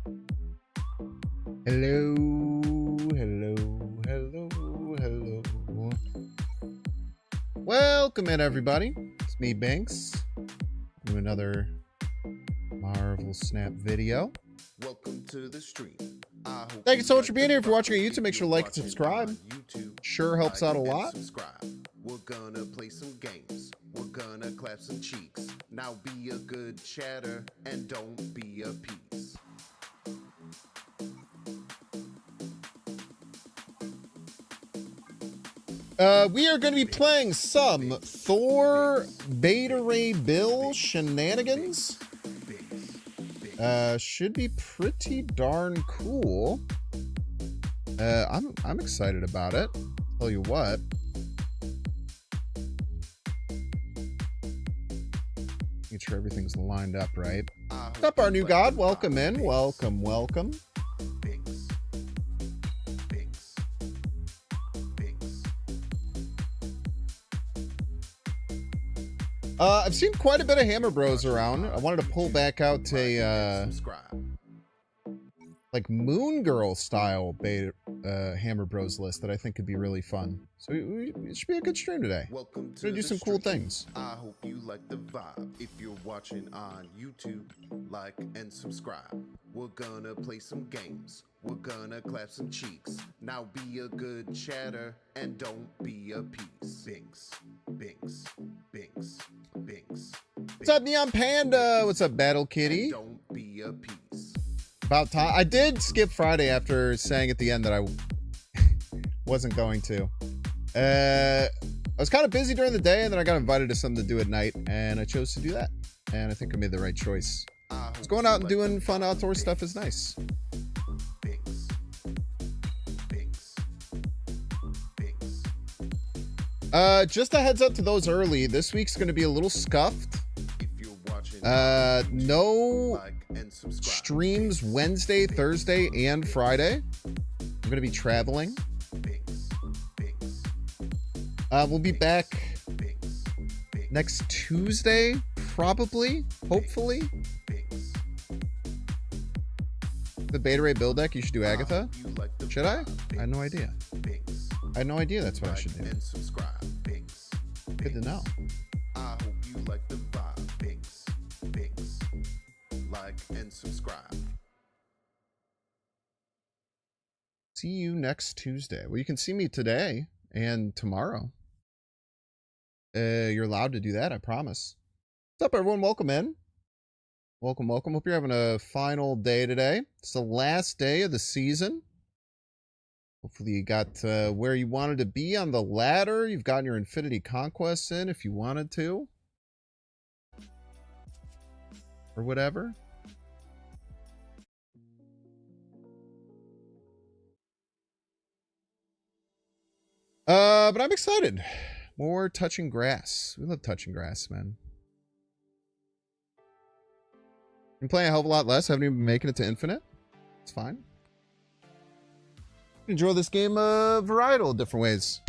Hello, hello, hello, hello. Welcome in, everybody. It's me, Banks. Do another Marvel Snap video. Welcome to the stream. Thank you so much for being here. If you're watching on YouTube, make sure to like and subscribe. Sure helps out a lot. We're gonna play some games. We're gonna clap some cheeks. Now be a good chatter and don't be a piece. We are going to be playing some Thor Beta Ray Bill shenanigans. Should be pretty darn cool. I'm excited about it. Tell you what. Make sure everything's lined up right. What's up, our new god? Welcome in. Welcome, welcome. I've seen quite a bit of Hammer Bros around. I wanted to pull back out a like Moon Girl style beta Hammer Bros list that I think could be really fun. So it should be a good stream today. Welcome to We're gonna do some cool things. I hope you like the vibe. If you're watching on YouTube, like and subscribe. We're gonna play some games. We're gonna clap some cheeks. Now be a good chatter and don't be a piece. Binks, binks, binks, binks. What's up, Neon Panda? What's up, Battle Kitty? Don't be a piece. About time. I did skip Friday after saying at the end that I wasn't going to. I was kind of busy during the day, and then I got invited to something to do at night, and I chose to do that. And I think I made the right choice. Just going out and doing fun outdoor stuff is nice. Binks, binks, binks. Just a heads up to those early. This week's going to be a little scuffed. If you're watching, no like and subscribe. streams Wednesday, Thursday, and Friday. I'm going to be traveling. Binks, binks, We'll be back binks, binks, next Tuesday, probably, hopefully. binks. The Beta Ray build deck, you should do Agatha. You like the Should I? vibe. I had no idea. Binks, I had no idea that's what I like should do. and subscribe. Binks, Good to know. I hope you like the vibe. Binks, binks, like and subscribe. See you next Tuesday. Well, you can see me today and tomorrow. You're allowed to do that, I promise. What's up, everyone? Welcome in. Welcome, welcome. Hope you're having a final day today. It's the last day of the season. Hopefully you got where you wanted to be on the ladder. You've gotten your Infinity Conquests in if you wanted to. Or whatever. But I'm excited. More touching grass. We love touching grass, man. Been playing a hell of a lot less. Haven't even been making it to infinite. It's fine. Enjoy this game a variety of different ways.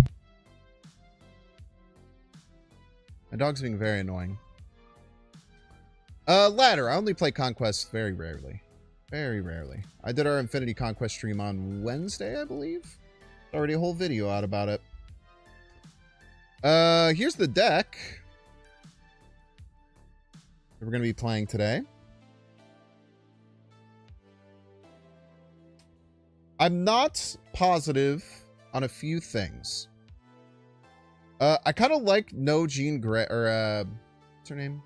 My dog's being very annoying. Ladder. I only play Conquest very rarely. Very rarely. I did our Infinity Conquest stream on Wednesday, I believe. Already a whole video out about it. Here's the deck that we're going to be playing today. I'm not positive on a few things. I kind of like no Jean Grey, or what's her name?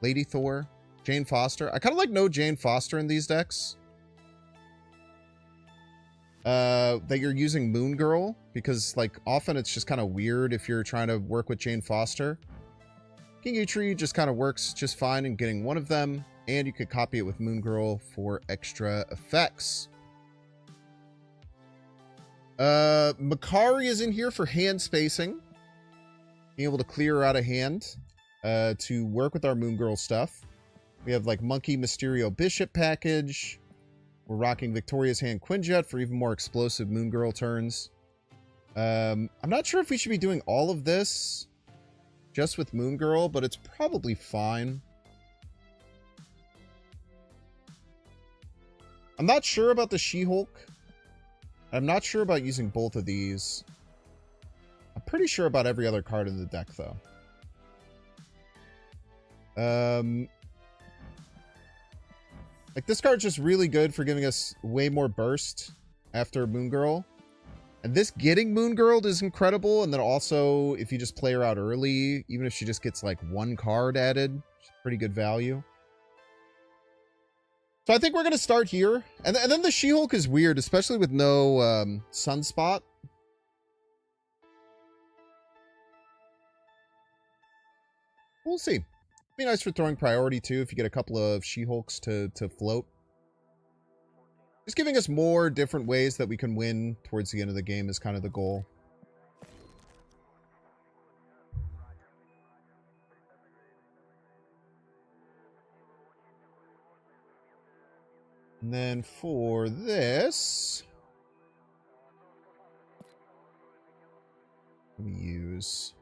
Lady Thor, Jane Foster. I kind of like no Jane Foster in these decks. That you're using Moon Girl, because like often it's just kind of weird if you're trying to work with Jane Foster. King Tree just kind of works just fine in getting one of them, and you could copy it with Moon Girl for extra effects. Makari is in here for hand spacing, being able to clear her out of hand to work with our Moon Girl stuff. We have like Monkey Mysterio Bishop package. We're rocking Victoria's Hand Quinjet for even more explosive Moon Girl turns. I'm not sure if we should be doing all of this just with Moon Girl, but it's probably fine. I'm not sure about the She-Hulk. I'm not sure about using both of these. I'm pretty sure about every other card in the deck, though. Like, this card's just really good for giving us way more burst after Moon Girl. And this getting Moon Girl is incredible. And then also, if you just play her out early, even if she just gets, like, one card added, it's pretty good value. So I think we're going to start here. And then the She-Hulk is weird, especially with no Sunspot. We'll see. Be nice for throwing priority too if you get a couple of She-Hulks to float. Just giving us more different ways that we can win towards the end of the game is kind of the goal. And then for this, we use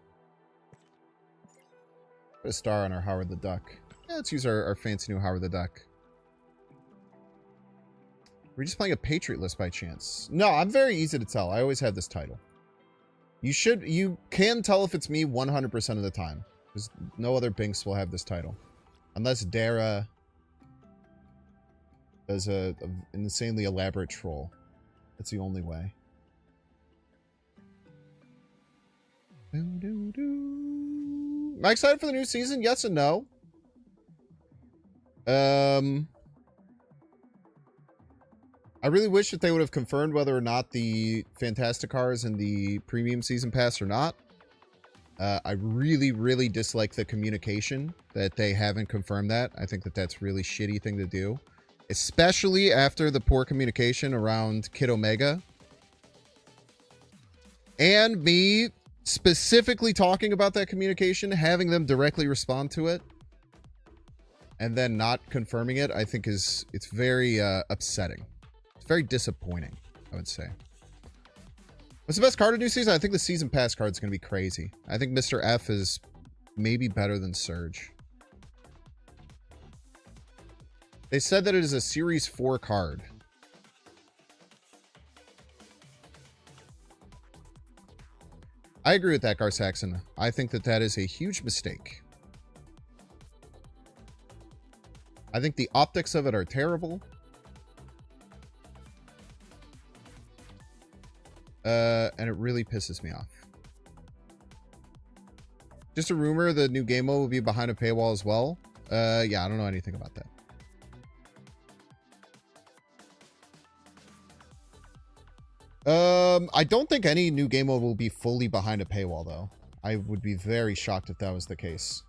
a star on our Howard the Duck. Yeah, let's use our fancy new Howard the Duck. We're just playing a Patriot list by chance. No, I'm very easy to tell. I always have this title. You can tell if it's me 100% of the time. Because no other Binks will have this title. Unless Dara does an insanely elaborate troll. That's the only way. Am I excited for the new season? Yes and no. I really wish that they would have confirmed whether or not the Fantastic Cars in the premium season pass or not. I really, really dislike the communication that they haven't confirmed that. I think that that's a really shitty thing to do. Especially after the poor communication around Kid Omega. And me specifically talking about that communication, having them directly respond to it, and then not confirming it, I think it's very upsetting. It's very disappointing, I would say. What's the best card of new season? I think the season pass card is going to be crazy. I think Mr. F is maybe better than Surge. They said that it is a Series 4 card. I agree with that, Gar Saxon. I think that that is a huge mistake. I think the optics of it are terrible. And it really pisses me off. Just a rumor, the new game mode will be behind a paywall as well. Yeah, I don't know anything about that. I don't think any new game mode will be fully behind a paywall, though. I would be very shocked if that was the case.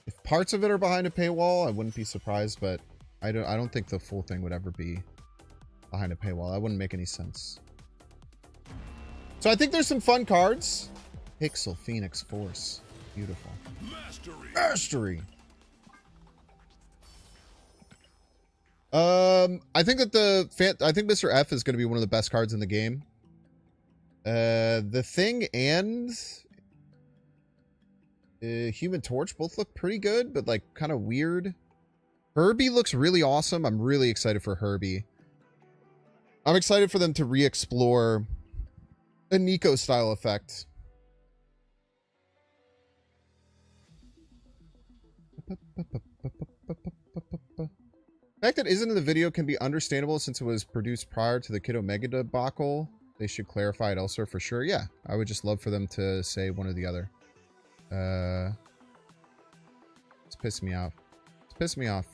If parts of it are behind a paywall, I wouldn't be surprised, but I don't think the full thing would ever be behind a paywall. That wouldn't make any sense. So I think there's some fun cards. Pixel Phoenix Force. Beautiful. Mastery. Mastery. I think that I think Mr. F is going to be one of the best cards in the game. The Thing and Human Torch both look pretty good, but like kind of weird. Herbie looks really awesome. I'm really excited for Herbie. I'm excited for them to re-explore a Nico style effect. The fact that it isn't in the video can be understandable since it was produced prior to the Kid Omega debacle. They should clarify it elsewhere for sure. Yeah, I would just love for them to say one or the other. It's pissing me off. It's pissing me off.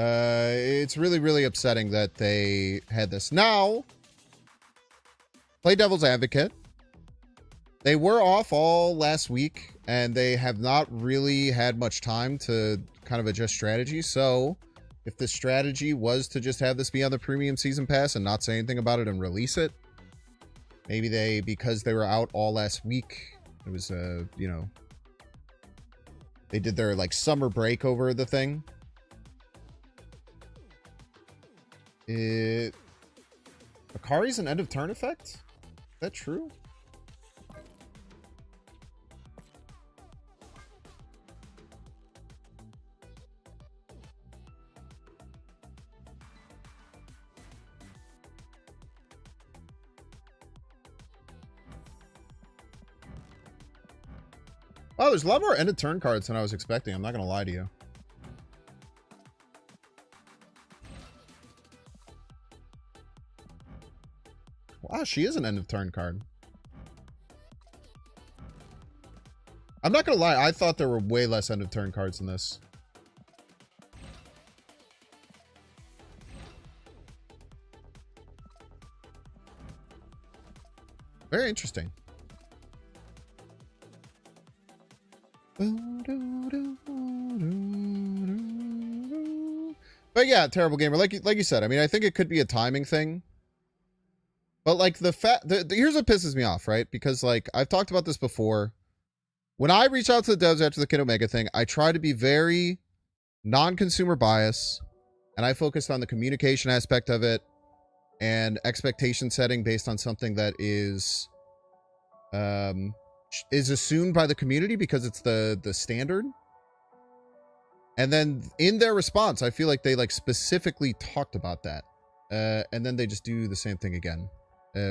It's really, really upsetting that they had this. Now, play devil's advocate. They were off all last week, and they have not really had much time to kind of adjust strategy. So, if the strategy was to just have this be on the premium season pass and not say anything about it and release it, maybe they, because they were out all last week, it was, you know, they did their, like, summer break over the thing. Akari's an end of turn effect? Is that true? Oh, there's a lot more end of turn cards than I was expecting. I'm not going to lie to you. Wow, she is an end of turn card. I'm not going to lie. I thought there were way less end of turn cards than this. Very interesting. But yeah, terrible gamer. Like you said, I mean, I think it could be a timing thing. But like here's what pisses me off, right? Because like I've talked about this before. When I reach out to the devs after the Kid Omega thing, I try to be very non-consumer bias, and I focused on the communication aspect of it and expectation setting based on something that is assumed by the community because it's the standard. And then in their response, I feel like they like specifically talked about that, and then they just do the same thing again,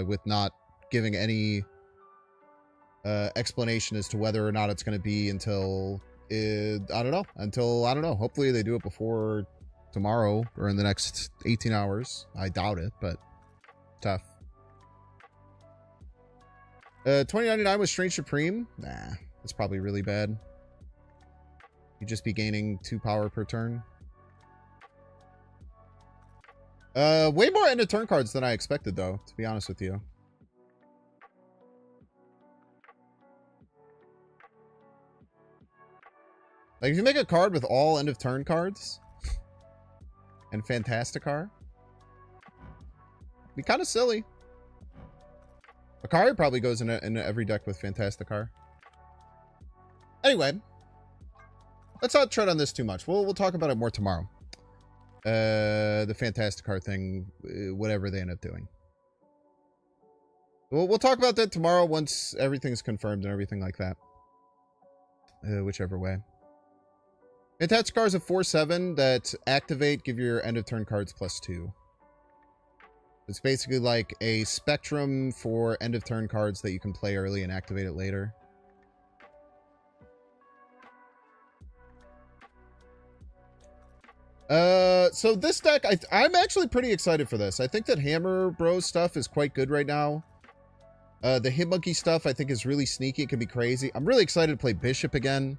with not giving any explanation as to whether or not it's going to be until I don't know. Hopefully they do it before tomorrow or in the next 18 hours. I doubt it, but tough. 2099 with Strange Supreme. Nah, that's probably really bad. You'd just be gaining 2 power per turn. Way more end of turn cards than I expected, though, to be honest with you. Like, if you make a card with all end of turn cards and Fantasticar, be kind of silly. Akari probably goes in every deck with Fantasticar. Anyway, let's not tread on this too much. We'll talk about it more tomorrow. The Fantasticar thing, whatever they end up doing. We'll talk about that tomorrow once everything's confirmed and everything like that. Whichever way. Fantasticar is a 4/7 that activate, give your end of turn cards +2. It's basically like a spectrum for end of turn cards that you can play early and activate it later. So this deck, I'm actually pretty excited for this. I think that Hammer Bros stuff is quite good right now. The Hitmonkey stuff I think is really sneaky. It can be crazy. I'm really excited to play Bishop again.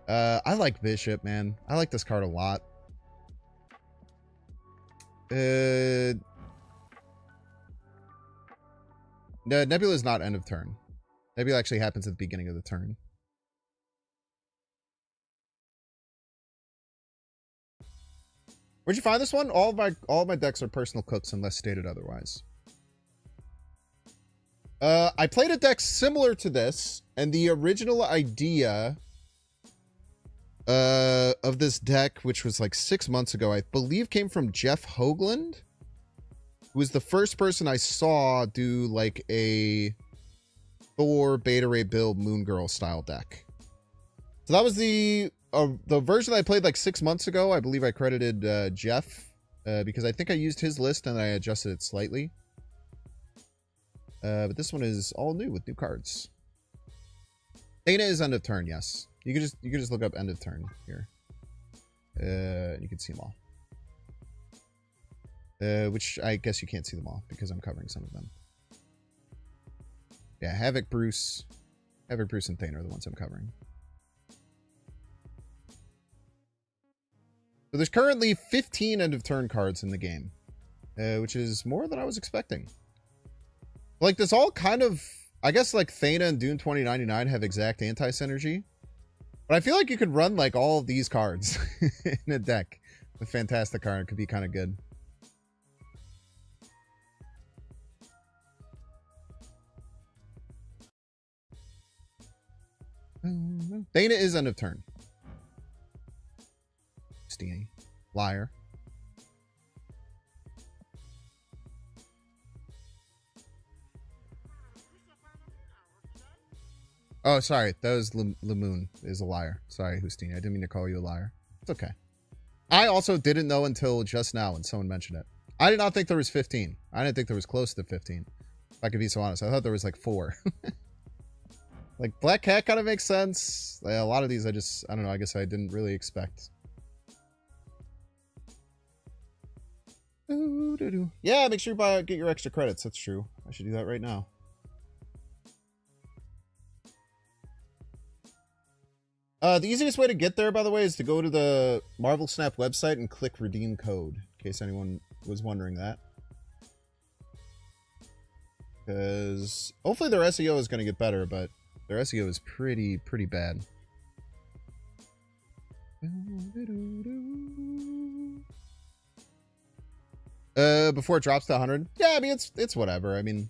I like Bishop, man. I like this card a lot. No, Nebula is not end of turn. Nebula actually happens at the beginning of the turn. Where'd you find this one? All of my decks are personal cooks unless stated otherwise. I played a deck similar to this, and the original idea of this deck, which was like 6 months ago, I believe came from Jeff Hoagland, who was the first person I saw do like a Thor Beta Ray build Moon Girl style deck. So that was the version I played like 6 months ago. I believe I credited Jeff because I think I used his list and I adjusted it slightly. But this one is all new with new cards. Dana is end of turn, yes. You can just look up end of turn here. You can see them all. Which I guess you can't see them all because I'm covering some of them. Yeah, Havoc, Bruce, and Thane are the ones I'm covering. So there's currently 15 end of turn cards in the game, which is more than I was expecting. Like, this all kind of, I guess, like Thana and Dune 2099 have exact anti-synergy. But I feel like you could run, like, all of these cards in a deck with Fantasticar. It could be kind of good. Dana is end of turn. Steeny. Liar. Oh, sorry. That was Lamoon is a liar. Sorry, Houstini. I didn't mean to call you a liar. It's okay. I also didn't know until just now when someone mentioned it. I did not think there was 15. I didn't think there was close to 15. If I could be so honest. I thought there was like 4. Like, Black Cat kind of makes sense. A lot of these I don't know, I guess I didn't really expect. Yeah, make sure you get your extra credits. That's true. I should do that right now. The easiest way to get there, by the way, is to go to the Marvel Snap website and click redeem code, in case anyone was wondering that. Because hopefully their SEO is going to get better, but their SEO is pretty bad. Before it drops to 100? Yeah, I mean, it's whatever. I mean,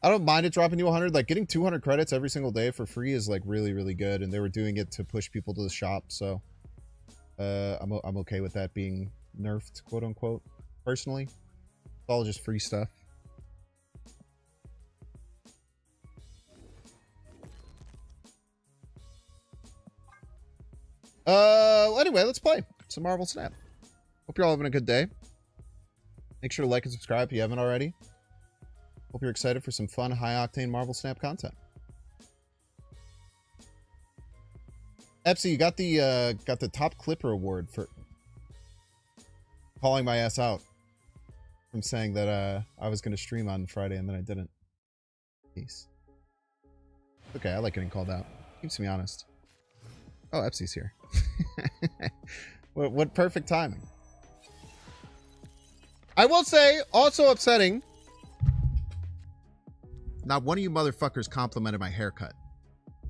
I don't mind it dropping to 100. Like, getting 200 credits every single day for free is, like, really good. And they were doing it to push people to the shop, so I'm okay with that being nerfed, quote unquote, personally. It's all just free stuff. Anyway, let's play some Marvel Snap. Hope you're all having a good day. Make sure to like and subscribe if you haven't already. Hope you're excited for some fun, high-octane Marvel Snap content. Epsy, you got the top Clipper award for calling my ass out from saying that I was going to stream on Friday and then I didn't. Peace. Okay, I like getting called out. Keeps me honest. Oh, Epsy's here. What perfect timing. I will say, also upsetting, not one of you motherfuckers complimented my haircut.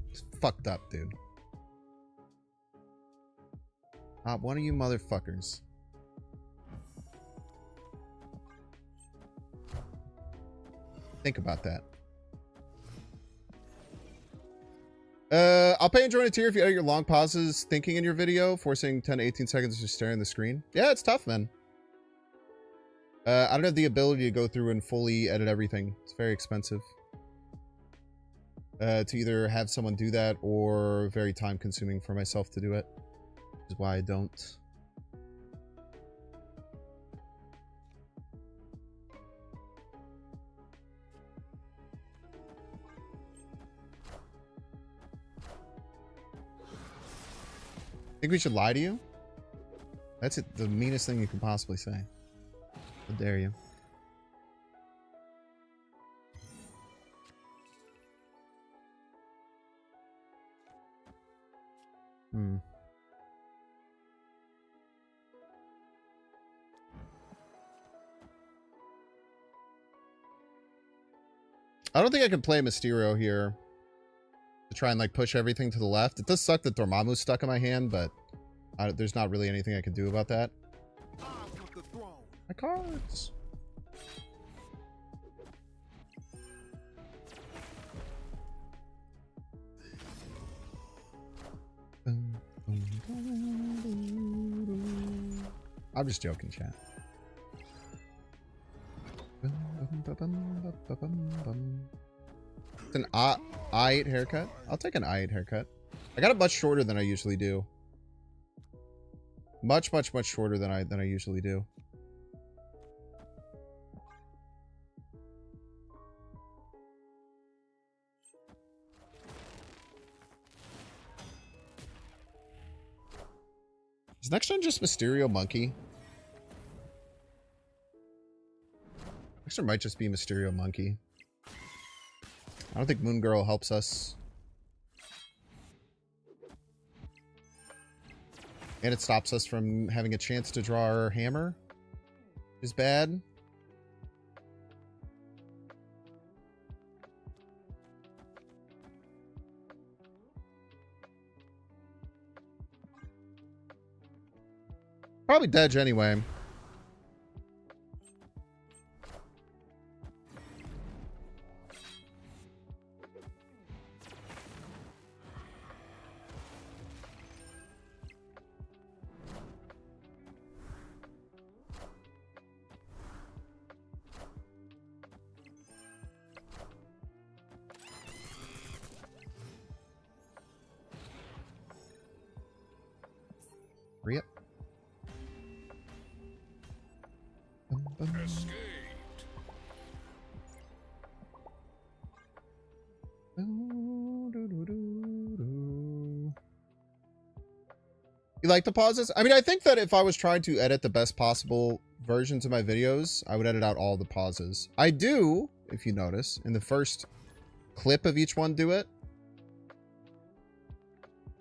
It's fucked up, dude. Not one of you motherfuckers. Think about that. I'll pay and join a tier if you edit your long pauses thinking in your video, forcing 10 to 18 seconds to stare in the screen. Yeah, it's tough, man. I don't have the ability to go through and fully edit everything. It's very expensive. To either have someone do that or very time consuming for myself to do it. Which is why I don't. Think we should lie to you? That's it, the meanest thing you can possibly say. How dare you? I don't think I can play Mysterio here to try and like push everything to the left. It does suck that Dormammu's stuck in my hand, but there's not really anything I can do about that. My cards. I'm just joking, chat. It's an I8 haircut. I'll take an I8 haircut. I got it much shorter than I usually do. Much shorter than I usually do. Is next one just Mysterio Monkey? Next one might just be Mysterio Monkey. I don't think Moon Girl helps us. And it stops us from having a chance to draw our hammer. Is bad. Probably Dedge anyway. Escaped. You like the pauses? I mean, I think that if I was trying to edit the best possible versions of my videos, I would edit out all the pauses. I do, if you notice, in the first clip of each one do it.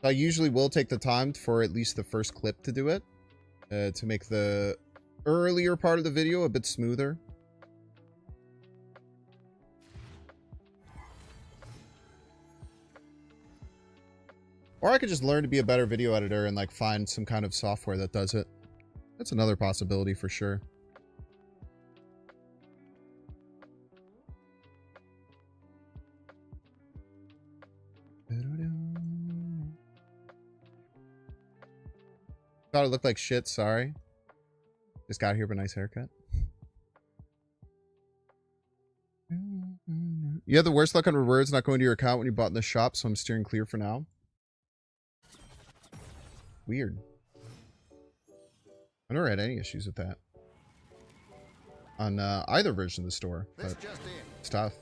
I usually will take the time for at least the first clip to do it, to make the earlier part of the video a bit smoother. Or I could just learn to be a better video editor and like find some kind of software that does it. That's another possibility for sure. Thought it looked like shit, sorry. Just got here with a nice haircut. You had the worst luck on rewards not going to your account when you bought in the shop, so I'm steering clear for now. Weird. I never had any issues with that. On either version of the store, but it's tough.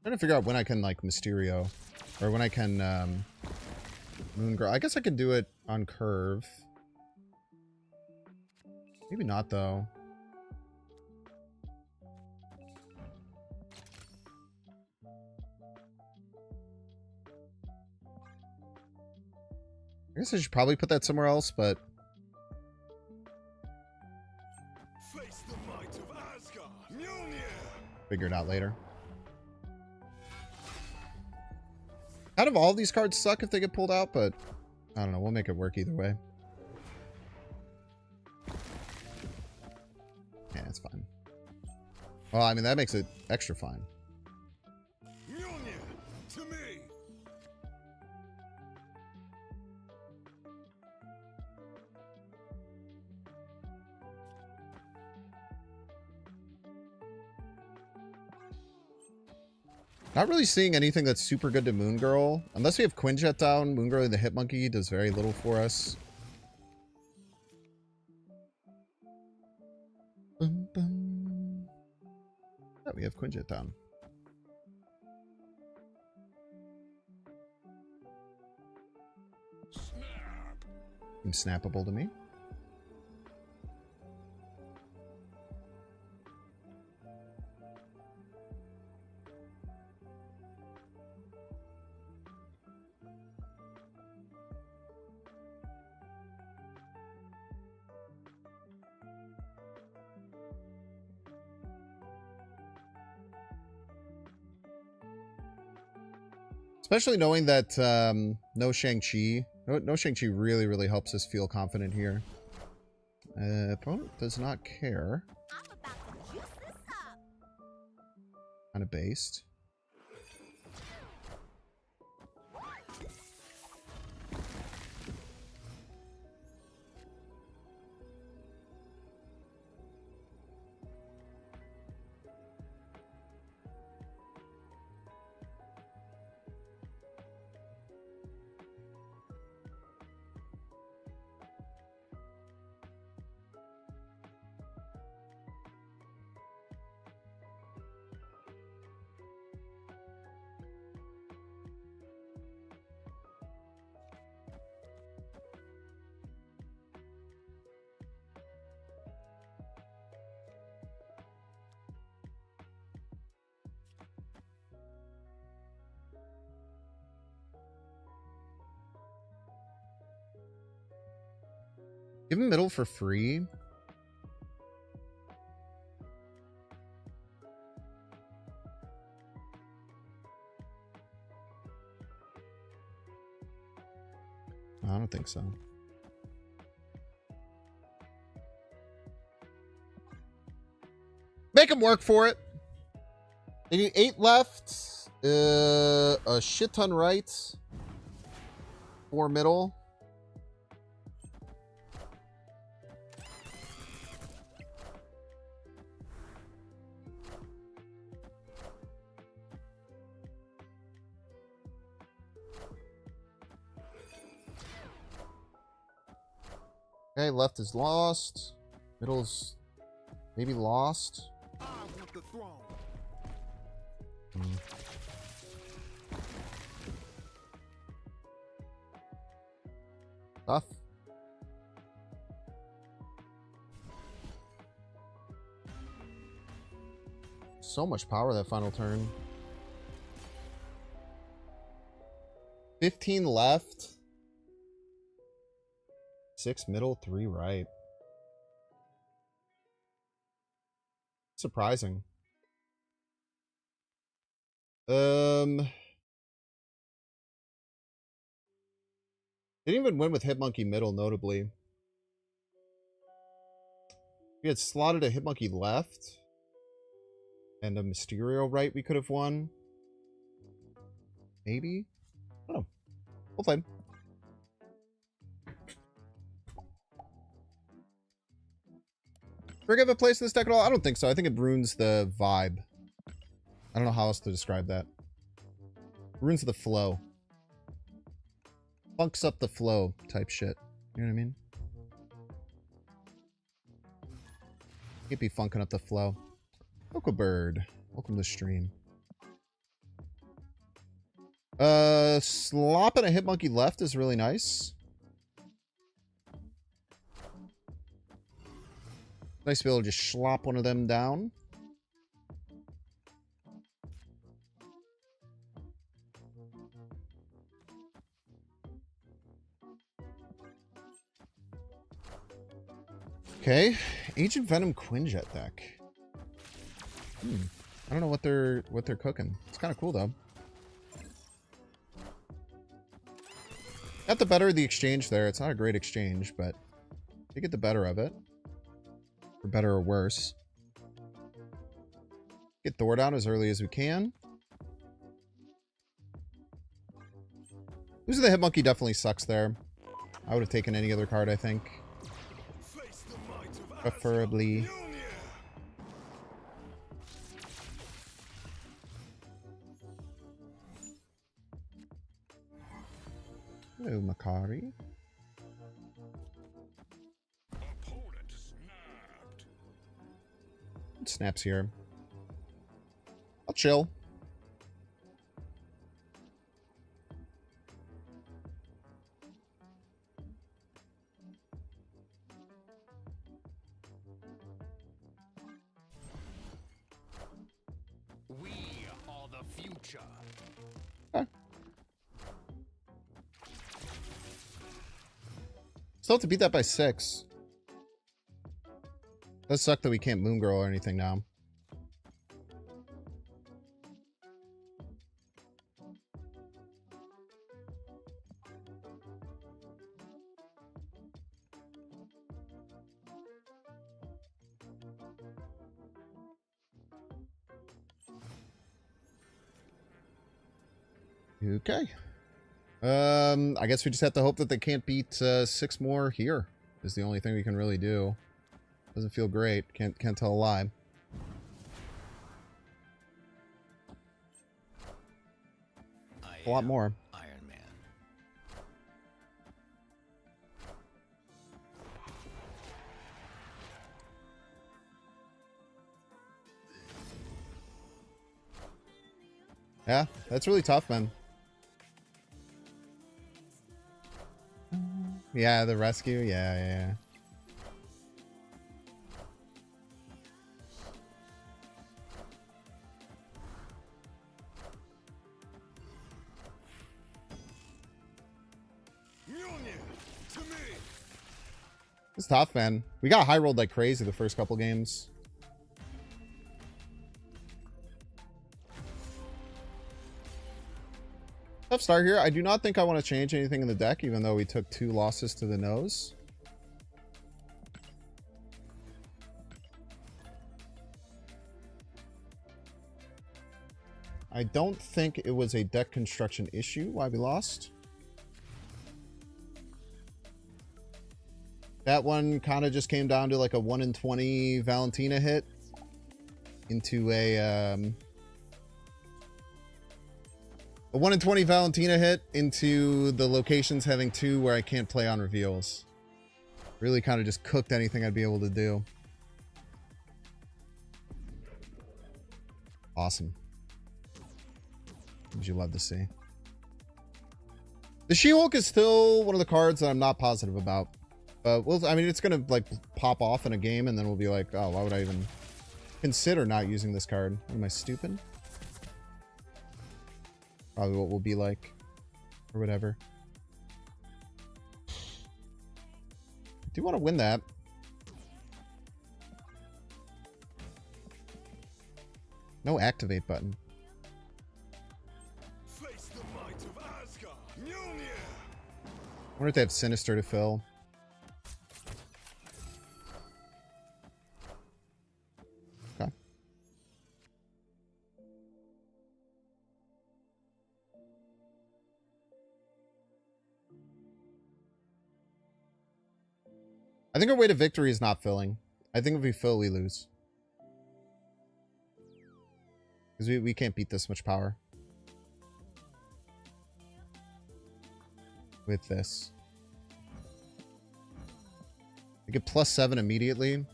Trying to figure out when I can like Mysterio, or when I can Moon Girl. I guess I could do it on curve. Maybe not though. I guess I should probably put that somewhere else, but face the might of Asgard. Figure it out later. Out of all these cards suck if they get pulled out, but I don't know. We'll make it work either way. Yeah, it's fine. Well, I mean, that makes it extra fine. To me. Not really seeing anything that's super good to Moon Girl. Unless we have Quinjet down, Moon Girl the Hitmonkey does very little for us. Bum, bum. Yeah, we have Quinjet down. Seems snappable to me. Especially knowing that no Shang-Chi really, really helps us feel confident here. Opponent does not care. I'm about to juice this up. Kind of based. Give him middle for free. I don't think so. Make him work for it. They need 8 left. A shit ton right. 4 middle. Okay, left is lost. Middle's maybe lost. I want the throne. Tough. So much power that final turn. 15 left. 6 middle, 3 right. Surprising. Didn't even win with Hitmonkey middle, notably. We had slotted a Hitmonkey left. And a Mysterio right we could have won. Maybe? I don't know. We'll play. Forgive a place in this deck at all? I don't think so. I think it ruins the vibe. I don't know how else to describe that. Ruins the flow. Funks up the flow type shit. You know what I mean? Can't be funking up the flow. Coco Bird. Welcome to the stream. Slopping a Hitmonkey left is really nice. Nice to be able to just slop one of them down. Okay, Agent Venom Quinjet deck. I don't know what they're cooking. It's kind of cool though. Got the better of the exchange there. It's not a great exchange, but you get the better of it. For better or worse. Get Thor down as early as we can. Losing the Hitmonkey definitely sucks there. I would have taken any other card, I think. Preferably. Hello, Makari. Snaps here. I'll chill. We are the future. Okay. Still have to beat that by 6. Does suck that we can't Moon Girl or anything now. Okay. I guess we just have to hope that they can't beat 6 more here. Is the only thing we can really do. Doesn't feel great. Can't tell a lie. A lot more. Iron Man. Yeah, that's really tough, man. Yeah, the rescue. Yeah. It's tough, man. We got high rolled like crazy the first couple games. Tough start here. I do not think I want to change anything in the deck, even though we took 2 losses to the nose. I don't think it was a deck construction issue why we lost. That one kind of just came down to like a 1 in 20 Valentina hit into a 1 in 20 Valentina hit into the locations having 2 where I can't play on reveals. Really kind of just cooked anything I'd be able to do. Awesome. Would you love to see? The She-Hulk is still one of the cards that I'm not positive about. Well, I mean, it's going to like pop off in a game and then we'll be like, oh, why would I even consider not using this card? Am I stupid? Probably what we'll be like or whatever. I do want to win that. No activate button. Face the might of Asgard. Mjolnir. I wonder if they have Sinister to fill. Okay. I think our way to victory is not filling. I think if we fill, we lose. Because we can't beat this much power. With this. We get +7 immediately.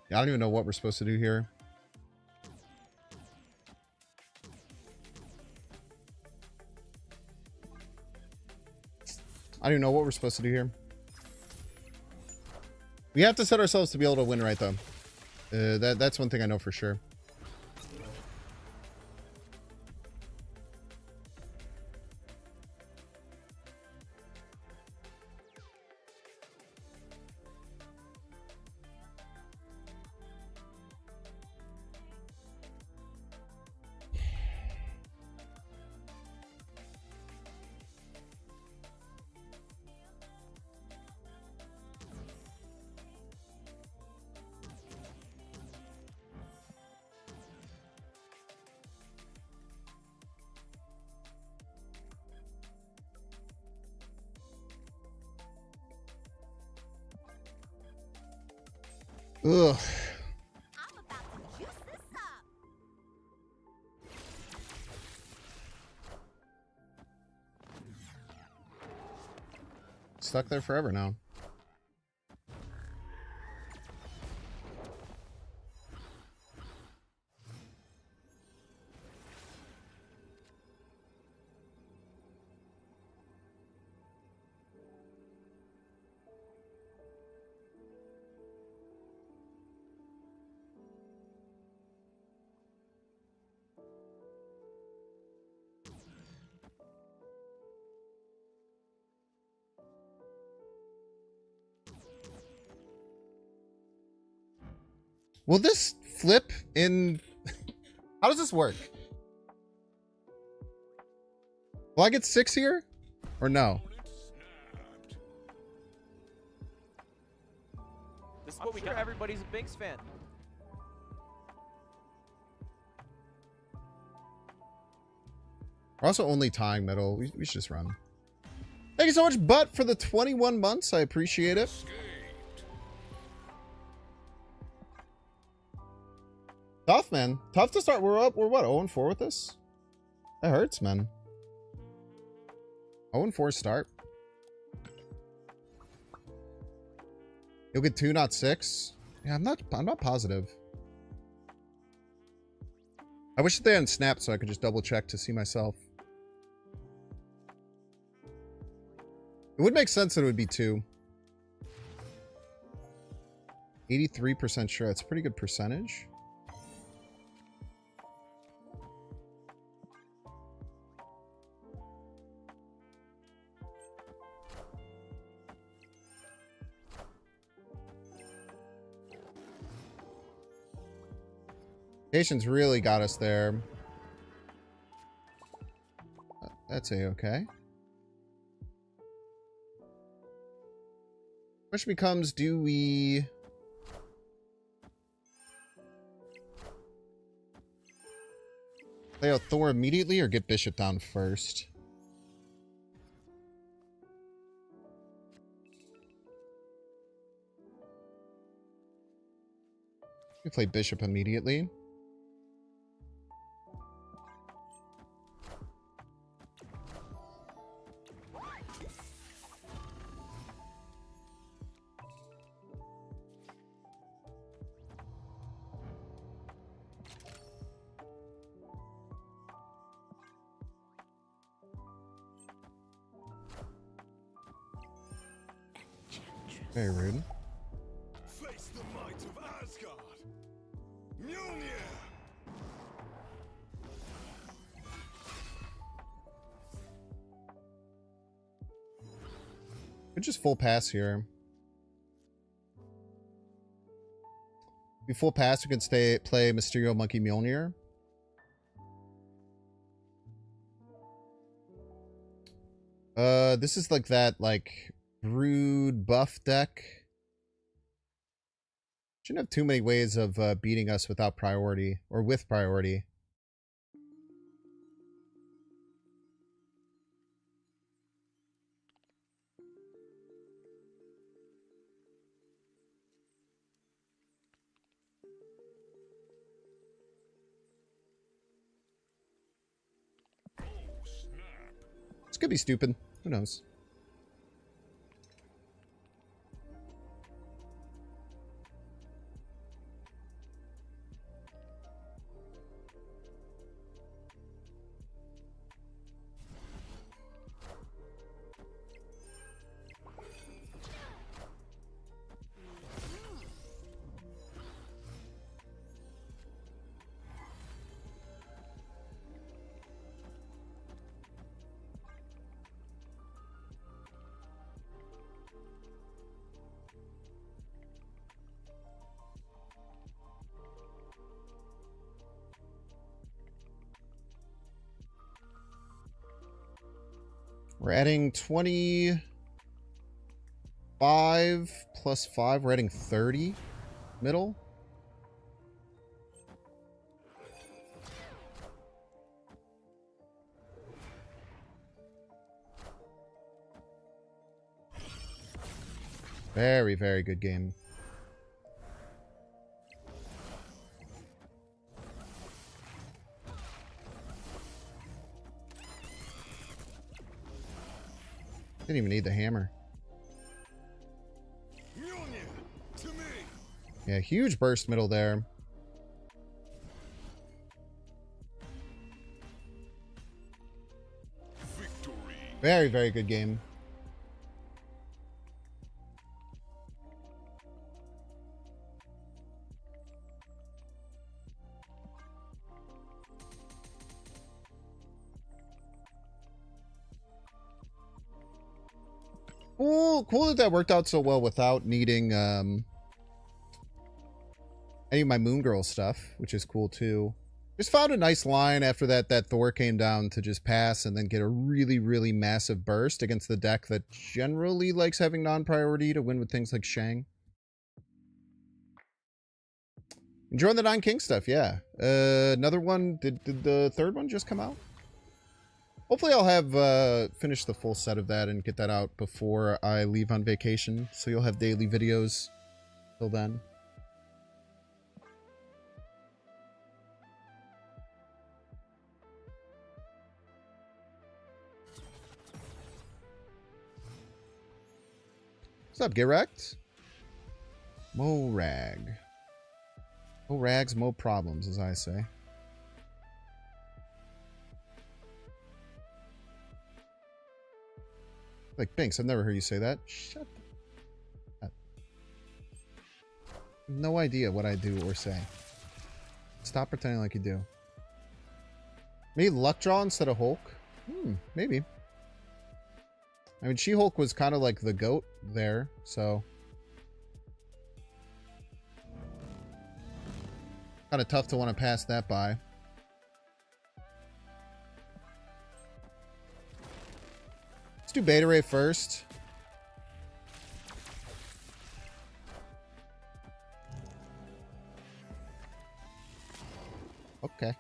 Yeah, I don't even know what we're supposed to do here. I don't even know what we're supposed to do here. We have to set ourselves to be able to win, right, though. That's one thing I know for sure. Ugh. I'm about to juice this up. Stuck there forever now. Will this flip in... How does this work? Will I get 6 here? Or no? This is what we got. Everybody's a Binks fan. We're also only tying metal. We should just run. Thank you so much, Butt, for the 21 months. I appreciate it. Tough, man. Tough to start. We're what, 0-4 with this? That hurts, man. 0-4 start. You'll get 2, not 6. Yeah, I'm not positive. I wish that they hadn't snapped so I could just double check to see myself. It would make sense that it would be 2. 83% sure. That's a pretty good percentage. Patience really got us there. That's a-okay. Question becomes, do we... play out Thor immediately or get Bishop down first? We play Bishop immediately. Very rude. Face the might of Asgard. Mjolnir. Could just full pass here. If we full pass, we can play Mysterio Monkey Mjolnir. This is like that, like, Brood buff deck. Shouldn't have too many ways of beating us without priority, or with priority. This could be stupid. Who knows? We're adding 25 plus 5. We're adding 30 middle. Very, very good game. Didn't even need the hammer. Mjolnir, to me. Yeah, huge burst middle there. Victory. Very, very good game. Cool that worked out so well without needing any of my Moon Girl stuff, which is cool too. Just found a nice line after that Thor came down to just pass and then get a really, really massive burst against the deck that generally likes having non-priority to win with things like Shang. Enjoying the Nine King stuff, yeah. Another one, did the third one just come out? Hopefully I'll have finished the full set of that and get that out before I leave on vacation. So you'll have daily videos till then. What's up, Get Wrecked? Mo Rag. Mo Rags, Mo Problems, as I say. Like, Binks, I've never heard you say that. Shut up. No idea what I do or say. Stop pretending like you do. Maybe Luckdraw instead of Hulk? Maybe. I mean, She-Hulk was kind of like the GOAT there, so... kind of tough to want to pass that by. Let's do Beta Ray first. Okay.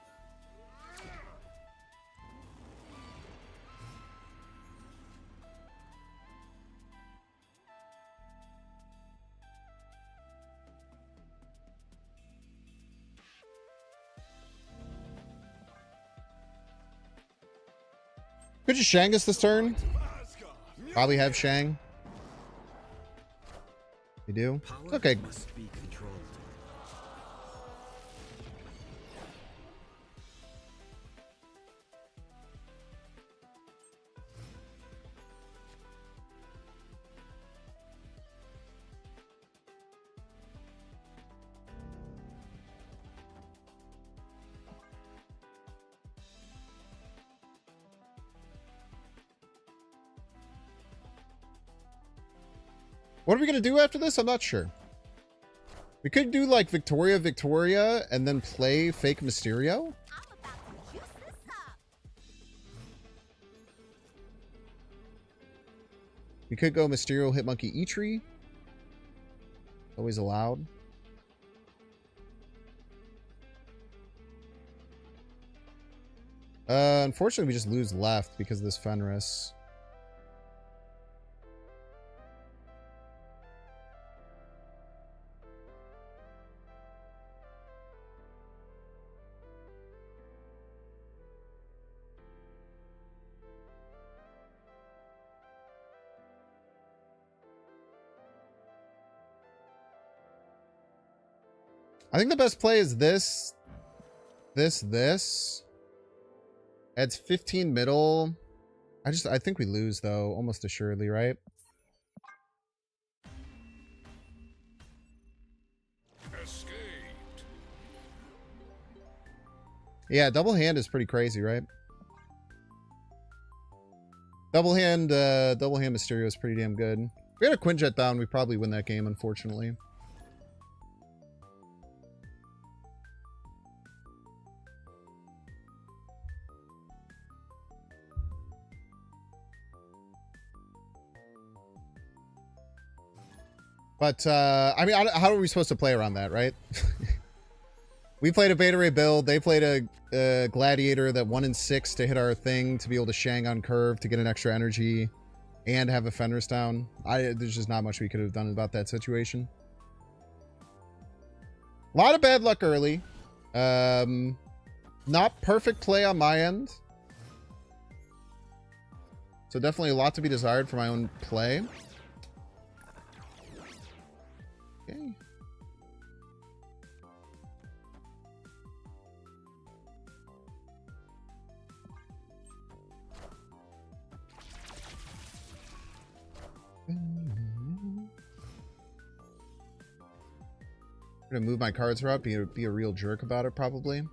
Could you Shang us this turn? Probably have Shang. You do? Okay. What are we going to do after this? I'm not sure. We could do like Victoria, Victoria, and then play fake Mysterio. I'm about to juice this up. We could go Mysterio, Hitmonkey, E-Tree. Always allowed. Unfortunately, we just lose left because of this Fenris. I think the best play is this. This. Adds 15 middle. I think we lose though, almost assuredly, right? Escaped. Yeah, double hand is pretty crazy, right? Double hand Mysterio is pretty damn good. If we had a Quinjet down, we probably win that game, unfortunately. But, I mean, how are we supposed to play around that, right? We played a Beta Ray build. They played a Gladiator that 1 in 6 to hit our thing to be able to Shang on curve to get an extra energy and have a Fenris down. There's just not much we could have done about that situation. A lot of bad luck early. Not perfect play on my end. So definitely a lot to be desired for my own play. Okay. I'm gonna move my cards around, be a real jerk about it, probably.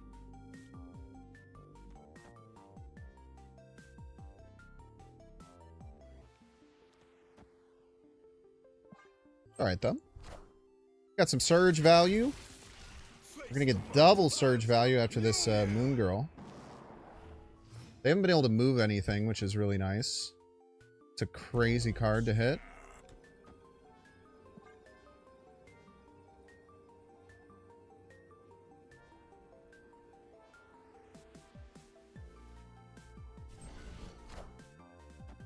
All right, though. Got some surge value. We're gonna get double surge value after this Moon Girl. They haven't been able to move anything, which is really nice. It's a crazy card to hit.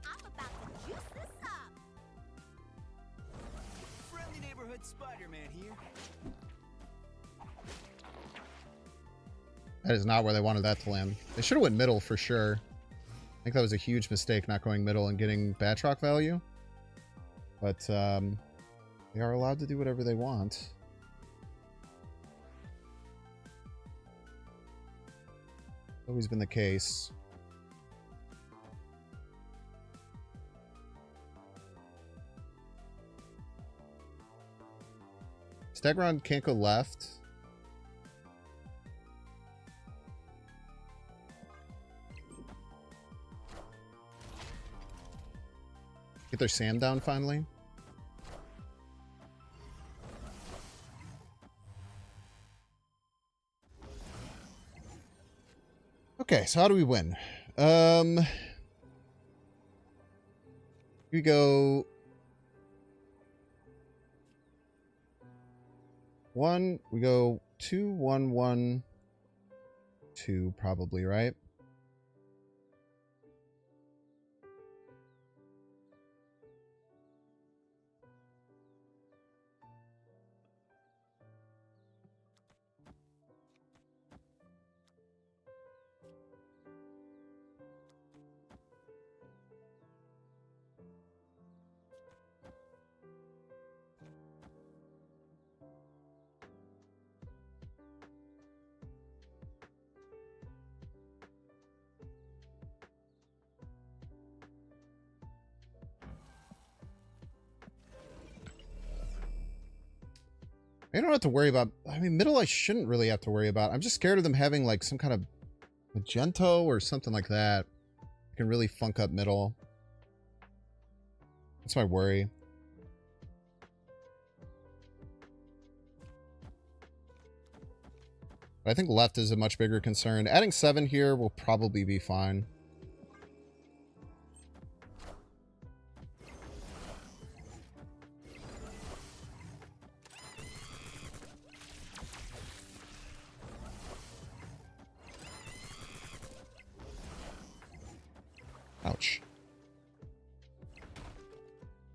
I'm about to juice this up. Friendly neighborhood Spider-Man here. That is not where they wanted that to land. They should have went middle for sure. I think that was a huge mistake not going middle and getting Batroc value. But they are allowed to do whatever they want. Always been the case. Stegron can't go left. Get their sand down finally. Okay, so how do we win? We go 1, we go 2, 1, 1, 2 probably, right? I don't have to worry about... I mean, middle I shouldn't really have to worry about. I'm just scared of them having, like, some kind of Magento or something like that. Can really funk up middle. That's my worry. But I think left is a much bigger concern. Adding 7 here will probably be fine. Ouch.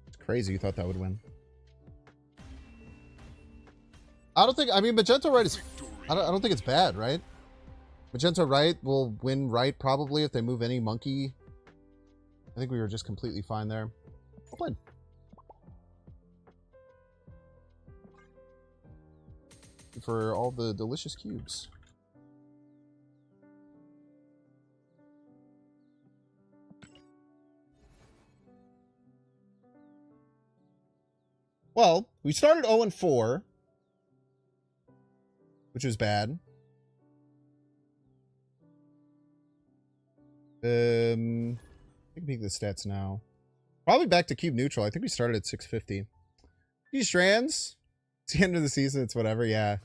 It's crazy you thought that would win. I don't think, I mean, Magenta Right is, I don't think it's bad, right? Magenta Right will win right probably if they move any monkey. I think we were just completely fine there. Well played. For all the delicious cubes. Well, we started 0-4, which was bad. I can peek the stats now. Probably back to cube neutral. I think we started at 650. These strands. It's the end of the season. It's whatever. Yeah.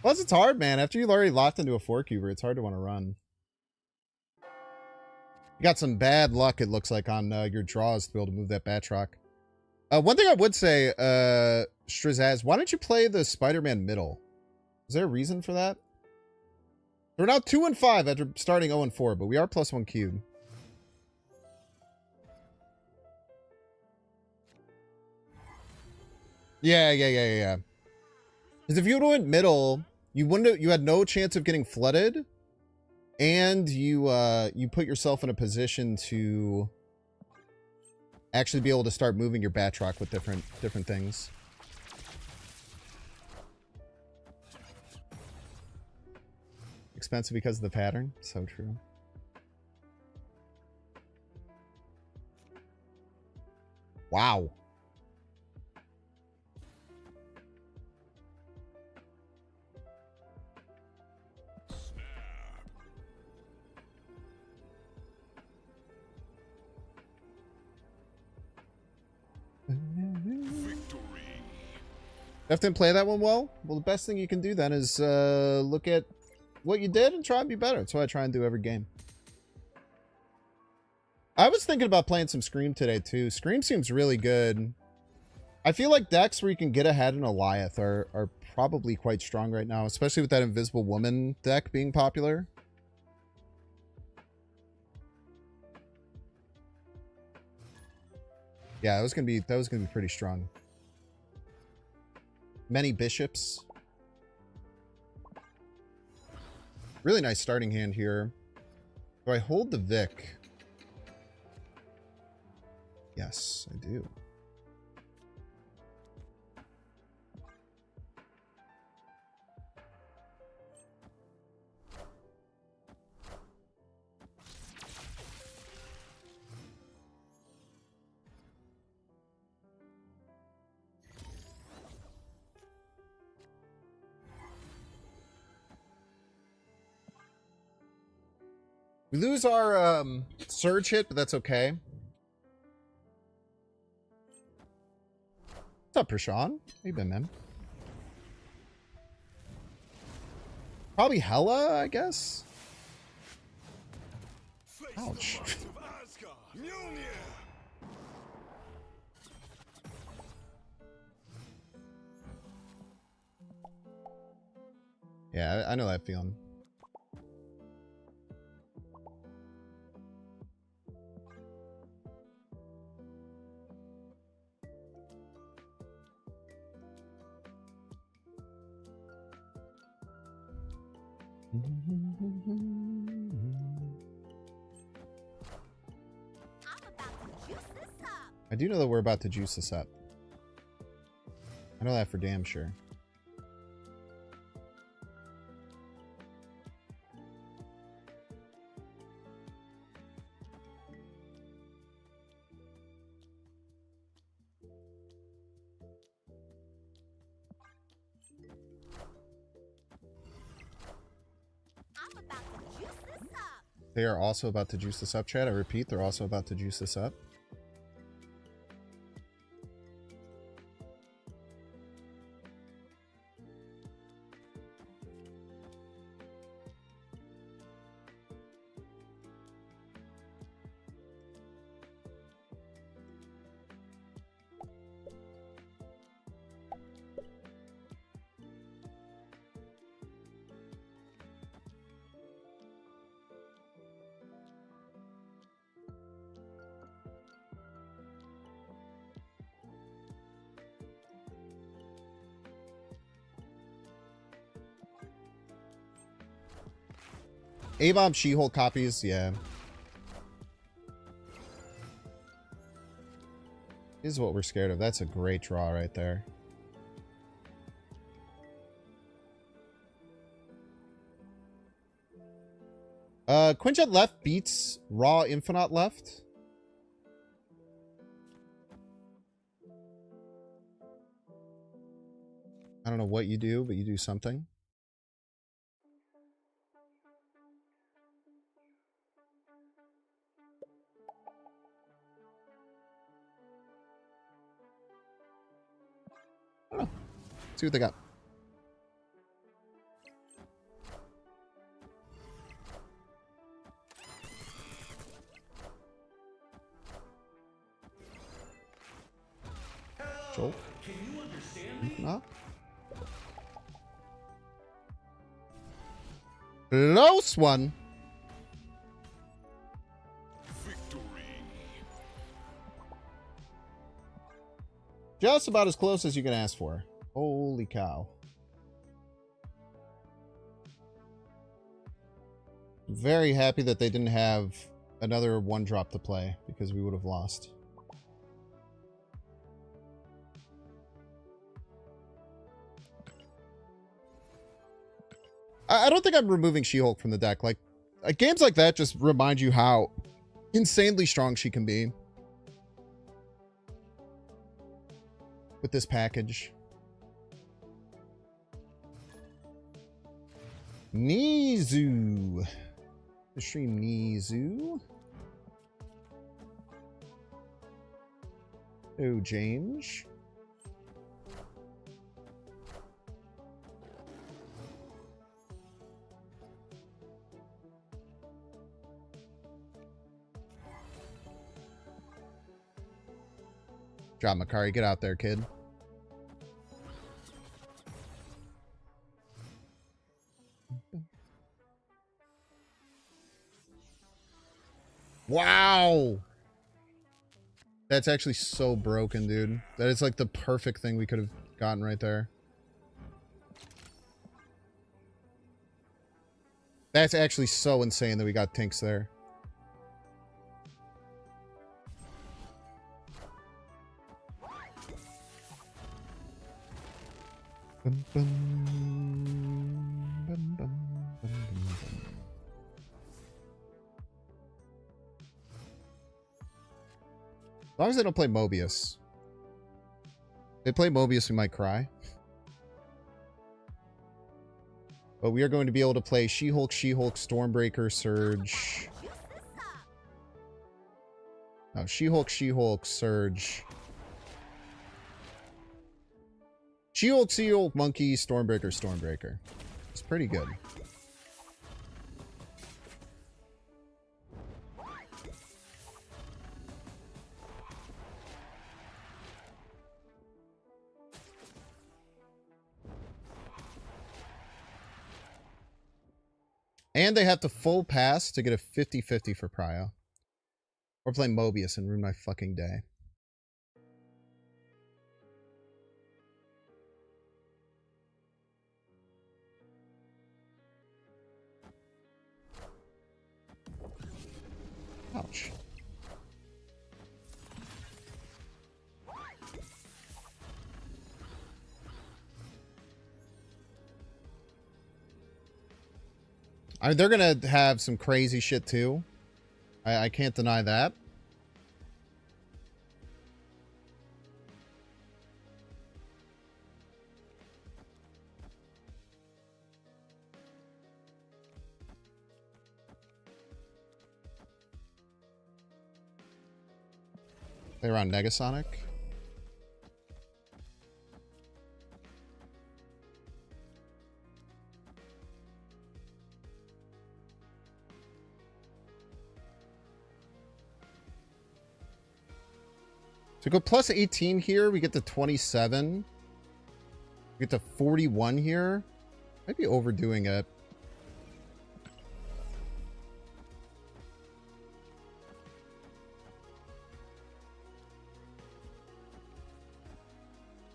Plus, it's hard, man. After you've already locked into a 4-cuber, it's hard to want to run. You got some bad luck, it looks like, on your draws to be able to move that Batroc. One thing I would say, Strizaz, why don't you play the Spider-Man middle? Is there a reason for that? We're now 2-5 after starting 0-4, but we are +1 cube. Yeah. Because if you went middle, you had no chance of getting flooded, and you put yourself in a position to actually be able to start moving your Batroc with different things. Expensive because of the pattern. So true. Wow. Jeff didn't play that one well? Well, the best thing you can do then is look at what you did and try and be better. That's what I try and do every game. I was thinking about playing some Scream today too. Scream seems really good. I feel like decks where you can get ahead in Goliath are probably quite strong right now, especially with that Invisible Woman deck being popular. Yeah, that was gonna be pretty strong. Many bishops. Really nice starting hand here. Do I hold the Vic? Yes, I do. We lose our surge hit, but that's okay. What's up, Prashan? How you been, man? Probably Hella, I guess. Ouch. Yeah, I know that feeling. I do know that we're about to juice this up. I know that for damn sure. They are also about to juice this up, Chad. I repeat, they're also about to juice this up. A-Bomb She-Hulk copies, yeah. This is what we're scared of. That's a great draw right there. Quinjet left beats Raw Infinite left. I don't know what you do, but you do something. I don't know. See what they got. Joel? Can you understand me? No. Close one. Victory. Just about as close as you can ask for. Holy cow. Very happy that they didn't have another one drop to play because we would have lost. I don't think I'm removing She-Hulk from the deck. Like, games like that just remind you how insanely strong she can be with this package. Nizu. Stream Nizu. Oh, James. Drop Makari, get out there, kid. Wow. That's actually so broken, dude. That is like the perfect thing we could have gotten right there. That's actually so insane that we got Tinks there. Bum, bum, bum, bum, bum, bum, bum. As long as they don't play Mobius. If they play Mobius, we might cry. But we are going to be able to play She-Hulk, She-Hulk, Stormbreaker, Surge. No, She-Hulk, She-Hulk, Surge. She-Hulk, She-Hulk, Monkey, Stormbreaker, Stormbreaker. It's pretty good. And they have to full pass to get a 50-50 for Prio. Or play Mobius and ruin my fucking day. Ouch. I mean, they're gonna have some crazy shit too. I can't deny that. They run Negasonic. So go plus 18 here. We get to 27. We get to 41 here. Might be overdoing it.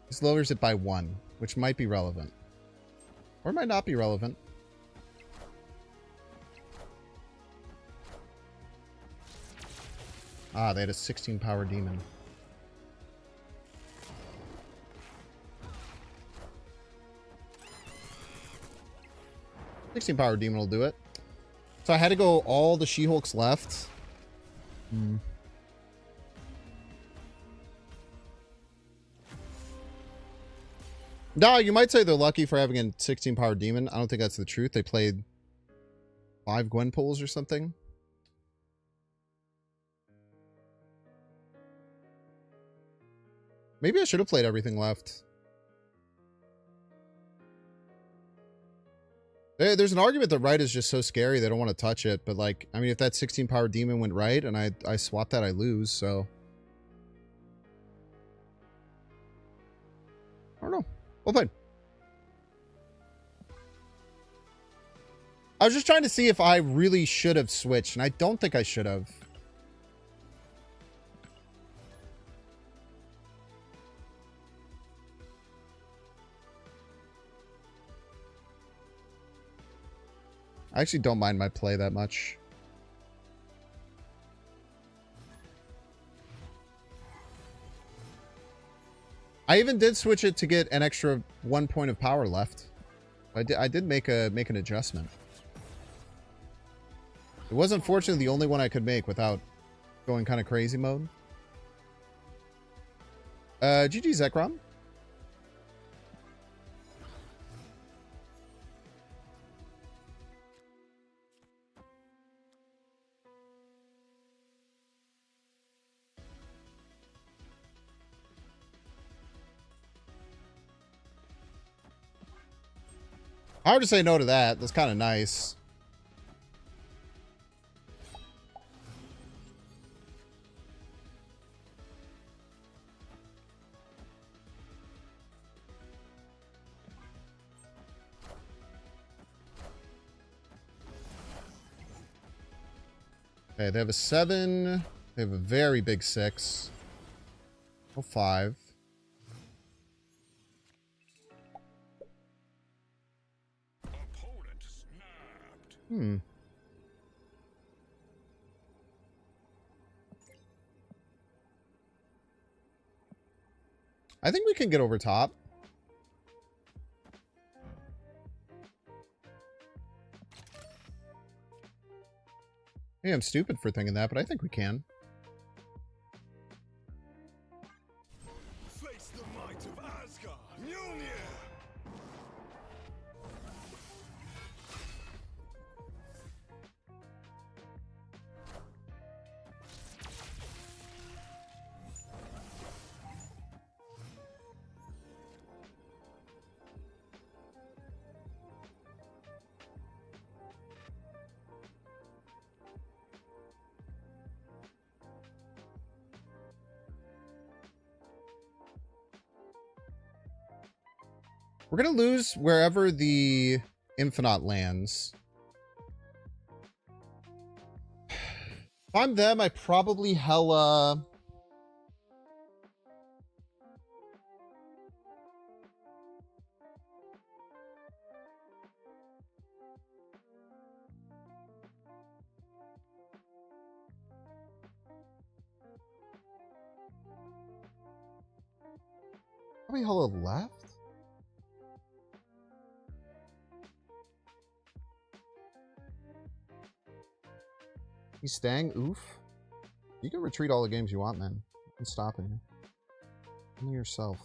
This lowers it by 1, which might be relevant. Or might not be relevant. Ah, they had a 16 power demon. 16 power demon will do it. So I had to go all the She-Hulks left. No, you might say they're lucky for having a 16 power demon. I don't think that's the truth. They played 5 Gwenpools or something. Maybe I should have played everything left. There's an argument that right is just so scary they don't want to touch it. But like, I mean, if that 16 power demon went right and I swap that, I lose. So I don't know. Well played. I was just trying to see if I really should have switched, and I don't think I should have. I actually don't mind my play that much. I even did switch it to get an extra 1 point of power left. I did make an adjustment. It was unfortunately the only one I could make without going kind of crazy mode. GG Zekrom. Hard to say no to that. That's kind of nice. Okay, they have a 7. They have a very big 6. Oh, 5. Opponent snapped. I think we can get over top. Hey, I'm stupid for thinking that, but I think we can. Face the might of Asgard. Mjolnir. We're going to lose wherever the Infinite lands. If I'm them, I probably hella... Probably hella left? He's staying? Oof. You can retreat all the games you want, man. I'm stopping you. Only yourself.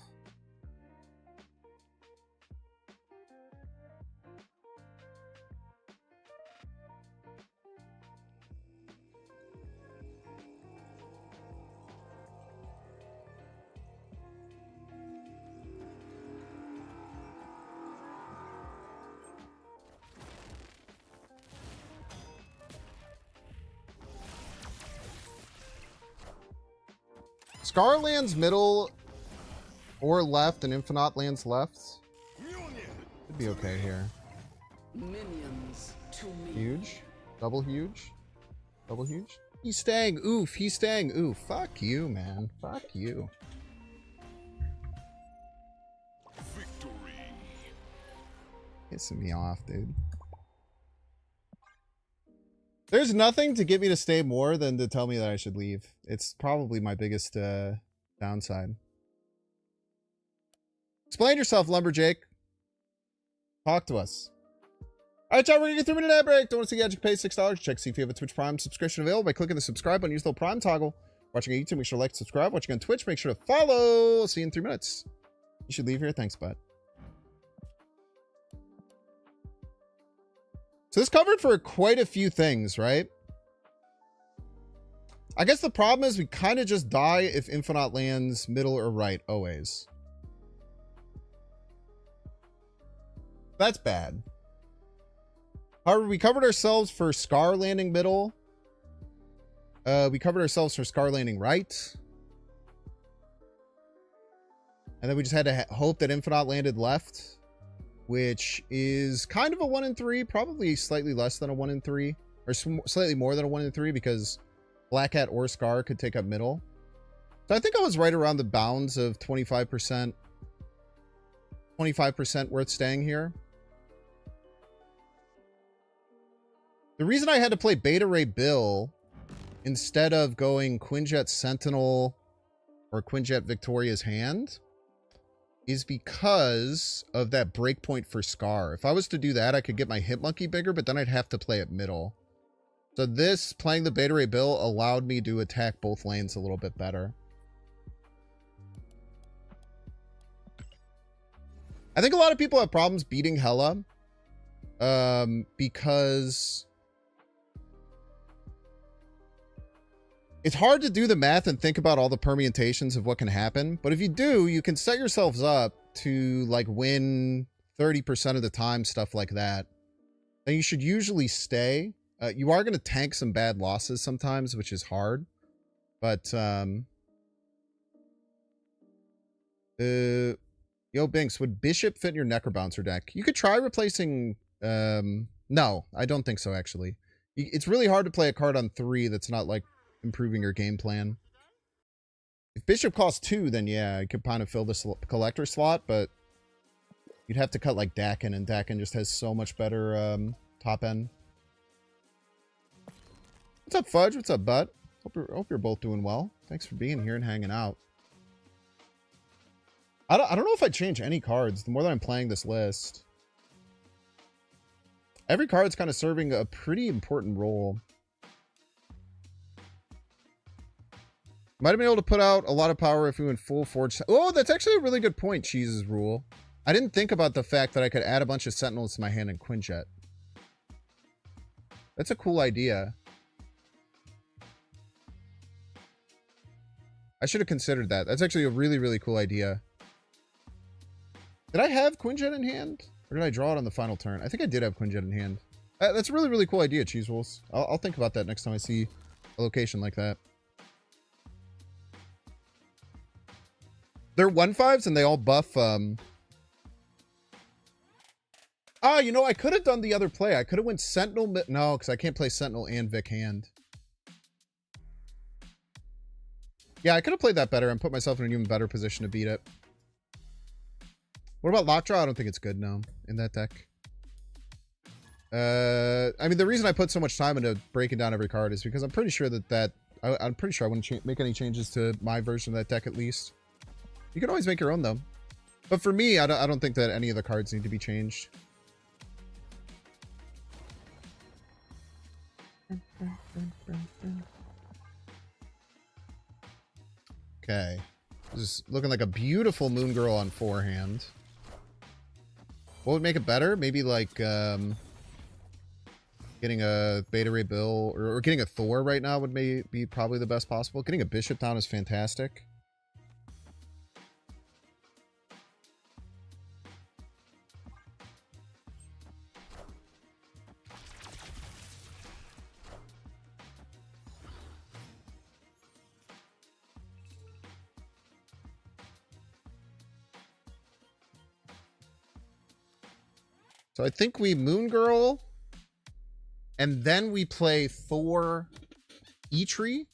Scar lands middle or left and Infinite lands left. Should be okay here. Minions to me. Huge. Double huge. Double huge. He's staying. Oof. He's staying. Oof. Fuck you, man. Fuck you. Victory. Pissing me off, dude. There's nothing to get me to stay more than to tell me that I should leave. It's probably my biggest downside. Explain yourself, Lumberjake. Talk to us. All right, y'all, we're gonna get 3-minute ad break. Don't want to see you pay $6. Check see if you have a Twitch Prime subscription available by clicking the subscribe button. Use the Prime toggle. Watching on YouTube, make sure to like, subscribe. Watching on Twitch, make sure to follow. I'll see you in 3 minutes. You should leave here. Thanks, bud. So this covered for quite a few things, right? I guess the problem is we kind of just die if Infinite lands middle or right, always. That's bad. However, we covered ourselves for Scar landing middle. We covered ourselves for Scar landing right. And then we just had to hope that Infinite landed left, which is kind of a 1 in 3, probably slightly less than a 1 in 3, or slightly more than a 1 in 3 because Black Hat or Scar could take up middle. So I think I was right around the bounds of 25%. 25% worth staying here. The reason I had to play Beta Ray Bill instead of going Quinjet Sentinel or Quinjet Victoria's Hand is because of that breakpoint for Scar. If I was to do that, I could get my hit monkey bigger, but then I'd have to play it middle. So this, playing the Beta Ray Bill, allowed me to attack both lanes a little bit better. I think a lot of people have problems beating Hela because it's hard to do the math and think about all the permutations of what can happen. But if you do, you can set yourselves up to like win 30% of the time, stuff like that. Then you should usually stay. You are going to tank some bad losses sometimes, which is hard. But, yo, Binks, would Bishop fit in your Necrobouncer deck? You could try replacing, no, I don't think so, actually. It's really hard to play a card on 3 that's not, like, improving your game plan. If Bishop costs 2, then yeah, you could kind of fill this collector slot, but you'd have to cut, like, Dakin, and Dakin just has so much better, top end. What's up, Fudge? What's up, Bud? Hope you're both doing well. Thanks for being here and hanging out. I don't know if I'd change any cards the more that I'm playing this list. Every card's kind of serving a pretty important role. Might have been able to put out a lot of power if we went full Forge. Oh, that's actually a really good point, Cheese's rule. I didn't think about the fact that I could add a bunch of Sentinels to my hand in Quinjet. That's a cool idea. I should have considered that. That's actually a really, really cool idea. Did I have Quinjet in hand? Or did I draw it on the final turn? I think I did have Quinjet in hand. That's a really, really cool idea, Cheese Wolves. I'll think about that next time I see a location like that. They're 1/5s and they all buff. You know, I could have done the other play. I could have went Sentinel. No, because I can't play Sentinel and Vic hand. Yeah, I could have played that better and put myself in an even better position to beat it. What about Lockjaw? I don't think it's good, no, in that deck. I mean, the reason I put so much time into breaking down every card is because I'm pretty sure I'm pretty sure I wouldn't make any changes to my version of that deck at least. You can always make your own, though. But for me, I don't think that any of the cards need to be changed. Okay. This is looking like a beautiful Moon Girl on forehand. What would make it better? Maybe like getting a Beta Ray Bill or getting a Thor right now would be probably the best possible. Getting a Bishop down is fantastic. So I think we Moon Girl, and then we play Thor, Eitri,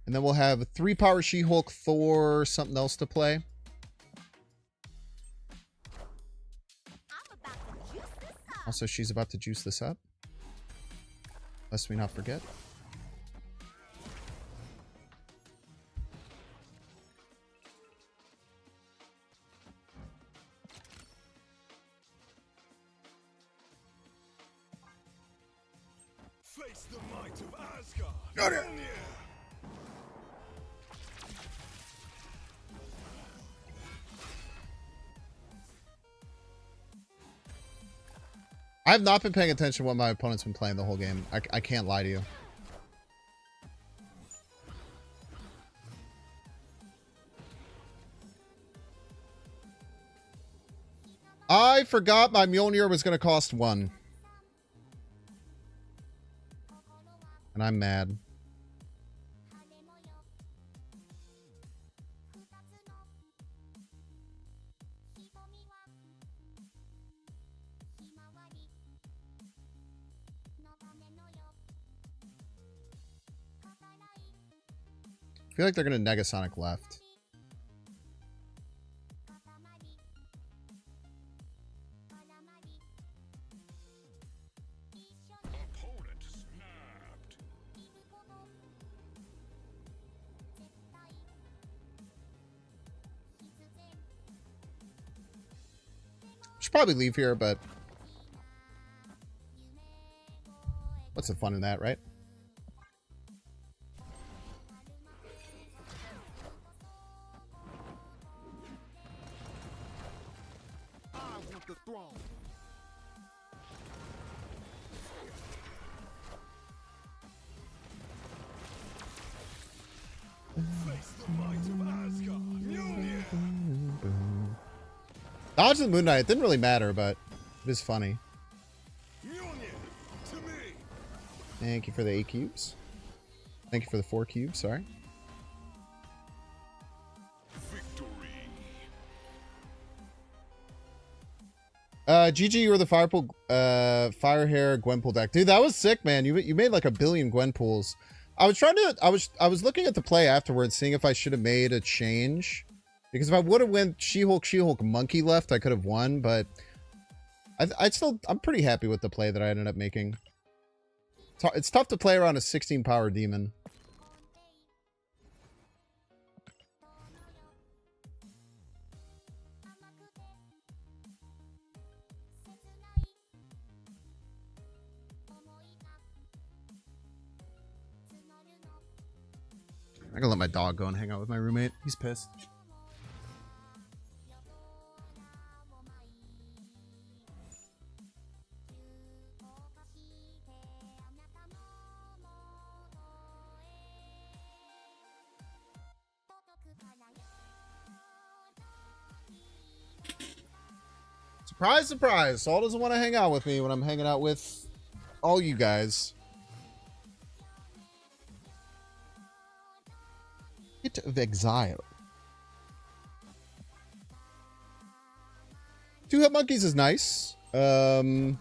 and then we'll have a 3-power She-Hulk, Thor, something else to play. I'm about to juice this up. Also, she's about to juice this up. Lest we not forget. Face the might of Asgard. Got it. Mjolnir. I have not been paying attention to what my opponent's been playing the whole game. I can't lie to you. I forgot my Mjolnir was going to cost 1. And I'm mad. I feel like they're going to Negasonic left. Opponent snapped. Should probably leave here, but what's the fun in that, right? I want the throne. Face the might of Asgard. Mjolnir. Dodge the Moon Knight. It didn't really matter, but it is funny. Mjolnir to me. Thank you for the 8 cubes. Thank you for the 4 cubes, sorry. Victory. GG, you were the fire hair Gwenpool deck. Dude, that was sick, man. You made like a billion Gwenpools. I was looking at the play afterwards, seeing if I should have made a change. Because if I would have went She-Hulk, Monkey left, I could have won, but I'm pretty happy with the play that I ended up making. It's tough to play around a 16 power demon. I'm gonna let my dog go and hang out with my roommate. He's pissed. Surprise, surprise. Saul doesn't want to hang out with me when I'm hanging out with all you guys. Hit of Exile. 2 hit monkeys is nice. I don't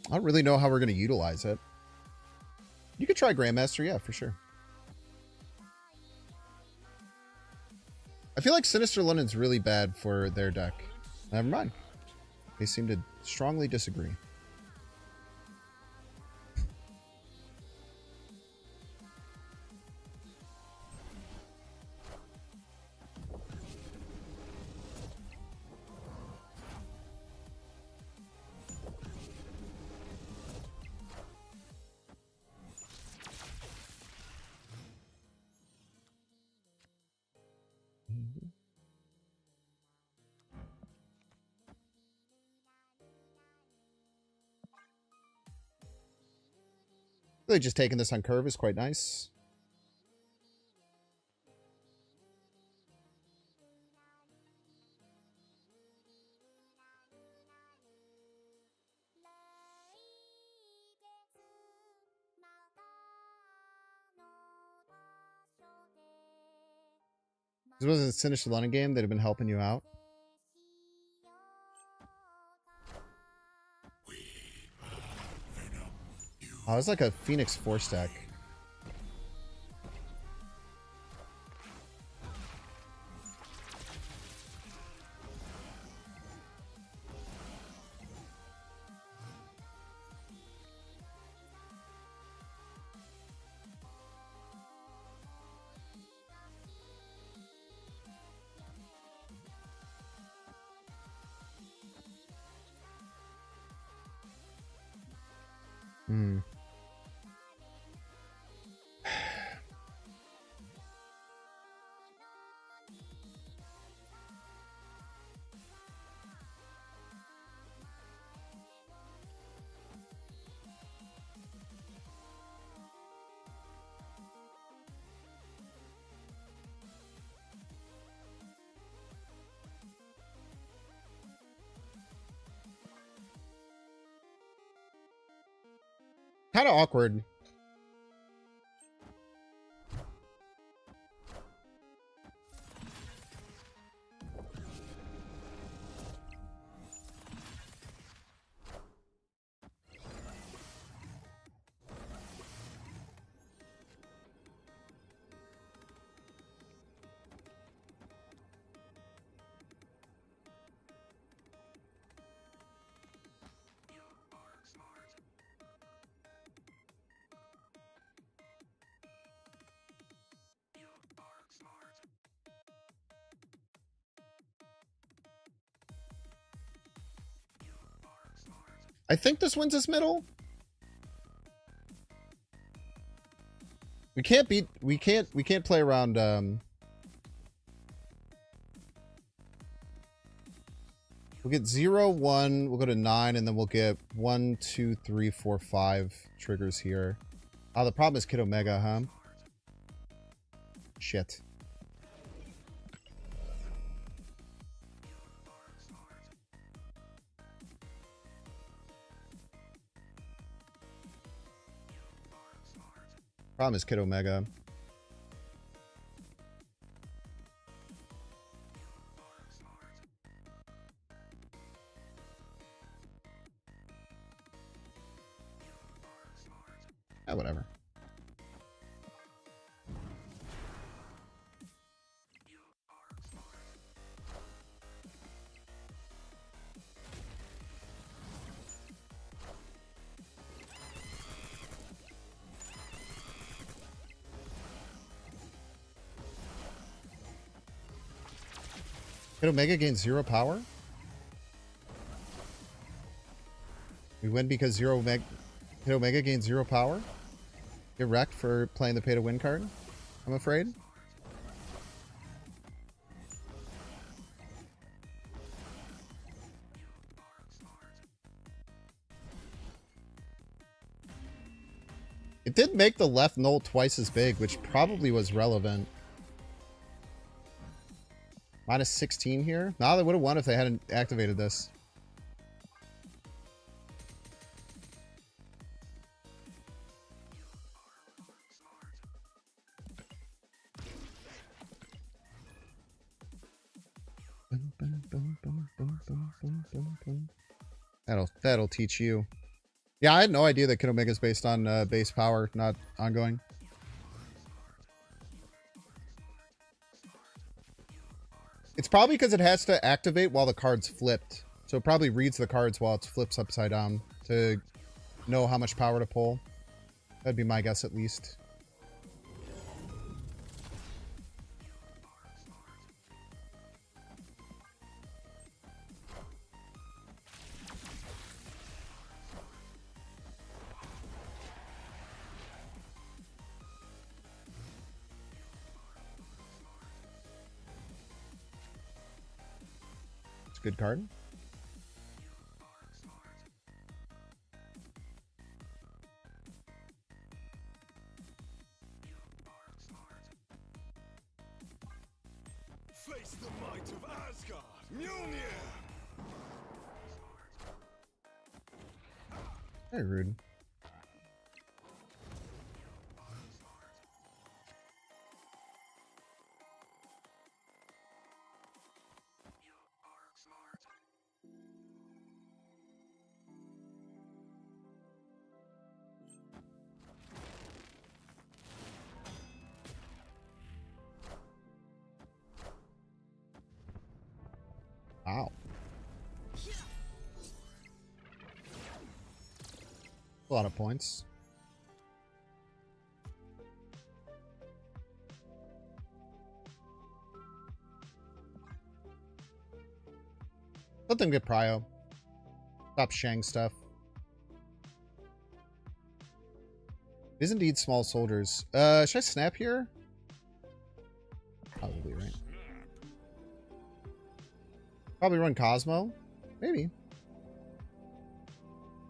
really know how we're going to utilize it. You could try Grandmaster, yeah, for sure. I feel like Sinister London's really bad for their deck. Never mind. They seem to strongly disagree. Really just taking this on curve is quite nice. This wasn't a Sinister London game that have been helping you out. Oh, it's like a Phoenix Force deck. Hmm. Kind of awkward. I think this wins us middle. We can't play around we'll get 0, 1, we'll go to 9, and then we'll get 1, 2, 3, 4, 5 triggers here. Oh, the problem is Kid Omega, huh? Shit. Problem is Kid Omega. Ah, whatever. Kid Omega gains 0 power? We win because Kid Omega gains 0 power? Get wrecked for playing the pay to win card, I'm afraid. It did make the left null twice as big, which probably was relevant. Minus 16 here? Nah, they would have won if they hadn't activated this. That'll teach you. Yeah, I had no idea that Kid Omega is based on base power, not ongoing. It's probably because it has to activate while the card's flipped. So it probably reads the cards while it's flips upside down to know how much power to pull. That'd be my guess, at least. Good card. Face the might of Asgard. Mjolnir. Very rude. Wow. A lot of points. Let them get prio. Stop Shang stuff. It is indeed small soldiers. Should I snap here? Probably, right? Probably run Cosmo. Maybe.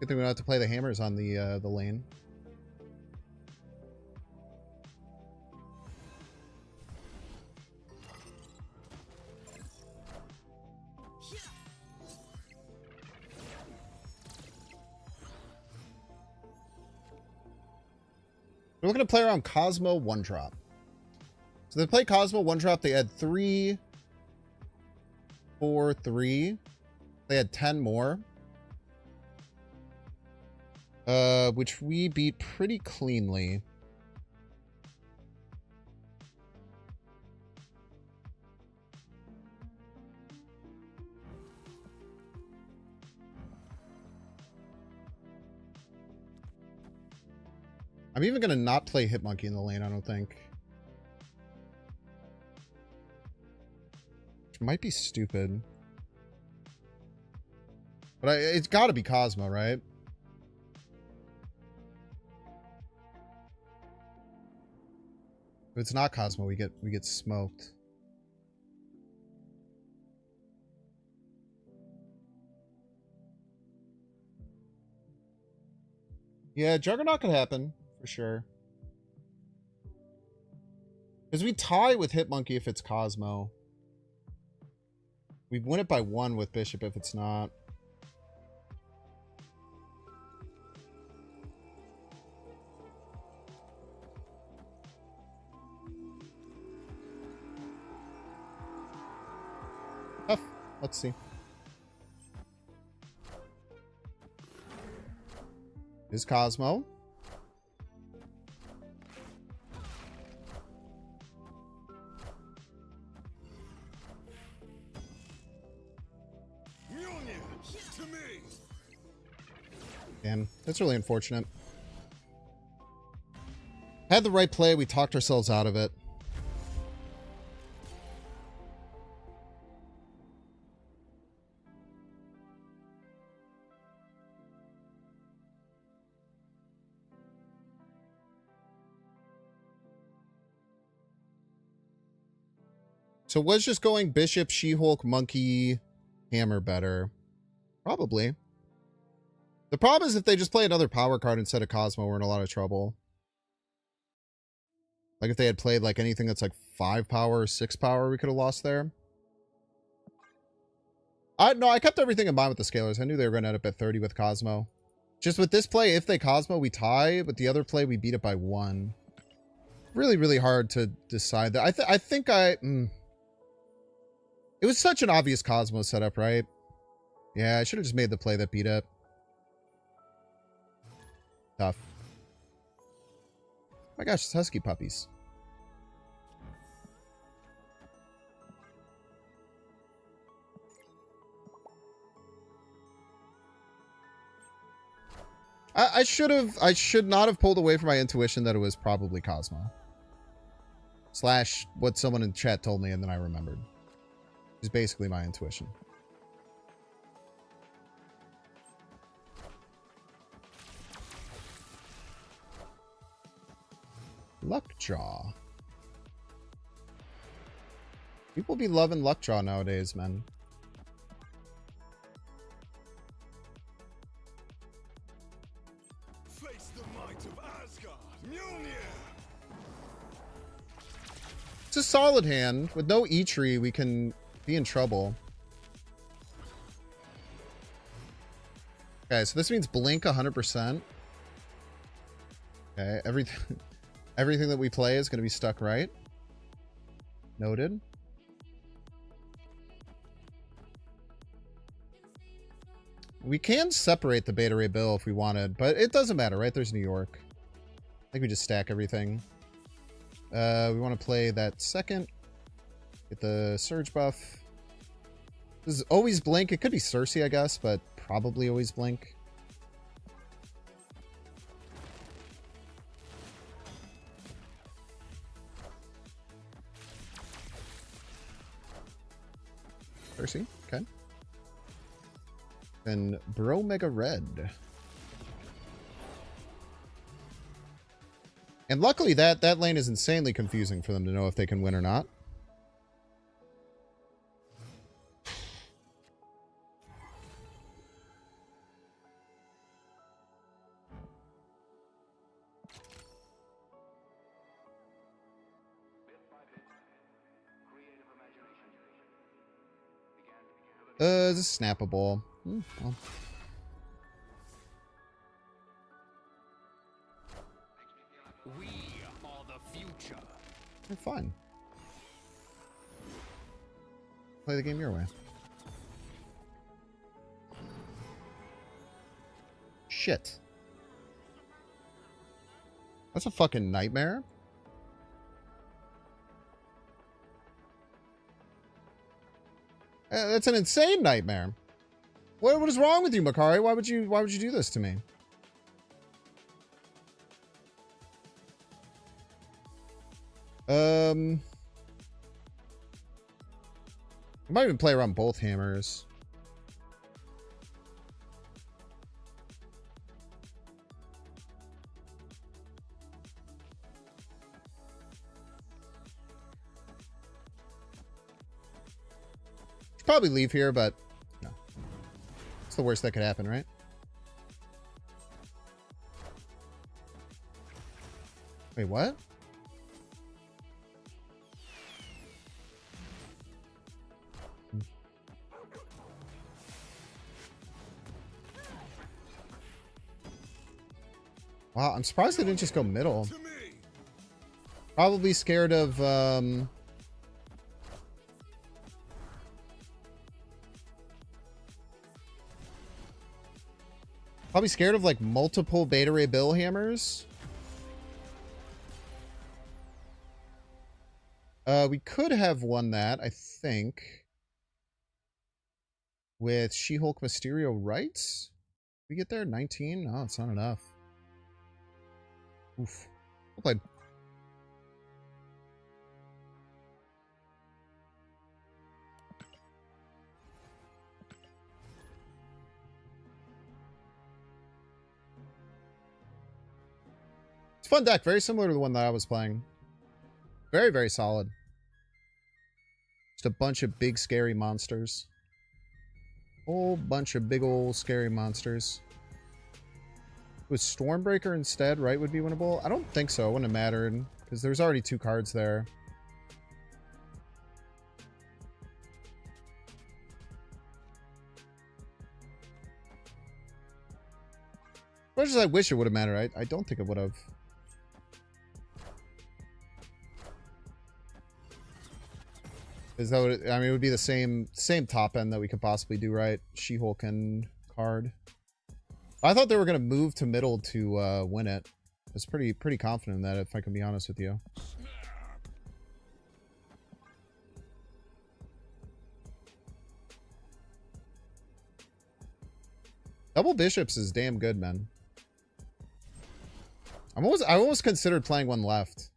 Good thing we don't have to play the hammers on the lane. We're looking to play around Cosmo 1-drop. So they play Cosmo 1-drop. They had 3, 4, 3. They had 10 more. Which we beat pretty cleanly. I'm even going to not play Hitmonkey in the lane, I don't think. Which might be stupid. But it's got to be Cosmo, right? If it's not Cosmo, we get smoked. Yeah, Juggernaut could happen. For sure. Because we tie with Hitmonkey if it's Cosmo. We win it by 1 with Bishop if it's not. Tough. Let's see. Is Cosmo. Damn, that's really unfortunate. Had the right play, we talked ourselves out of it. So was just going Bishop, She-Hulk, Monkey, Hammer better? Probably. The problem is if they just play another power card instead of Cosmo, we're in a lot of trouble. Like if they had played like anything that's like 5 power or 6 power, we could have lost there. No, I kept everything in mind with the scalers. I knew they were going to end up at 30 with Cosmo. Just with this play, if they Cosmo, we tie. But the other play, we beat it by 1. Really, really hard to decide that. I think it was such an obvious Cosmo setup, right? Yeah, I should have just made the play that beat it. Tough. Oh my gosh, it's husky puppies. I should not have pulled away from my intuition that it was probably Cosmo. Slash what someone in chat told me and then I remembered. It's basically my intuition. Luckjaw. People be loving Luckjaw nowadays, man. Face the might of Asgard. Mjolnir. It's a solid hand. With no E-Tree, we can be in trouble. Okay, so this means blink 100%. Okay, everything that we play is going to be stuck right. Noted. We can separate the Beta Ray Bill if we wanted, but it doesn't matter, right? There's New York. I think we just stack everything. We want to play that second. Get the Surge buff. This is always blink. It could be Cersei, I guess, but probably always blink. Cersei, okay. Then Bro Mega Red. And luckily that lane is insanely confusing for them to know if they can win or not. This is snappable. Well. We are the future. You're fine. Play the game your way. Shit. That's a fucking nightmare. That's an insane nightmare. What is wrong with you, Makari? Why would you do this to me? I might even play around both hammers. Should probably leave here, but no. It's the worst that could happen, right? Wait, what? Wow, I'm surprised they didn't just go middle. Probably scared of, probably scared of, like, multiple Beta Ray Bill hammers. We could have won that, I think. With She-Hulk Mysterio Rights? We get there? 19? No, it's not enough. Oof. Well played. It's a fun deck. Very similar to the one that I was playing. Very, very solid. Just a bunch of big, scary monsters. Whole bunch of big old scary monsters. With Stormbreaker instead, right, would be winnable? I don't think so. It wouldn't have mattered, because there's already 2 cards there. As much as I wish it would have mattered, I don't think it would have. As though it, I mean, it would be the same top end that we could possibly do, right? She-Hulk and card. I thought they were going to move to middle to win it. I was pretty confident in that, if I can be honest with you. Double bishops is damn good, man. I almost considered playing one left.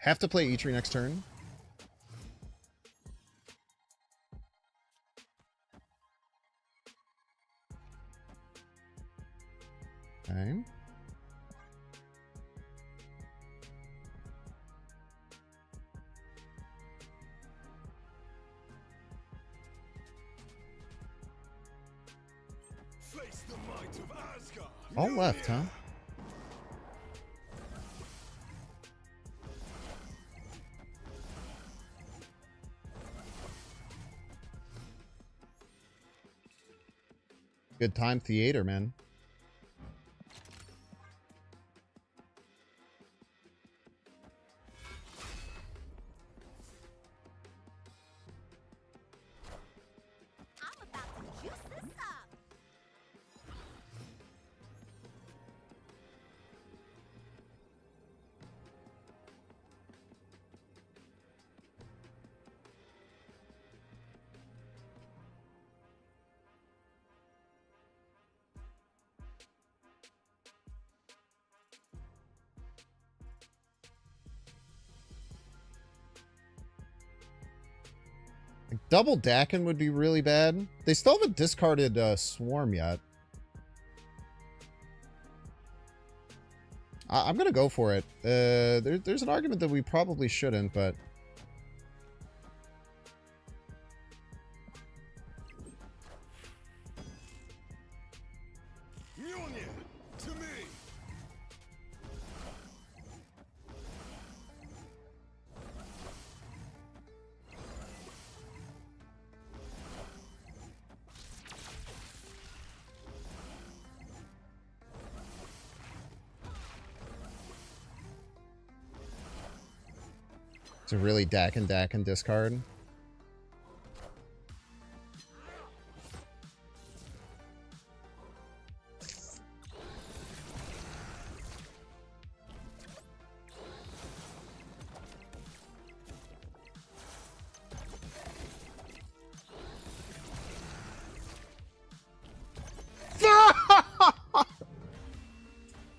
Have to play Eitri next turn. Okay. Face the might of Asgard. All left, huh? Good time theater, man. I'm about to juice this up. Like, double Dakin would be really bad. They still haven't discarded Swarm yet. I'm gonna go for it. There's an argument that we probably shouldn't, but... Mjolnir, to me. It's a really Dakin discard.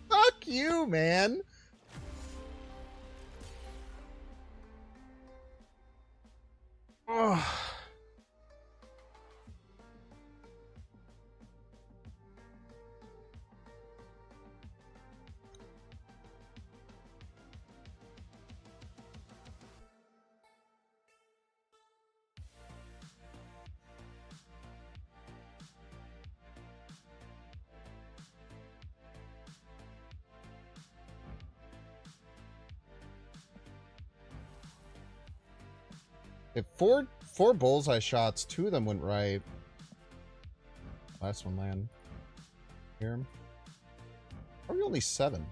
Fuck you, man. Ugh. If four bullseye shots, 2 of them went right. Last one land. Here. Are we only 7?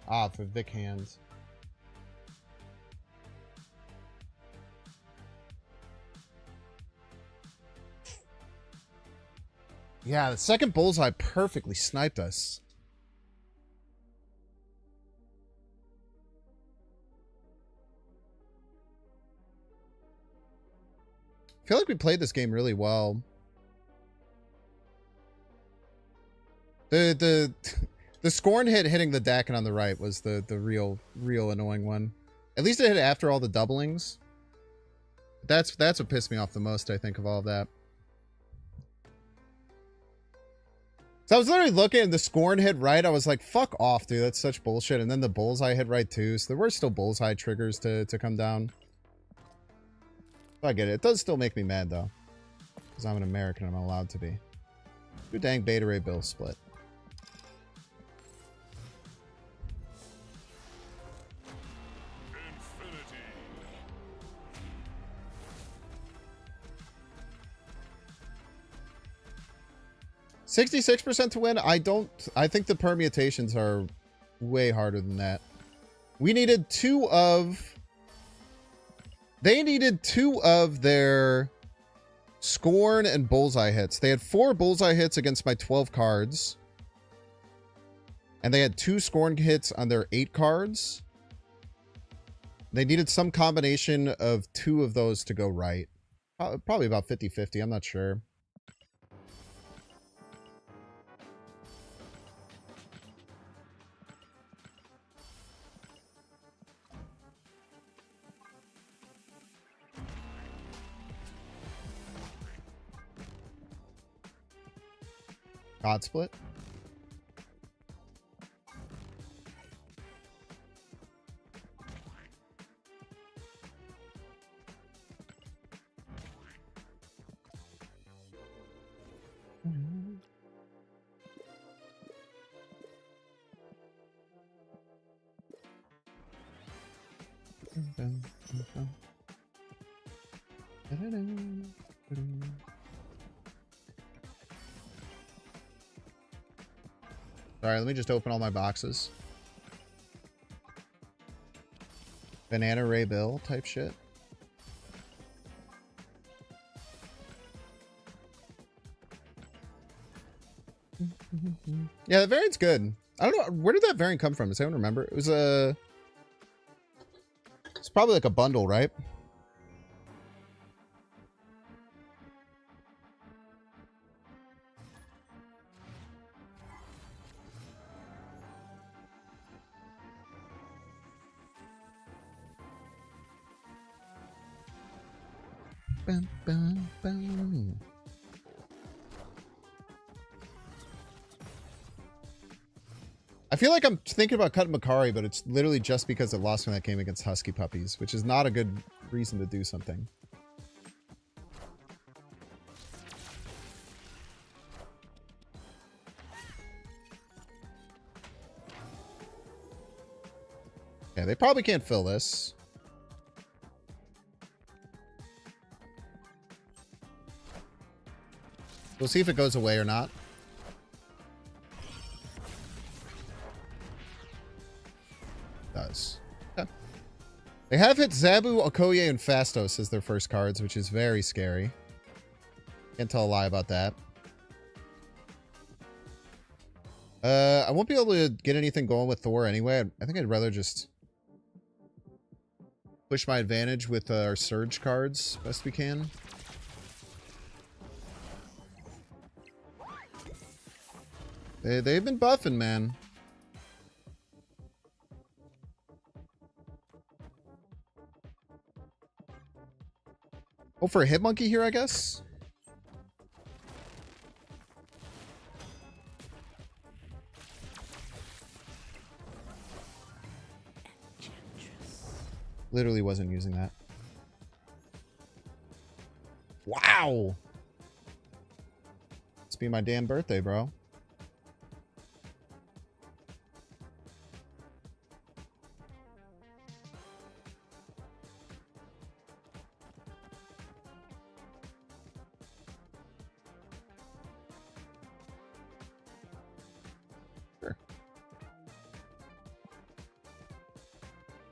Ah, for Vic hands. Yeah, the second bullseye perfectly sniped us. I feel like we played this game really well. The Scorn hitting the Dakin on the right was the real annoying one. At least it hit after all the doublings. That's what pissed me off the most, I think, of all of that. So I was literally looking and the Scorn hit right. I was like, fuck off, dude. That's such bullshit. And then the bullseye hit right too. So there were still bullseye triggers to come down. I get it. It does still make me mad, though. Because I'm an American. I'm allowed to be. Too dang Beta Ray Bill split. Infinity. 66% to win? I think the permutations are way harder than that. We needed 2 of... They needed 2 of their Scorn and Bullseye hits. They had 4 Bullseye hits against my 12 cards. And they had 2 Scorn hits on their 8 cards. They needed some combination of 2 of those to go right. Probably about 50-50, I'm not sure. God split. Sorry, let me just open all my boxes. Banana Ray Bill type shit. Yeah, the variant's good. I don't know, where did that variant come from? Does anyone remember? It was a... It's probably like a bundle, right? Bum, bum, bum. I feel like I'm thinking about cutting Makari, but it's literally just because it lost when that game against Husky Puppies, which is not a good reason to do something. Yeah, they probably can't fill this. We'll see if it goes away or not. Does. Okay. They have hit Zabu, Okoye, and Fastos as their first cards, which is very scary. Can't tell a lie about that. I won't be able to get anything going with Thor anyway. I think I'd rather just push my advantage with our Surge cards best we can. They've been buffing, man. Oh, for a Hitmonkey here, I guess? Literally wasn't using that. Wow! It's be my damn birthday, bro.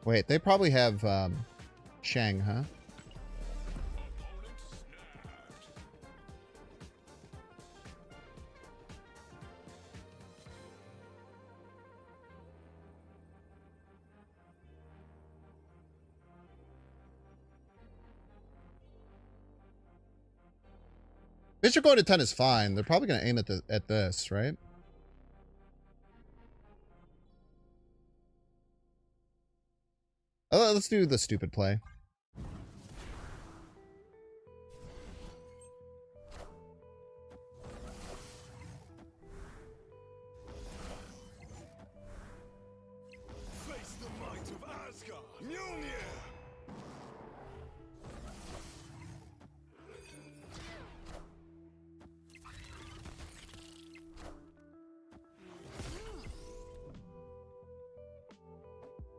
Wait, they probably have Shang, huh? Bishop going to 10 is fine. They're probably going to aim at this, right? Let's do the stupid play. Face the might of Asgard. Mjolnir.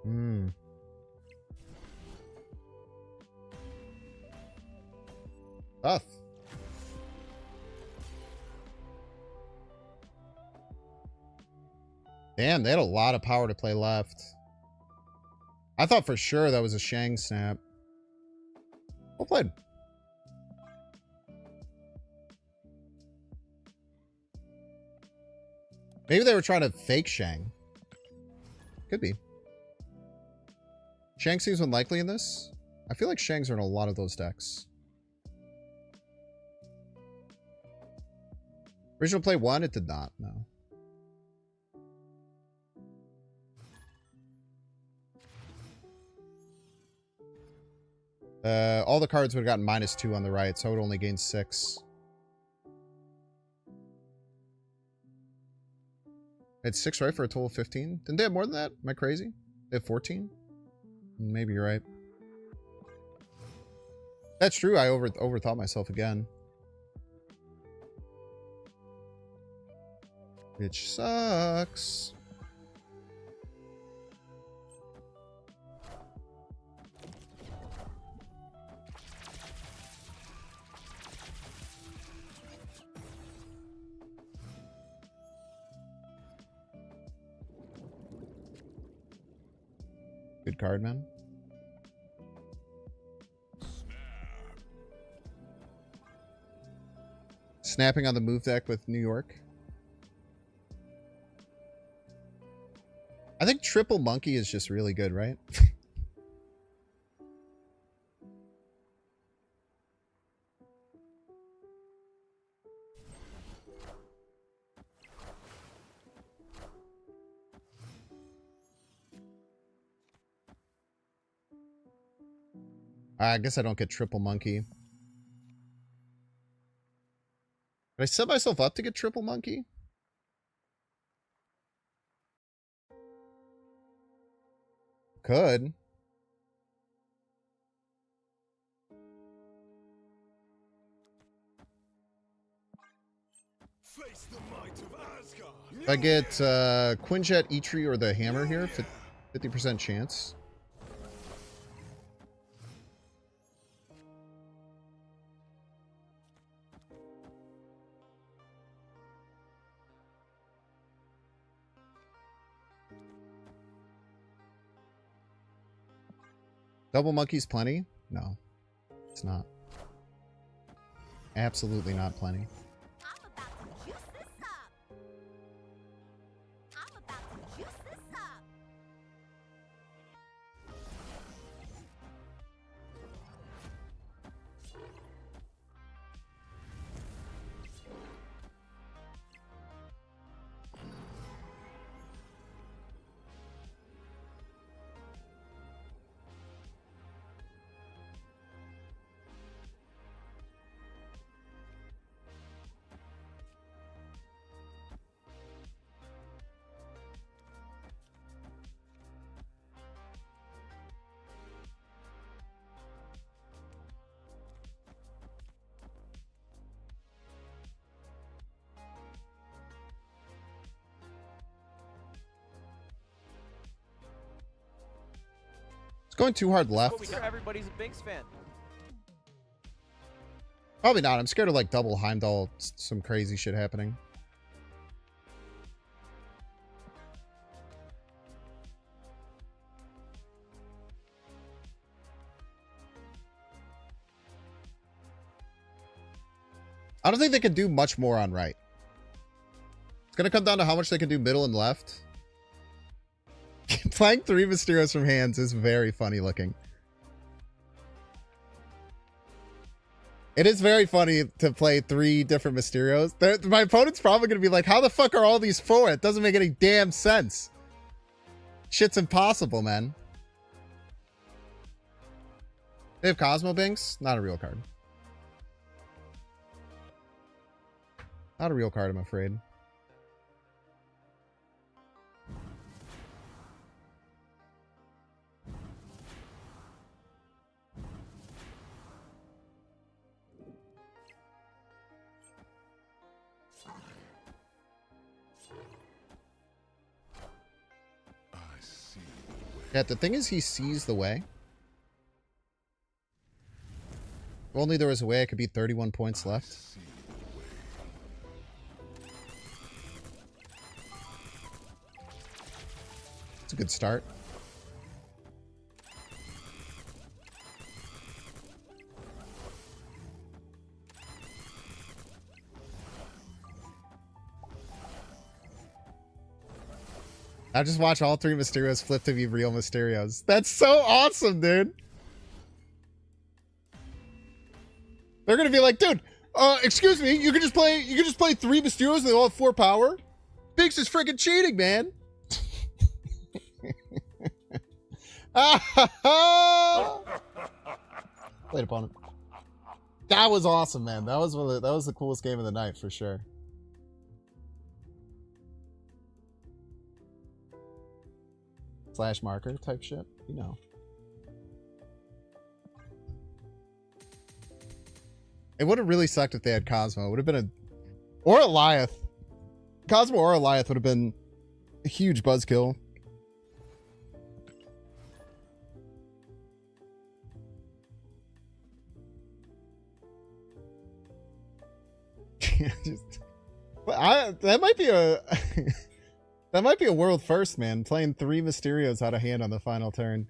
Hmm. Tough. Damn, they had a lot of power to play left. I thought for sure that was a Shang snap. Well played. Maybe they were trying to fake Shang. Could be. Shang seems unlikely in this. I feel like Shangs are in a lot of those decks. Original play 1, it did not, no. All the cards would have gotten -2 on the right, so I would only gain 6. It's 6 right for a total of 15? Didn't they have more than that? Am I crazy? They have 14? Maybe you're right. That's true, I overthought myself again. Which sucks. Good card, man. Snapping on the move deck with New York. I think triple monkey is just really good, right? I guess I don't get triple monkey. Did I set myself up to get triple monkey? Could. Face the might of Asgard. If I get Quinjet, Eitri, or the hammer here, 50% chance. Double monkey's plenty? No, it's not. Absolutely not plenty. I'm about to juice this up. I'm about to juice this up. It's going too hard left. But we hear everybody's a Binks fan. Probably not. I'm scared of like double Heimdall, some crazy shit happening. I don't think they can do much more on right. It's going to come down to how much they can do middle and left. Playing 3 Mysterios from hands is very funny looking. It is very funny to play 3 different Mysterios. My opponent's probably going to be like, how the fuck are all these 4? It doesn't make any damn sense. Shit's impossible, man. They have Cosmo Binks? Not a real card. Not a real card, I'm afraid. Yeah, the thing is he sees the way. If only there was a way I could beat 31 points left. It's a good start. I just watch all 3 Mysterios flip to be real Mysterios. That's so awesome, dude. They're gonna be like, dude, excuse me, you can just play 3 Mysterios and they all have 4 power? Binks is freaking cheating, man. Played opponent. That was awesome, man. That was the coolest game of the night for sure. Slash marker type shit, you know. It would have really sucked if they had Cosmo. It would have been or Eliath. Cosmo or Eliath would have been a huge buzzkill. That might be a that might be a world first, man. Playing 3 Mysterios out of hand on the final turn.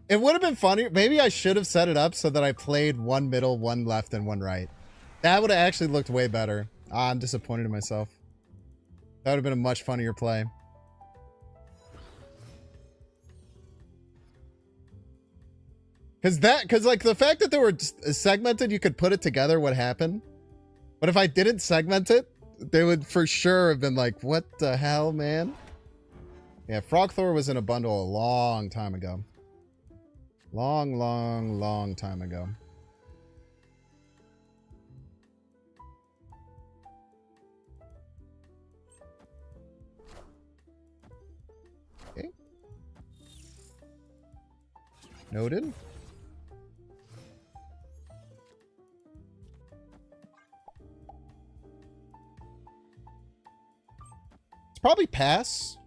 It would have been funny. Maybe I should have set it up so that I played 1 middle, 1 left, and 1 right. That would have actually looked way better. I'm disappointed in myself. That would have been a much funnier play. Because like the fact that they were segmented, you could put it together what happened. But if I didn't segment it, they would for sure have been like, what the hell, man? Yeah, Frog Thor was in a bundle a long time ago. Long time ago. Noted. It's probably pass.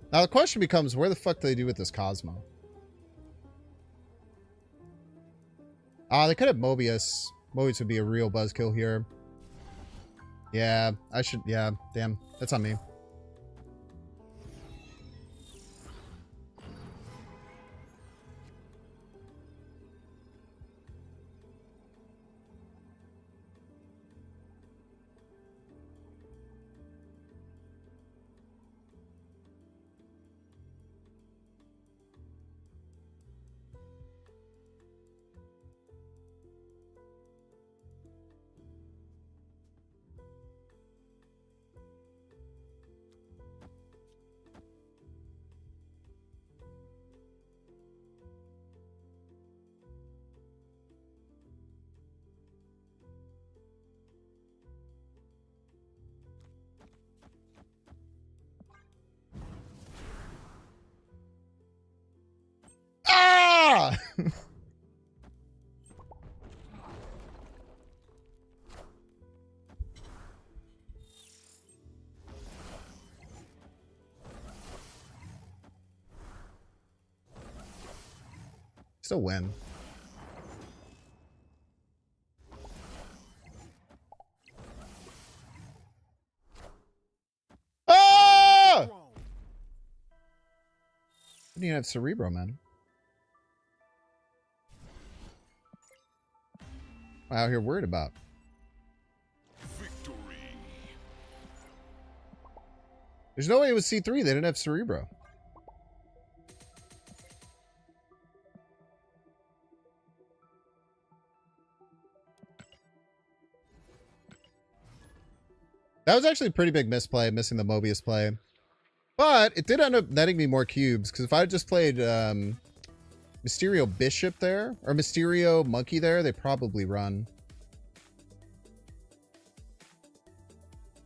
Now the question becomes, where the fuck do they do with this Cosmo? Ah, they could have Mobius. Mobius would be a real buzzkill here. Yeah, I should... Yeah, damn. That's on me. Ah! Still win. Ah! I didn't even have Cerebro, man. Out here worried about. Victory. There's no way it was C3. They didn't have Cerebro. That was actually a pretty big misplay, missing the Mobius play. But it did end up netting me more cubes, because if I had just played Mysterio Bishop there, or Mysterio Monkey there, they probably run.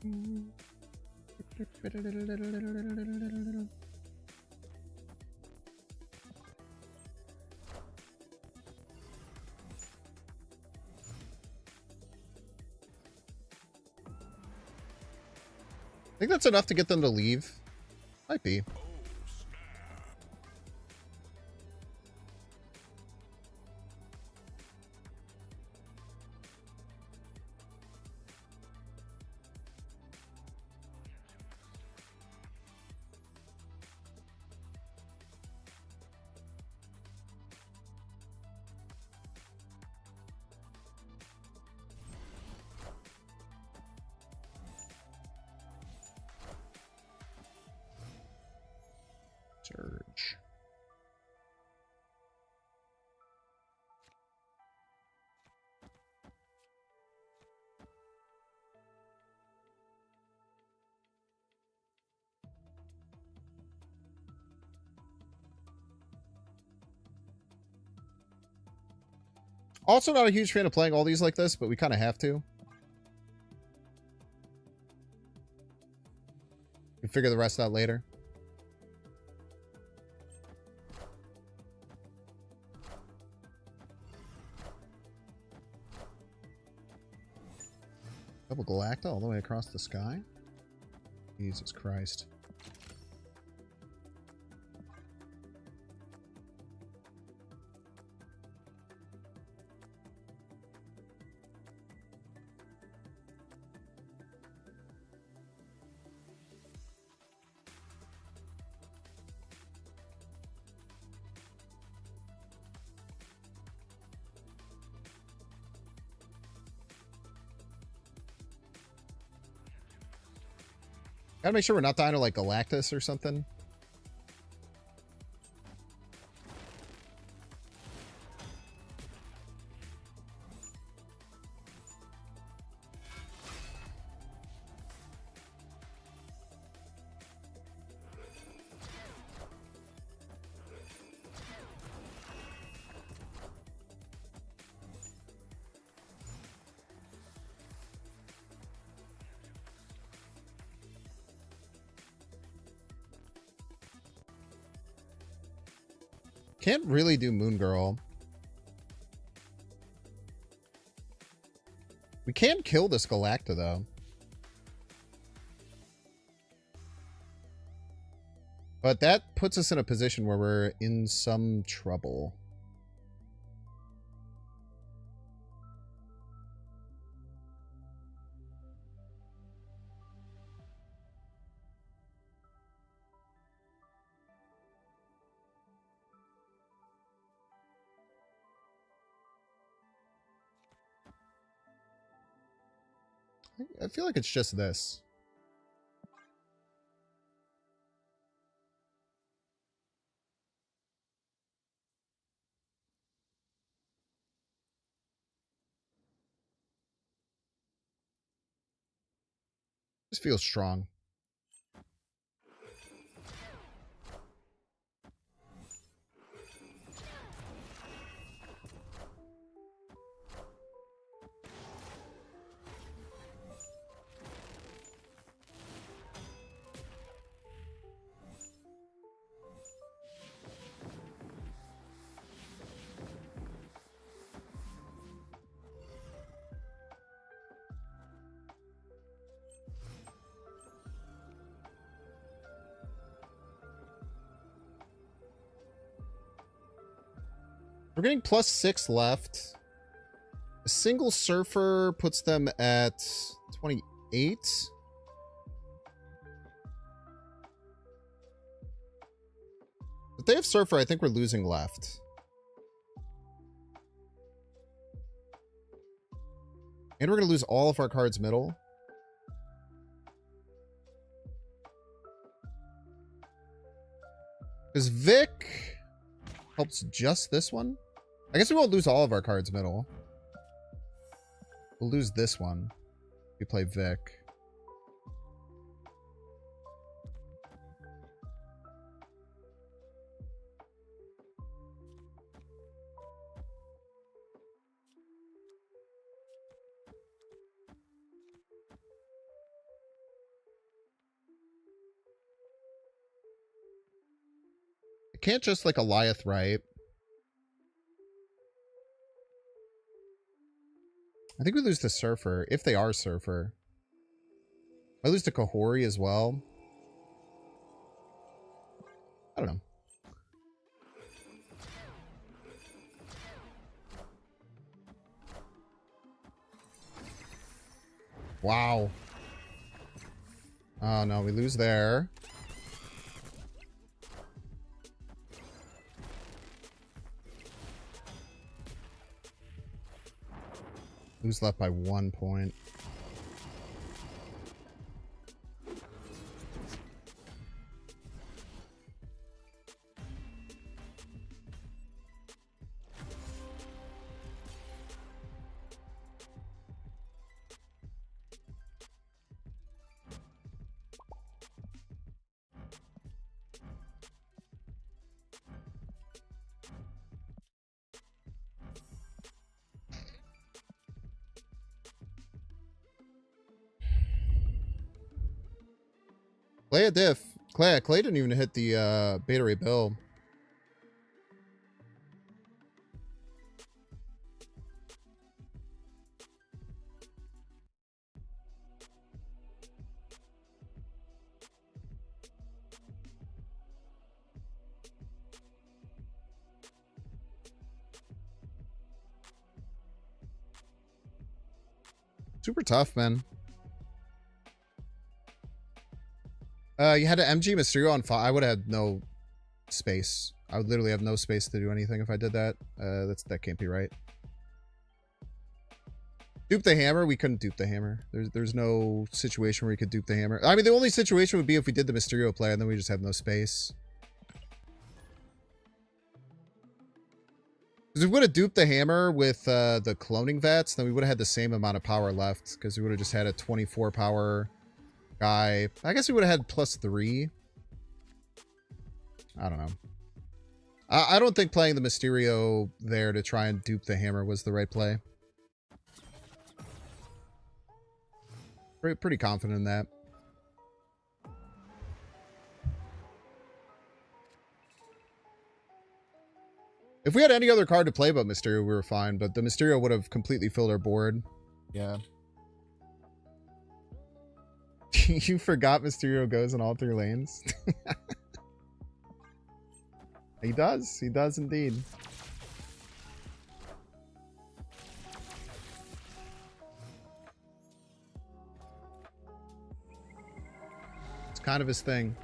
I think that's enough to get them to leave. Might be. Surge. Also not a huge fan of playing all these like this, but we kind of have to. We figure the rest out later. Double Galacta all the way across the sky? Jesus Christ. Gotta make sure we're not dying to like Galactus or something. Can't really do Moon Girl. We can kill this Galacta, though. But that puts us in a position where we're in some trouble. I feel like it's just this. This feels strong. We're getting +6 left. A single Surfer puts them at 28. If they have Surfer, I think we're losing left. And we're going to lose all of our cards middle. Because Vic helps just this one. I guess we won't lose all of our cards middle. We'll lose this one if we play Vic. I can't just like Goliath, right? I think we lose to Surfer, if they are Surfer. I lose to Kahori as well. I don't know. Wow. Oh no, we lose there. Lose left by 1 point. Clay a diff. Clay didn't even hit the Beta Ray Bill. Super tough, man. You had an MG Mysterio on 5. I would have had no space. I would literally have no space to do anything if I did that. That can't be right. Dupe the hammer. We couldn't dupe the hammer. There's no situation where we could dupe the hammer. I mean, the only situation would be if we did the Mysterio play and then we just have no space. Because if we would have duped the hammer with the cloning vats, then we would have had the same amount of power left. Because we would have just had a 24 power guy. I guess we would have had +3. I don't know. I don't think playing the Mysterio there to try and dupe the hammer was the right play. Pretty confident in that. If we had any other card to play but Mysterio, we were fine, but the Mysterio would have completely filled our board. Yeah. You forgot Mysterio goes in all 3 lanes? He does. He does indeed. It's kind of his thing.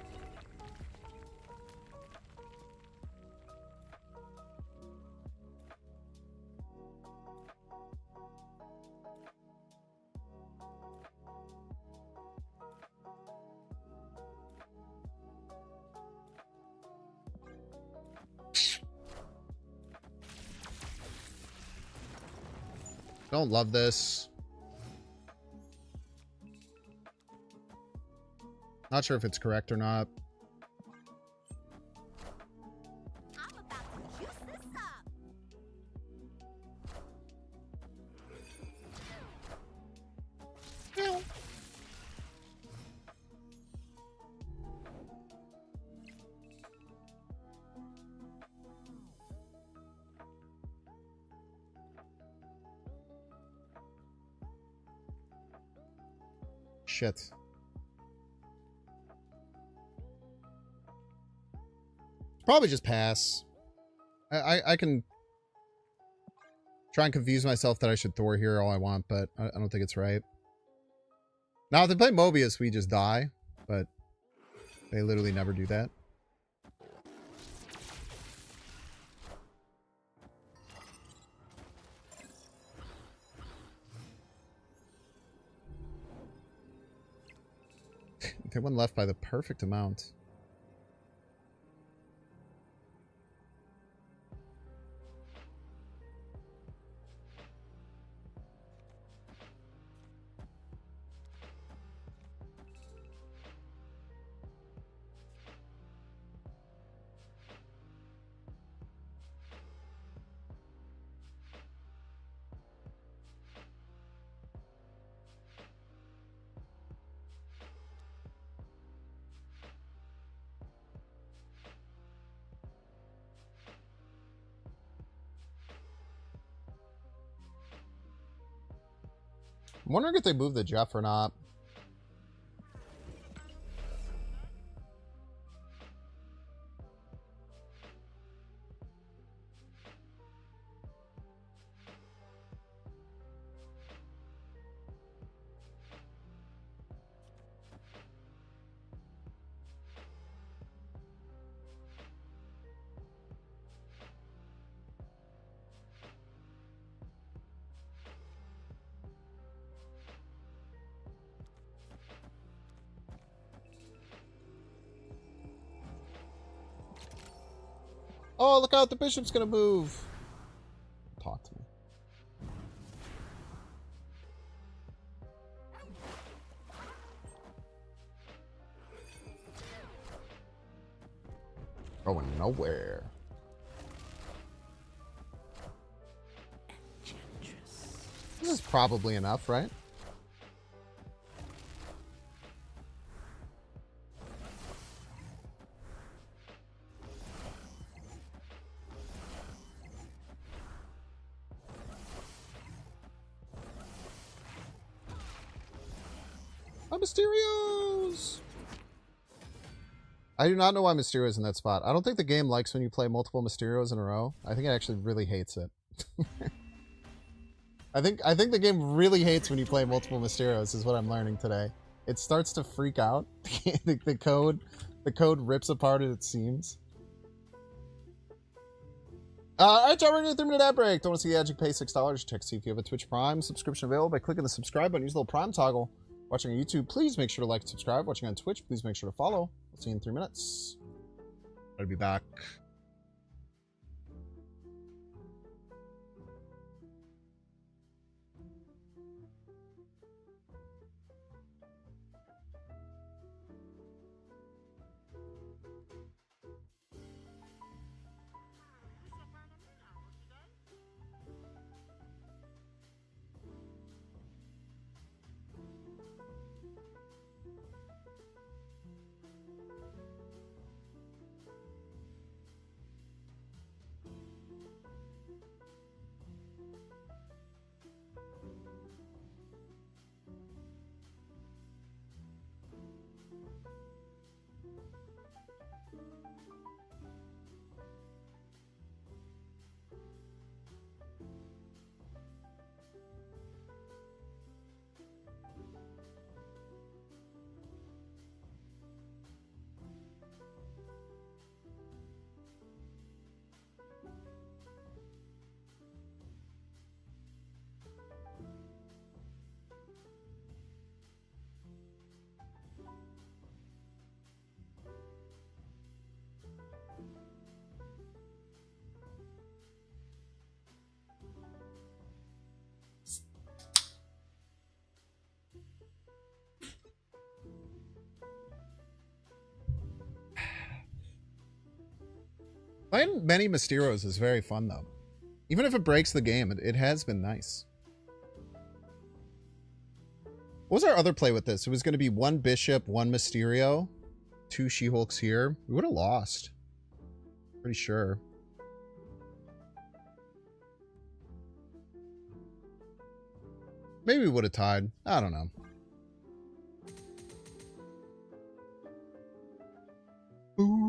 Don't love this. Not sure if it's correct or not. I'm about to juice this up. Shit. Probably just pass. I can try and confuse myself that I should Thor here all I want, but I don't think it's right. Now, if they play Mobius, we just die, but they literally never do that. They went left by the perfect amount. I'm wondering if they moved the Jeff or not. Oh, look out, the bishop's gonna move. Talk to me. Going nowhere. This is probably enough, right? Mysterios! I do not know why Mysterio is in that spot. I don't think the game likes when you play multiple Mysterios in a row. I think it actually really hates it. I think the game really hates when you play multiple Mysterios, is what I'm learning today. It starts to freak out. the code rips apart at its seams. Alright, y'all, we're going to do a 3-minute ad break. Don't want to see the ad, you can pay $6. Check to see if you have a Twitch Prime subscription available by clicking the subscribe button. Use the little Prime toggle. Watching on YouTube, please make sure to like and subscribe. Watching on Twitch, please make sure to follow. We'll see you in 3 minutes. I'll be back. Playing many Mysterios is very fun, though. Even if it breaks the game, it has been nice. What was our other play with this? It was going to be 1 Bishop, 1 Mysterio, 2 She-Hulks here. We would have lost. Pretty sure. Maybe we would have tied. I don't know. Ooh.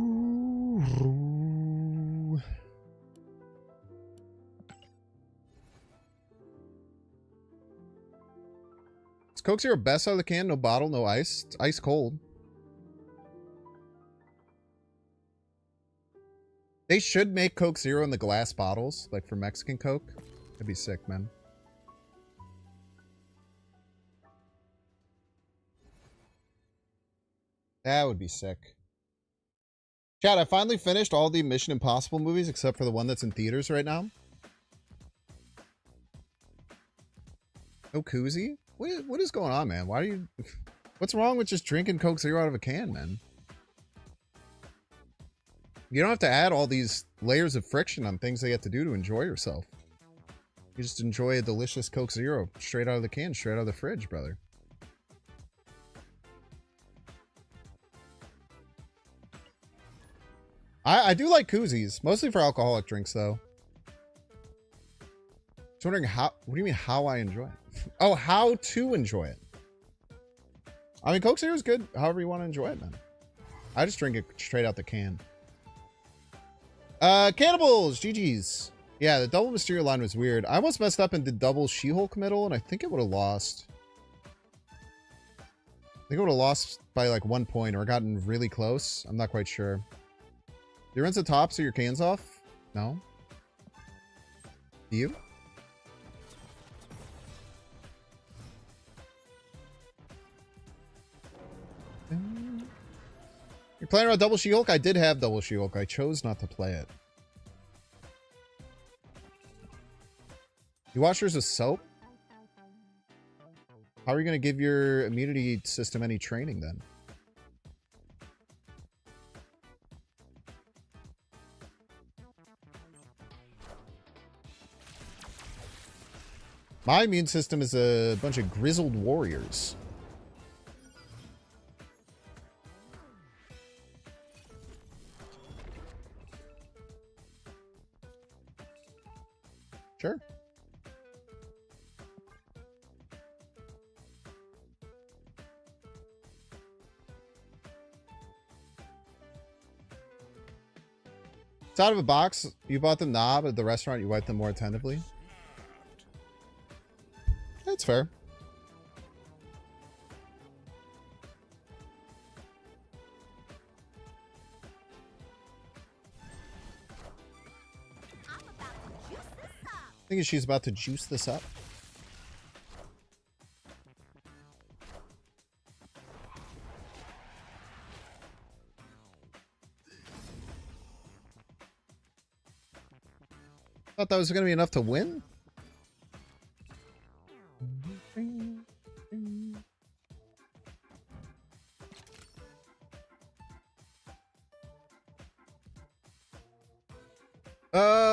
Is Coke Zero best out of the can? No bottle, no ice. It's ice cold. They should make Coke Zero in the glass bottles, like for Mexican Coke. That'd be sick, man. That would be sick. Chat, I finally finished all the Mission Impossible movies except for the one that's in theaters right now. No koozie? What is going on, man? Why do you... What's wrong with just drinking Coke Zero out of a can, man? You don't have to add all these layers of friction on things that you have to do to enjoy yourself. You just enjoy a delicious Coke Zero straight out of the can, straight out of the fridge, brother. I do like koozies, mostly for alcoholic drinks, though. Just wondering how... What do you mean, how I enjoy it? Oh, how to enjoy it. I mean, Coke Zero is good however you want to enjoy it, man. I just drink it straight out the can. Cannibals! GG's. Yeah, the double Mysterio line was weird. I almost messed up and did double She-Hulk middle, and I think it would have lost. I think it would have lost by like 1 point or gotten really close. I'm not quite sure. You rinse the tops of your cans off? No? Do you? You're playing around double She-Hulk? I did have double She-Hulk. I chose not to play it. You wash yours with soap? How are you going to give your immunity system any training then? My immune system is a bunch of grizzled warriors. Sure. It's out of a box. You bought them knob at the restaurant. You wiped them more attentively. That's fair. I think she's about to juice this up. Thought that was going to be enough to win.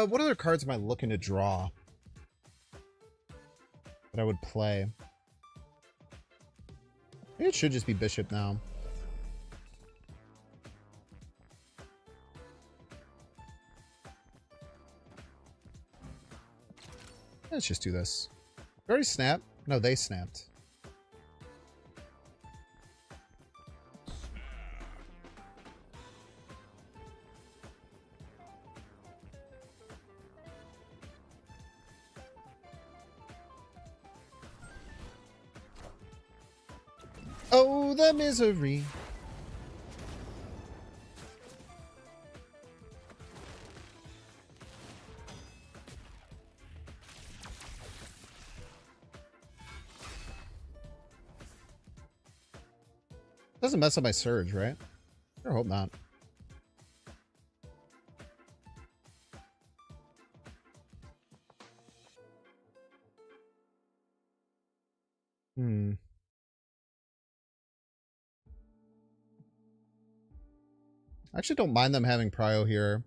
What other cards am I looking to draw that I would play? I think it should just be Bishop now. Let's just do this. We already snapped? No, they snapped. Oh, the misery. Doesn't mess up my surge, right? I hope not. I actually don't mind them having Prio here.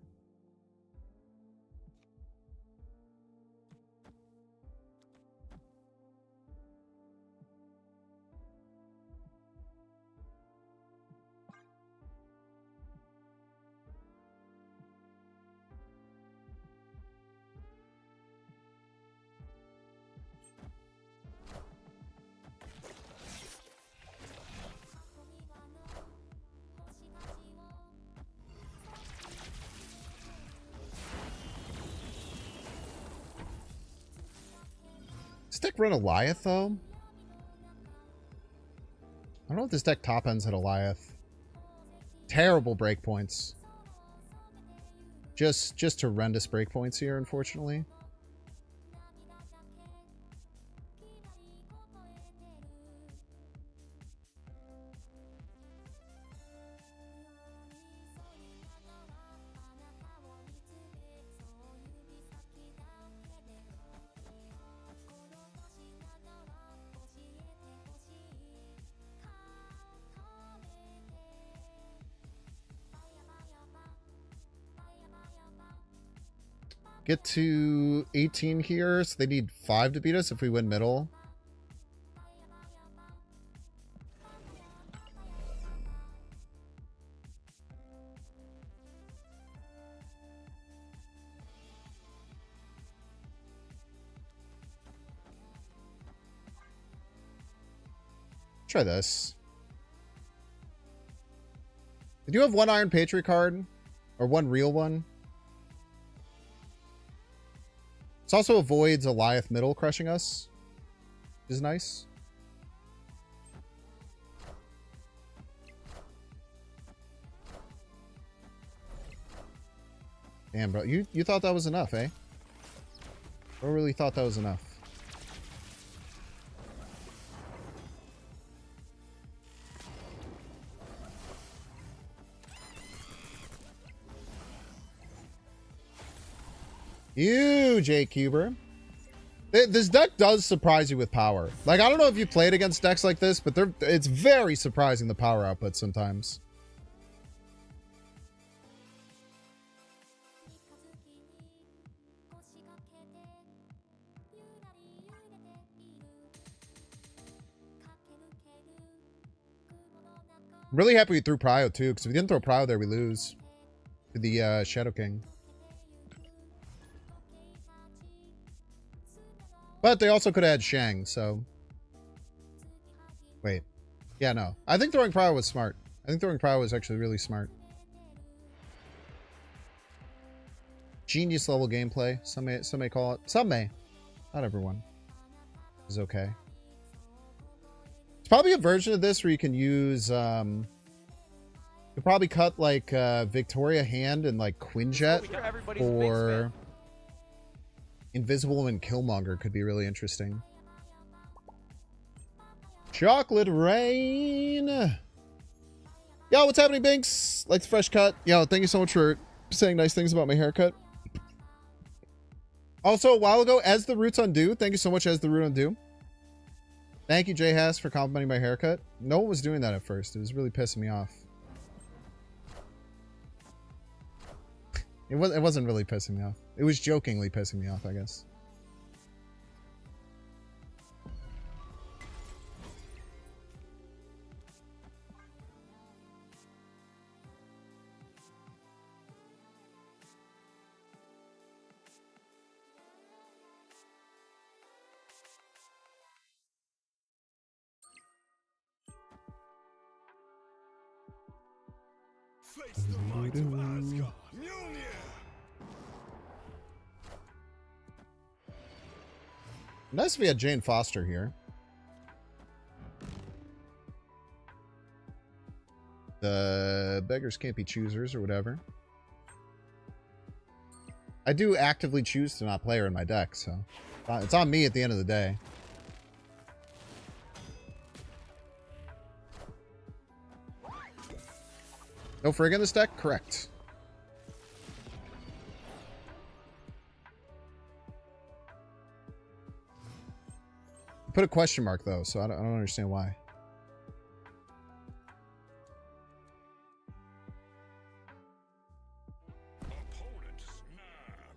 This deck run Eliath, though? I don't know if this deck top ends at Eliath. Terrible breakpoints. Just horrendous breakpoints here, unfortunately. Get to 18 here, so they need 5 to beat us if we win middle. Try this. They do have one Iron Patriot card, or one real one. This also avoids Eliath middle crushing us, which is nice. Damn, bro. You thought that was enough, eh? Bro really thought that was enough. You, J-Cuber. This deck does surprise you with power. Like, I don't know if you played against decks like this, but it's very surprising the power output sometimes. I'm really happy we threw Prio too, because if we didn't throw Prio there, we lose to the Shadow King. But they also could have had Shang, so... Wait. Yeah, no. I think throwing Prio was smart. I think throwing Prio was actually really smart. Genius level gameplay. Some may call it. Some may. Not everyone. Is okay. It's probably a version of this where you can use... you could probably cut, like, Victoria Hand and, like, Quinjet for... Invisible and Killmonger could be really interesting. Chocolate Rain. Yo, what's happening, Binks? Like the fresh cut. Yo, thank you so much for saying nice things about my haircut. Also, a while ago, As the Roots Undo. Thank you so much, As the Root Undo. Thank you, Jay Haas, for complimenting my haircut. No one was doing that at first. It was really pissing me off. It wasn't really pissing me off. It was jokingly pissing me off, I guess. Face the might of Asgard. Mjolnir! Nice if we had Jane Foster here. The beggars can't be choosers or whatever. I do actively choose to not play her in my deck, so it's on me at the end of the day. No Frigg in this deck? Correct. Put a question mark though, so I don't understand why. Opponent snapped.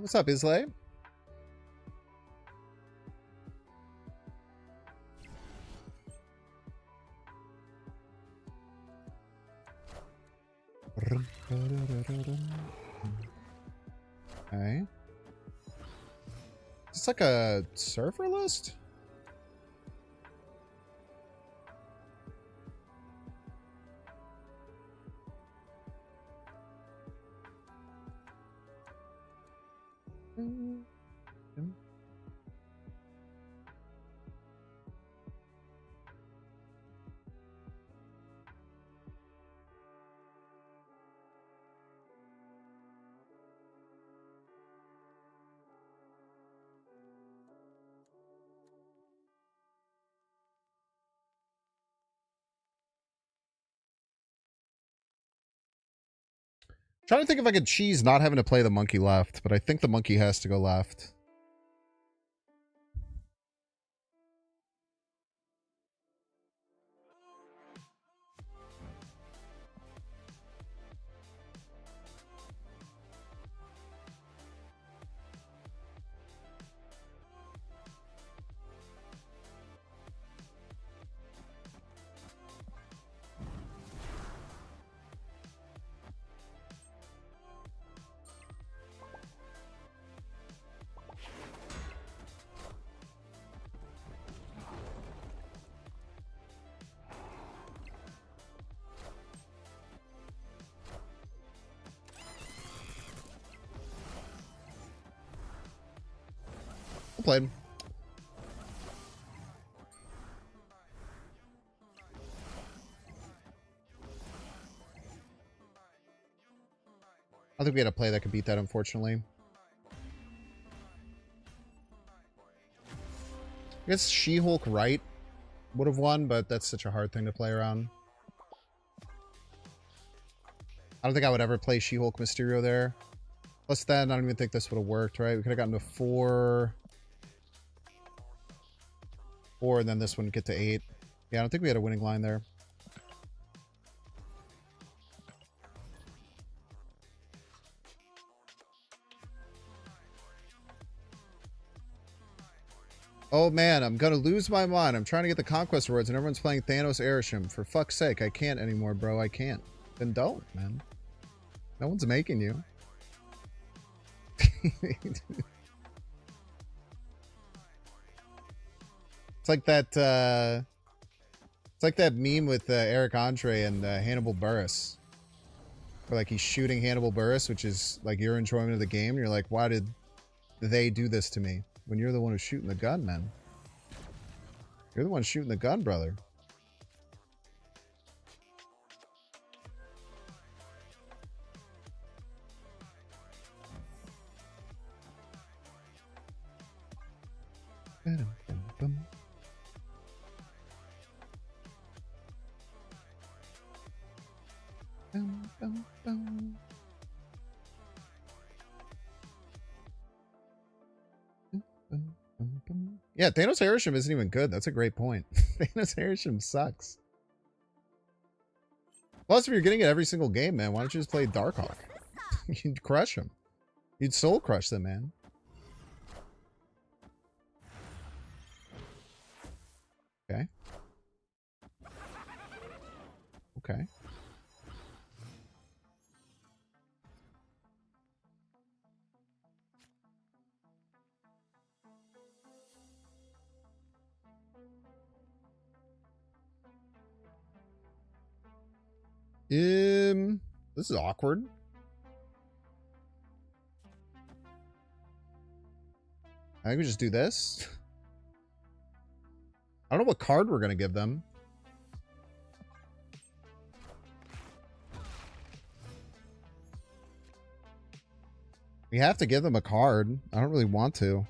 What's up, Islay? Okay. Is this like a surfer list? Trying to think if I could cheese not having to play the monkey left, but I think the monkey has to go left. Well played. I think we had a play that could beat that, unfortunately. I guess She-Hulk right would have won, but that's such a hard thing to play around. I don't think I would ever play She-Hulk Mysterio there. Plus then, I don't even think this would have worked, right? We could have gotten to 4, and then this one get to 8. Yeah, I don't think we had a winning line there. Oh man, I'm gonna lose my mind. I'm trying to get the Conquest Awards and everyone's playing Thanos Airshim. For fuck's sake, I can't anymore, bro. I can't. Then don't, man. No one's making you. It's like that meme with Eric Andre and Hannibal Buress. Where like he's shooting Hannibal Buress, which is like your enjoyment of the game, and you're like, why did they do this to me? When you're the one who's shooting the gun, man. You're the one shooting the gun, brother. Yeah, Thanos Airshim isn't even good. That's a great point. Thanos Airshim sucks. Plus, if you're getting it every single game, man, why don't you just play Darkhawk? You'd crush them. You'd soul crush them, man. Okay. Okay. This is awkward. I think we just do this. I don't know what card we're gonna give them. We have to give them a card. I don't really want to.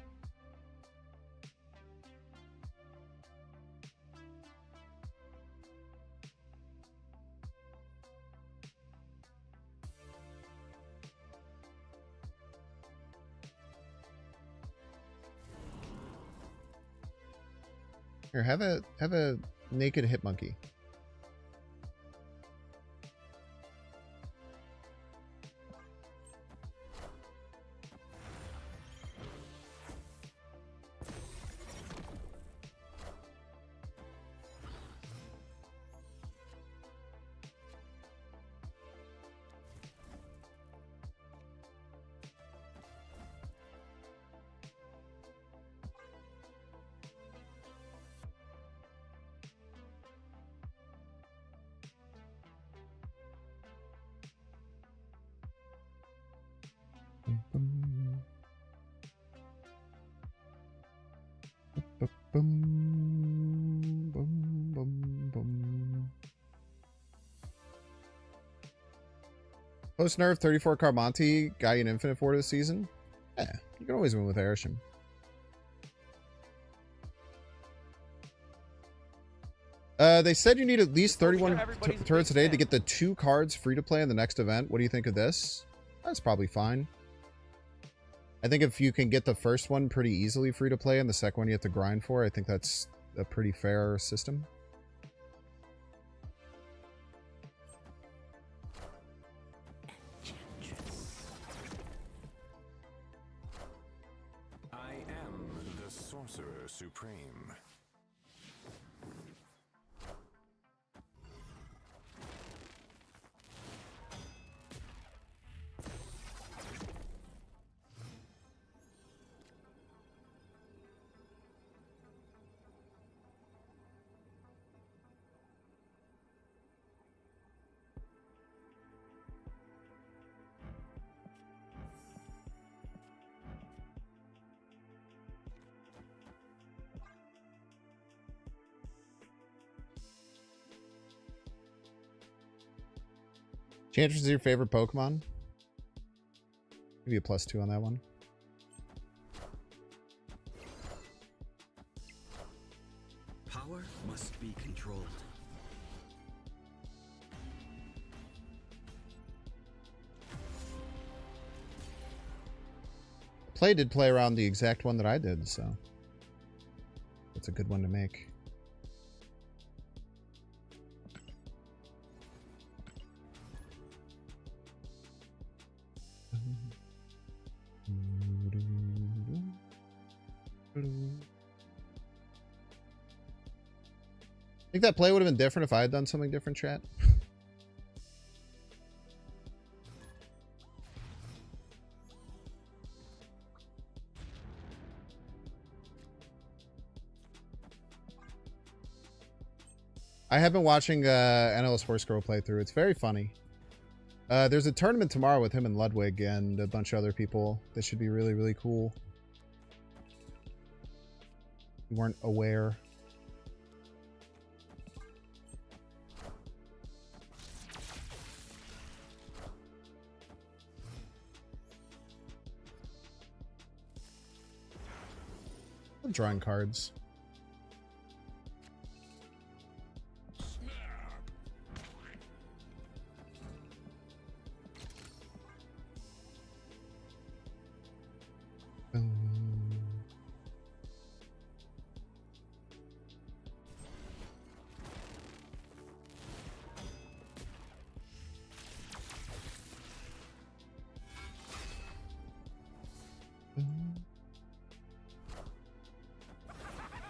Here, have a naked hit monkey. Boom, boom, boom, boom. Post nerf 34 card Monty got you an infinite for this season. Yeah, you can always win with Airsham. They said you need at least 31 turrets a day to get the 2 cards free to play in the next event. What do you think of this? That's probably fine. I think if you can get the first one pretty easily free to play and the second one you have to grind for, I think that's a pretty fair system. I am the Sorcerer Supreme. Enchantress is your favorite Pokemon? Give you a +2 on that one. Power must be controlled. Play did play around the exact one that I did, so it's a good one to make. I think that play would have been different if I had done something different, chat. I have been watching NLS Horse Girl playthrough. It's very funny. There's a tournament tomorrow with him and Ludwig and a bunch of other people. This should be really, really cool. You weren't aware. I'm drawing cards.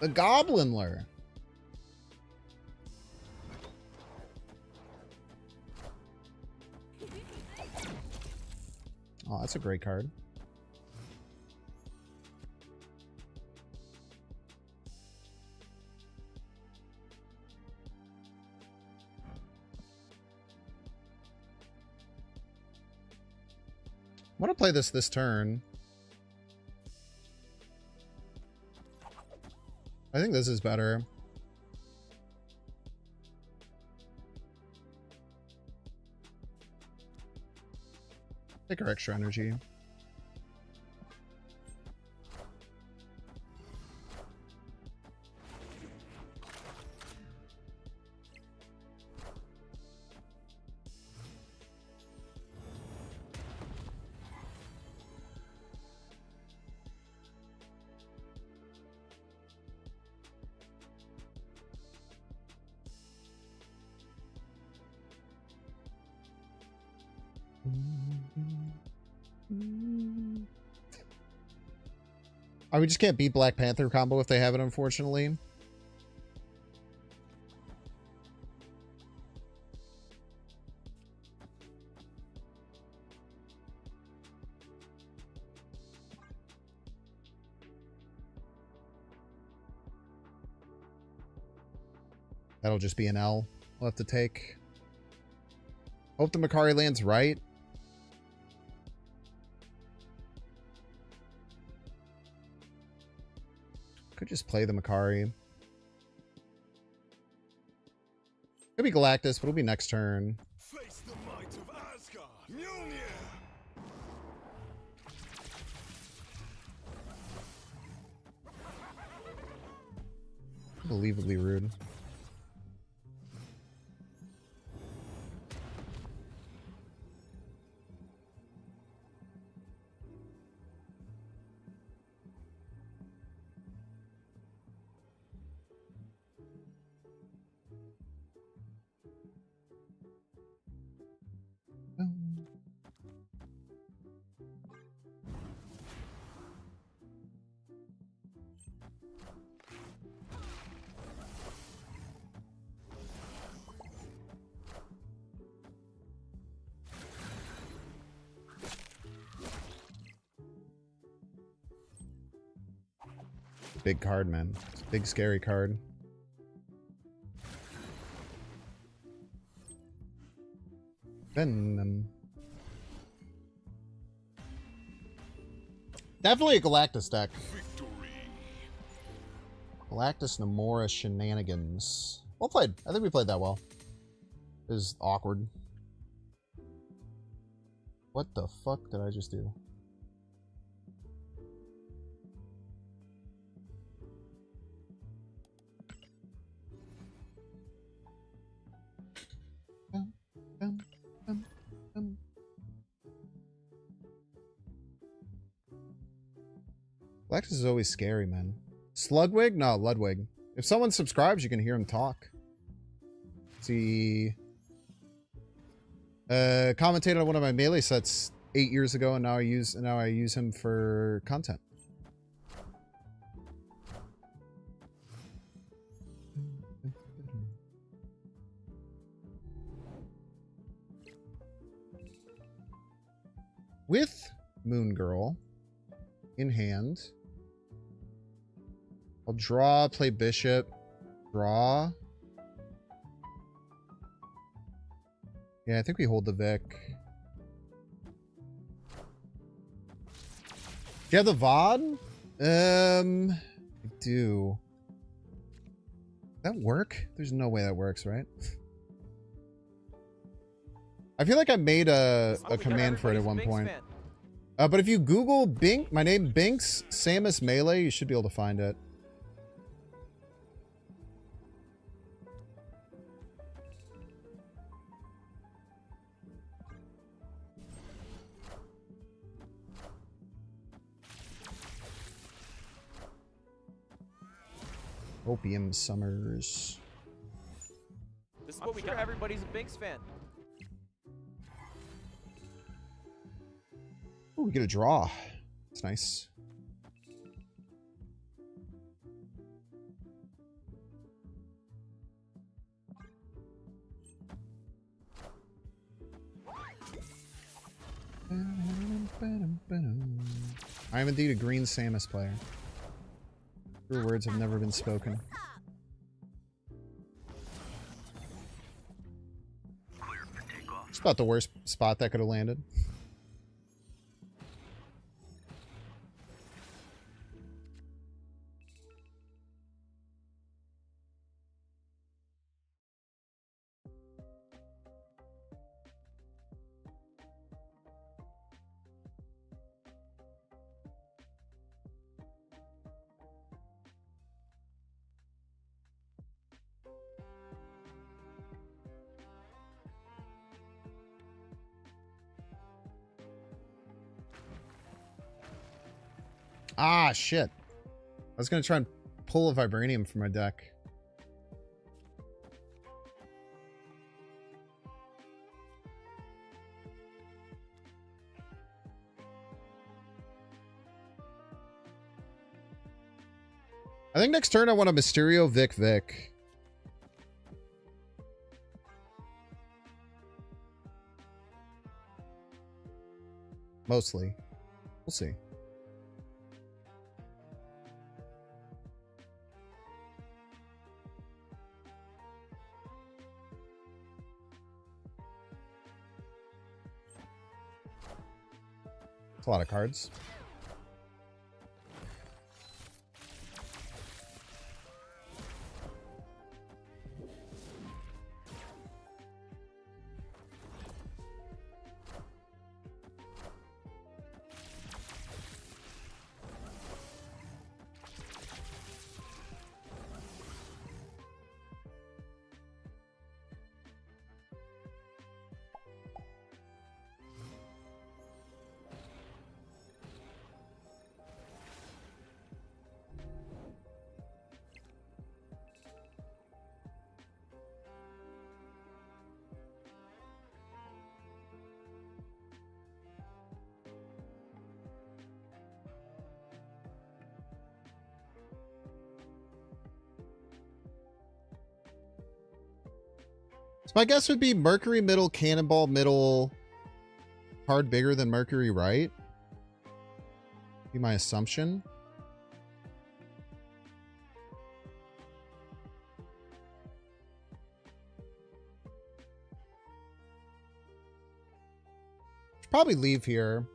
The Goblin Lure. Oh, that's a great card. I want to play this turn. I think this is better. Take our extra energy. We just can't beat Black Panther combo if they have it, unfortunately. That'll just be an L we'll have to take. Hope the Makari lands right. Could Could just play the Makari. Could be Galactus, but it'll be next turn. Face the might of Asgard. Mjolnir. Unbelievably rude. Big card, man. It's a big scary card. Venom. Definitely a Galactus deck. Galactus Namora shenanigans. Well played. I think we played that well. It was awkward. What the fuck did I just do? Galactus is always scary, man. Slugwig? No, Ludwig. If someone subscribes, you can hear him talk. See, commentated on one of my melee sets 8 years ago, and now I use him for content. With Moon Girl in hand, I'll draw, play Bishop, draw. Yeah, I think we hold the Vic. Do you have the VOD? I do. Does that work? There's no way that works, right? I feel like I made a command for it at one point. But if you Google Bink, my name Binks, Samus Melee, you should be able to find it. Opium Summers. This is what we got. Everybody's a Binks fan. Oh, we get a draw. It's nice. I am indeed a green Samus player. True words have never been spoken. It's about the worst spot that could have landed. Ah, shit. I was going to try and pull a Vibranium from my deck. I think next turn I want a Mysterio Vic. Mostly. We'll see. A lot of cards. So my guess would be Mercury middle, Cannonball middle, card bigger than Mercury right. Be my assumption. Should probably leave here.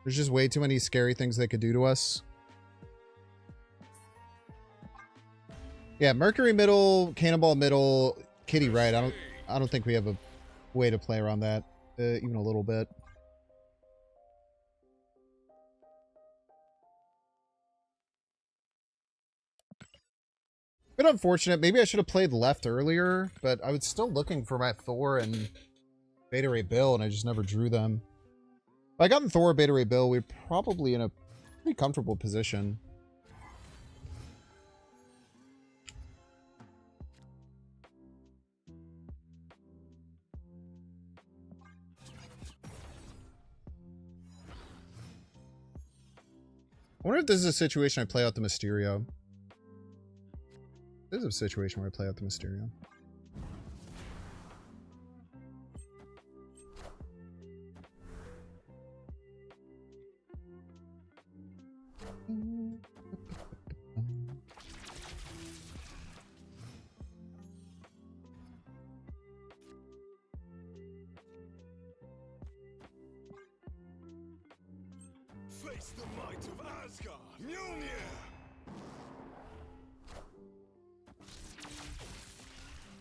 There's just way too many scary things they could do to us. Yeah, Mercury middle, Cannonball middle, Kitty right. I don't think we have a way to play around that, even a little bit. Bit unfortunate. Maybe I should have played left earlier, but I was still looking for my Thor and Beta Ray Bill, and I just never drew them. If I got Thor or Beta Ray Bill, we're probably in a pretty comfortable position. I wonder if this is a situation I play out the Mysterio. This is a situation where I play out the Mysterio. Face the might of Asgard. Mjolnir.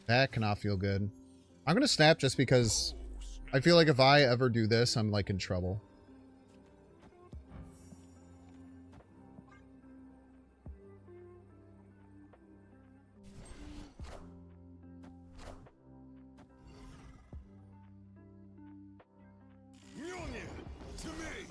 That cannot feel good. I'm gonna snap just because I feel like if I ever do this, I'm like in trouble. Mjolnir to me.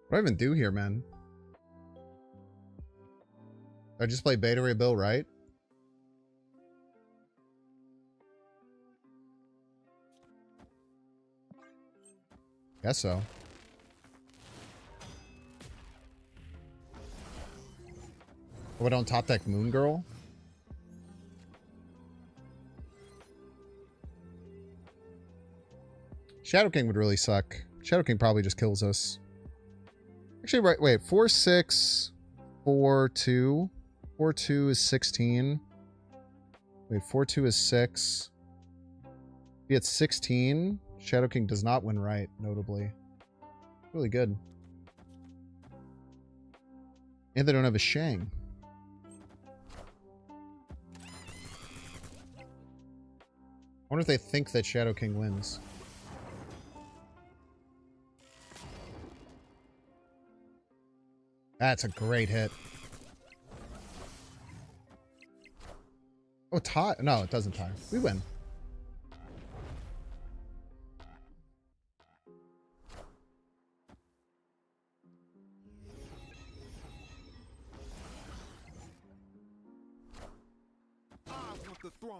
What do I even do here, man? I just play Beta Ray Bill, right? Guess so. Oh, I don't top deck Moon Girl? Shadow King would really suck. Shadow King probably just kills us. Actually, right, wait, 4, 6, 4, 2. 4, 2 is 16. Wait, 4, 2 is 6. Be at 16. Shadow King does not win right, notably. Really good. And they don't have a Shang. I wonder if they think that Shadow King wins. That's a great hit. Oh, tie? No, it doesn't tie. We win. I want the throne.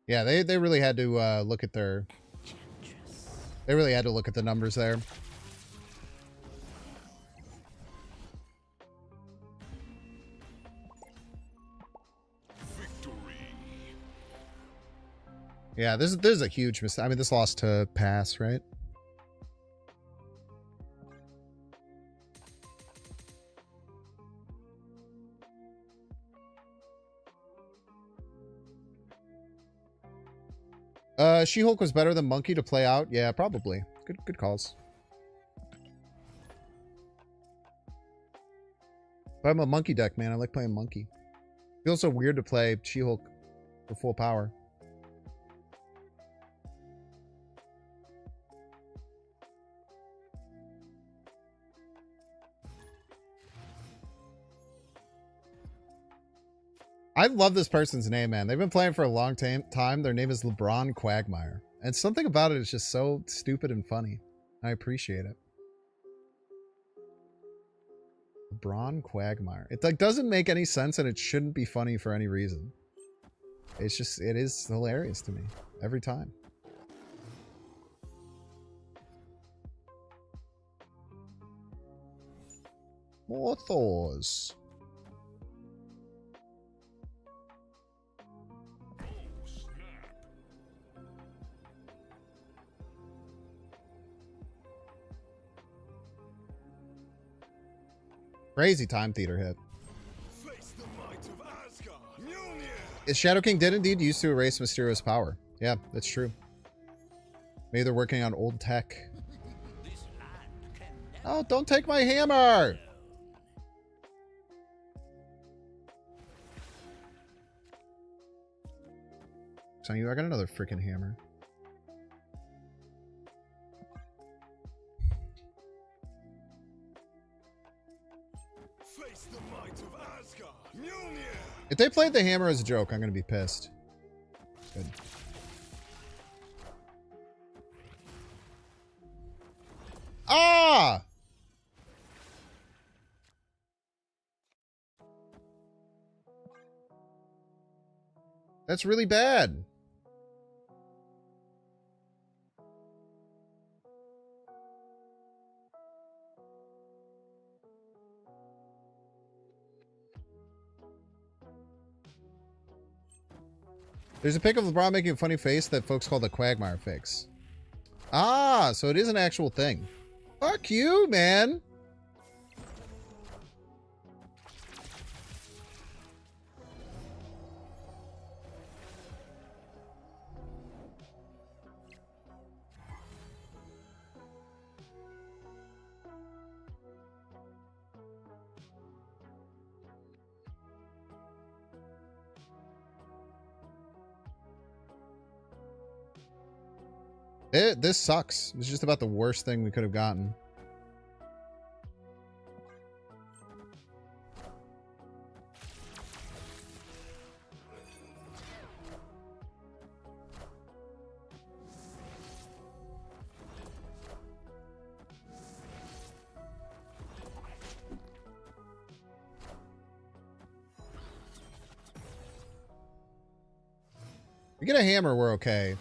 Yeah, they really had to look at their... They really had to look at the numbers there. Yeah, this is a huge mistake. I mean, this lost to pass, right? She-Hulk was better than Monkey to play out. Yeah, probably. Good calls. But I'm a Monkey deck, man. I like playing Monkey. Feels so weird to play She-Hulk for full power. I love this person's name, man. They've been playing for a long time. Their name is LeBron Quagmire. And something about it is just so stupid and funny. I appreciate it. LeBron Quagmire. It like doesn't make any sense and it shouldn't be funny for any reason. It's just, it is hilarious to me. Every time. More Thors. Crazy time theater hit. Face the might of Asgard. Mjolnir. Shadow King did indeed used to erase Mysterio's power. Yeah, that's true. Maybe they're working on old tech. Oh, don't take my hammer! So I got another freaking hammer. Face the might of Asgard. Mjolnir. If they played the hammer as a joke, I'm gonna be pissed. Good. Ah! That's really bad. There's a pic of LeBron making a funny face that folks call the Quagmire fix. Ah, so it is an actual thing. Fuck you, man. This sucks. It's just about the worst thing we could have gotten. We get a hammer, we're okay.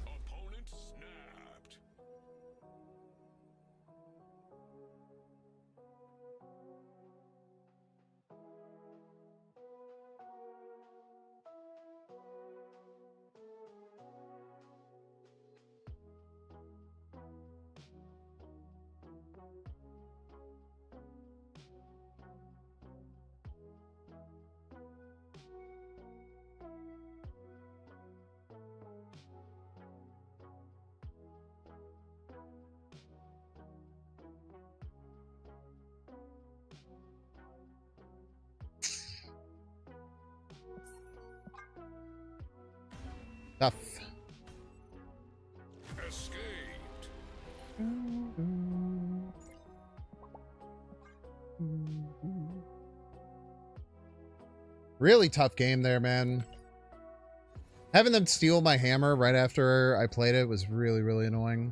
Opponent snapped. Tough. Escaped. Really tough game there, man. Having them steal my hammer right after I played it was really, really annoying.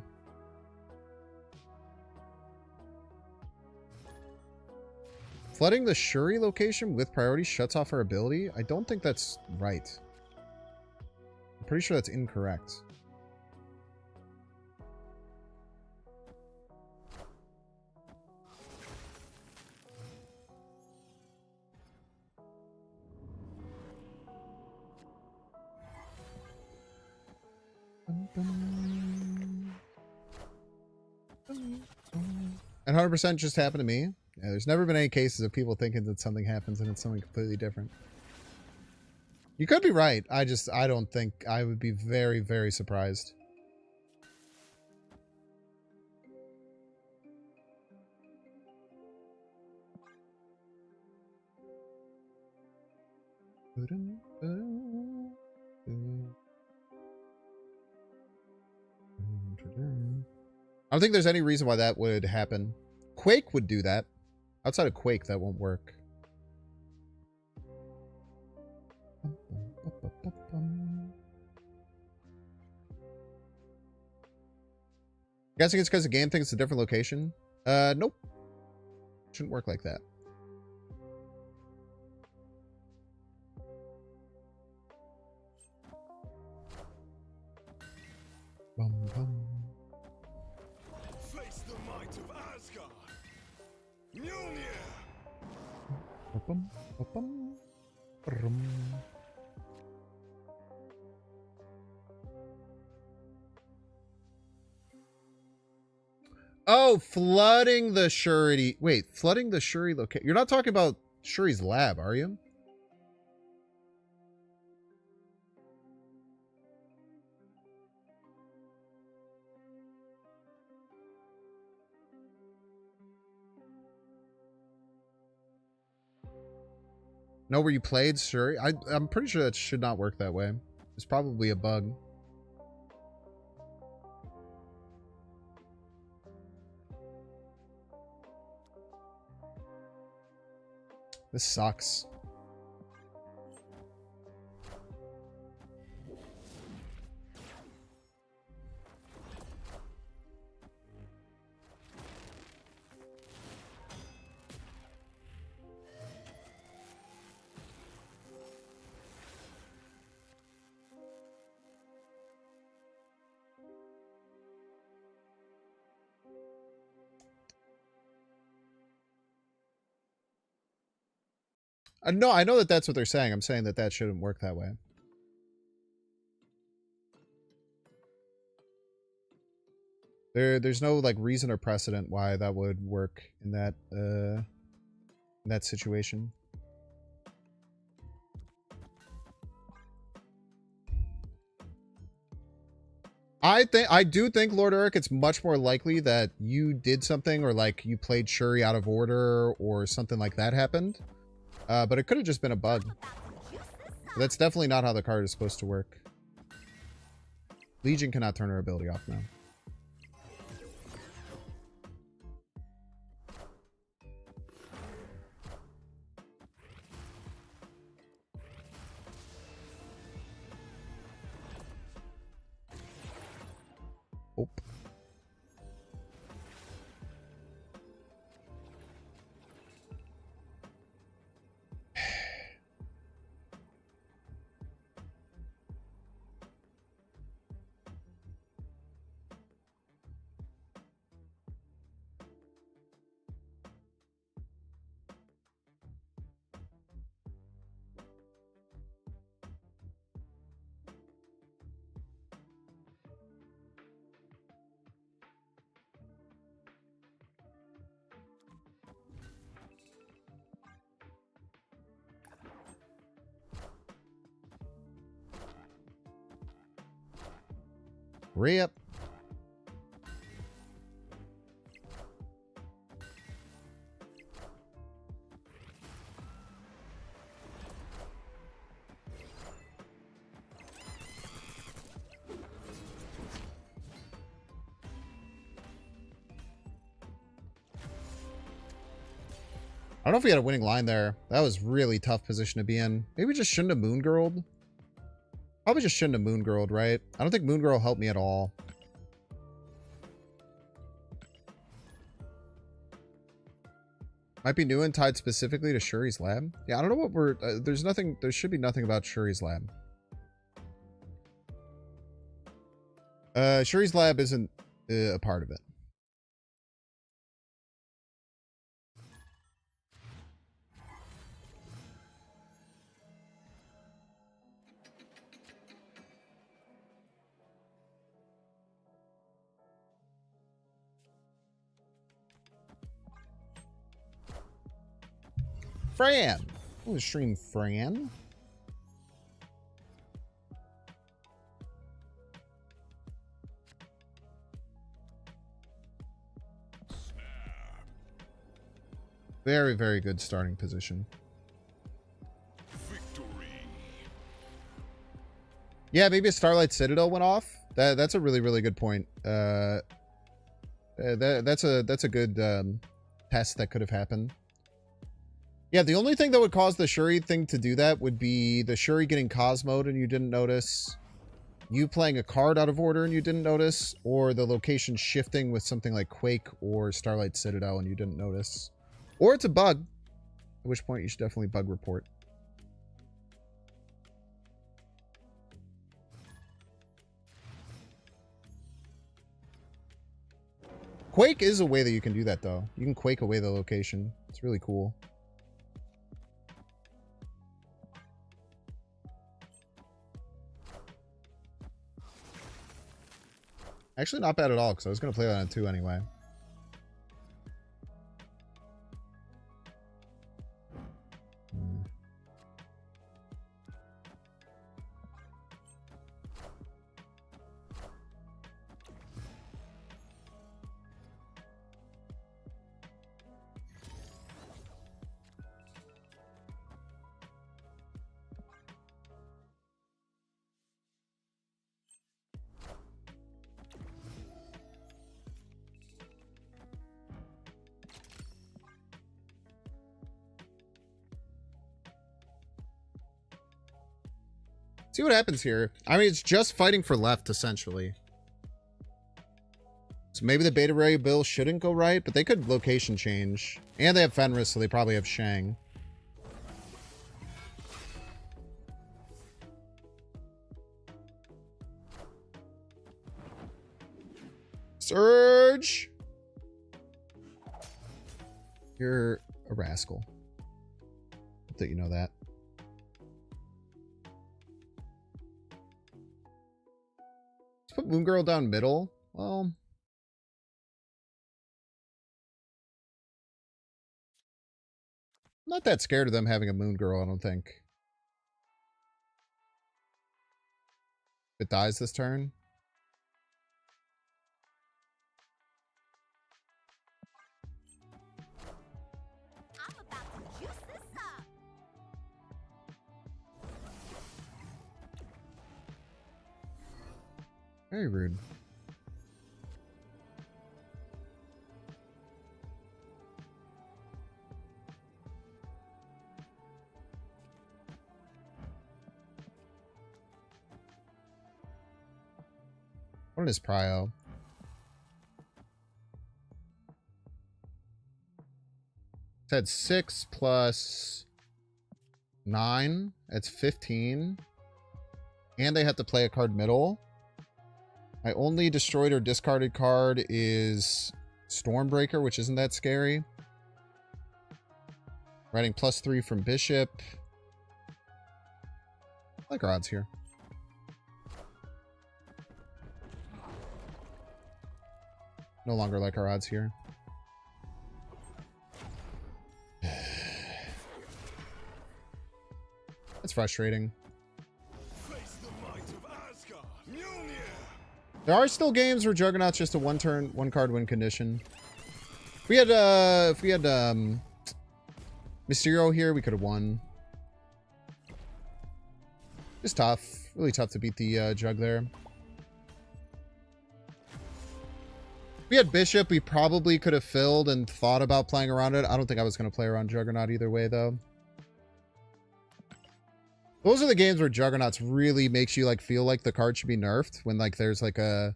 Flooding the Shuri location with priority shuts off her ability? I don't think that's right. I'm pretty sure that's incorrect. And 100% just happened to me. Yeah, there's never been any cases of people thinking that something happens and it's something completely different. You could be right. I don't think I would be very, very surprised. I don't think there's any reason why that would happen. Quake would do that. Outside of Quake, that won't work. Guessing it's because the game thinks it's a different location? Nope. Shouldn't work like that. Bum, bum. Face the might of Asgard. Mjolnir. Ba-bum, ba-bum, ba-rum. Oh, flooding the Shuri. Wait, flooding the Shuri location. You're not talking about Shuri's lab, are you? Know where you played Shuri? I'm pretty sure that should not work that way. It's probably a bug. This sucks. No, I know that that's what they're saying. I'm saying that that shouldn't work that way. There's no like reason or precedent why that would work in that situation. I do think, Lord Eric, it's much more likely that you did something or like you played Shuri out of order or something like that happened. But it could have just been a bug. That's definitely not how the card is supposed to work. Legion cannot turn her ability off now. Oh. Rip. I don't know if we had a winning line there. That was really tough position to be in. Maybe we just shouldn't have moon girled. Probably just shouldn't have moon girled, right? I don't think moon girl helped me at all. Might be new and tied specifically to Shuri's lab. Yeah, I don't know what we're... there's nothing... There should be nothing about Shuri's lab. Shuri's lab isn't a part of it. Fran. I'm gonna stream Fran. Very, very good starting position. Victory. Yeah, maybe a Starlight Citadel went off. That's a really, really good point. That's a good test that could have happened. Yeah, the only thing that would cause the Shuri thing to do that would be the Shuri getting Cosmoed and you didn't notice, you playing a card out of order and you didn't notice, or the location shifting with something like Quake or Starlight Citadel and you didn't notice. Or it's a bug, at which point you should definitely bug report. Quake is a way that you can do that, though. You can Quake away the location. It's really cool. Actually, not bad at all, because I was going to play that on 2 anyway. See what happens here. I mean, it's just fighting for left, essentially. So maybe the Beta Ray Bill shouldn't go right, but they could location change. And they have Fenris, so they probably have Shang. Surge! You're a rascal. Hope that you know that. Let's put Moon Girl down middle. Well, I'm not that scared of them having a Moon Girl, I don't think. If it dies this turn. I'm about to juice this up. Very rude. What is Prio? Said 6 plus 9. That's 15. And they have to play a card middle. My only destroyed or discarded card is Stormbreaker, which isn't that scary. Writing +3 from Bishop. I like our odds here. No longer like our odds here. That's frustrating. Face the might of Asgard. Mjolnir. There are still games where Juggernaut's just a one card win condition. If we had Mysterio here, we could have won. It's tough. Really tough to beat the Jug there. If we had Bishop, we probably could have filled and thought about playing around it. I don't think I was going to play around Juggernaut either way, though. Those are the games where Juggernauts really makes you like feel like the card should be nerfed. When like there's like a,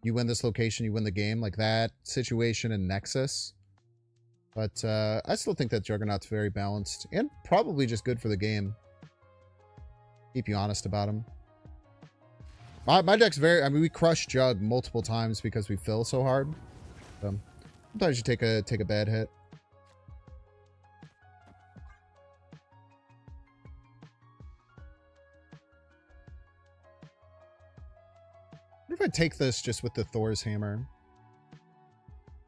you win this location, you win the game, like that situation in Nexus. But I still think that Juggernaut's very balanced and probably just good for the game. Keep you honest about him. My deck's very, I mean, we crush Jug multiple times because we fill so hard. Sometimes you take a bad hit. What if I take this just with the Thor's Hammer?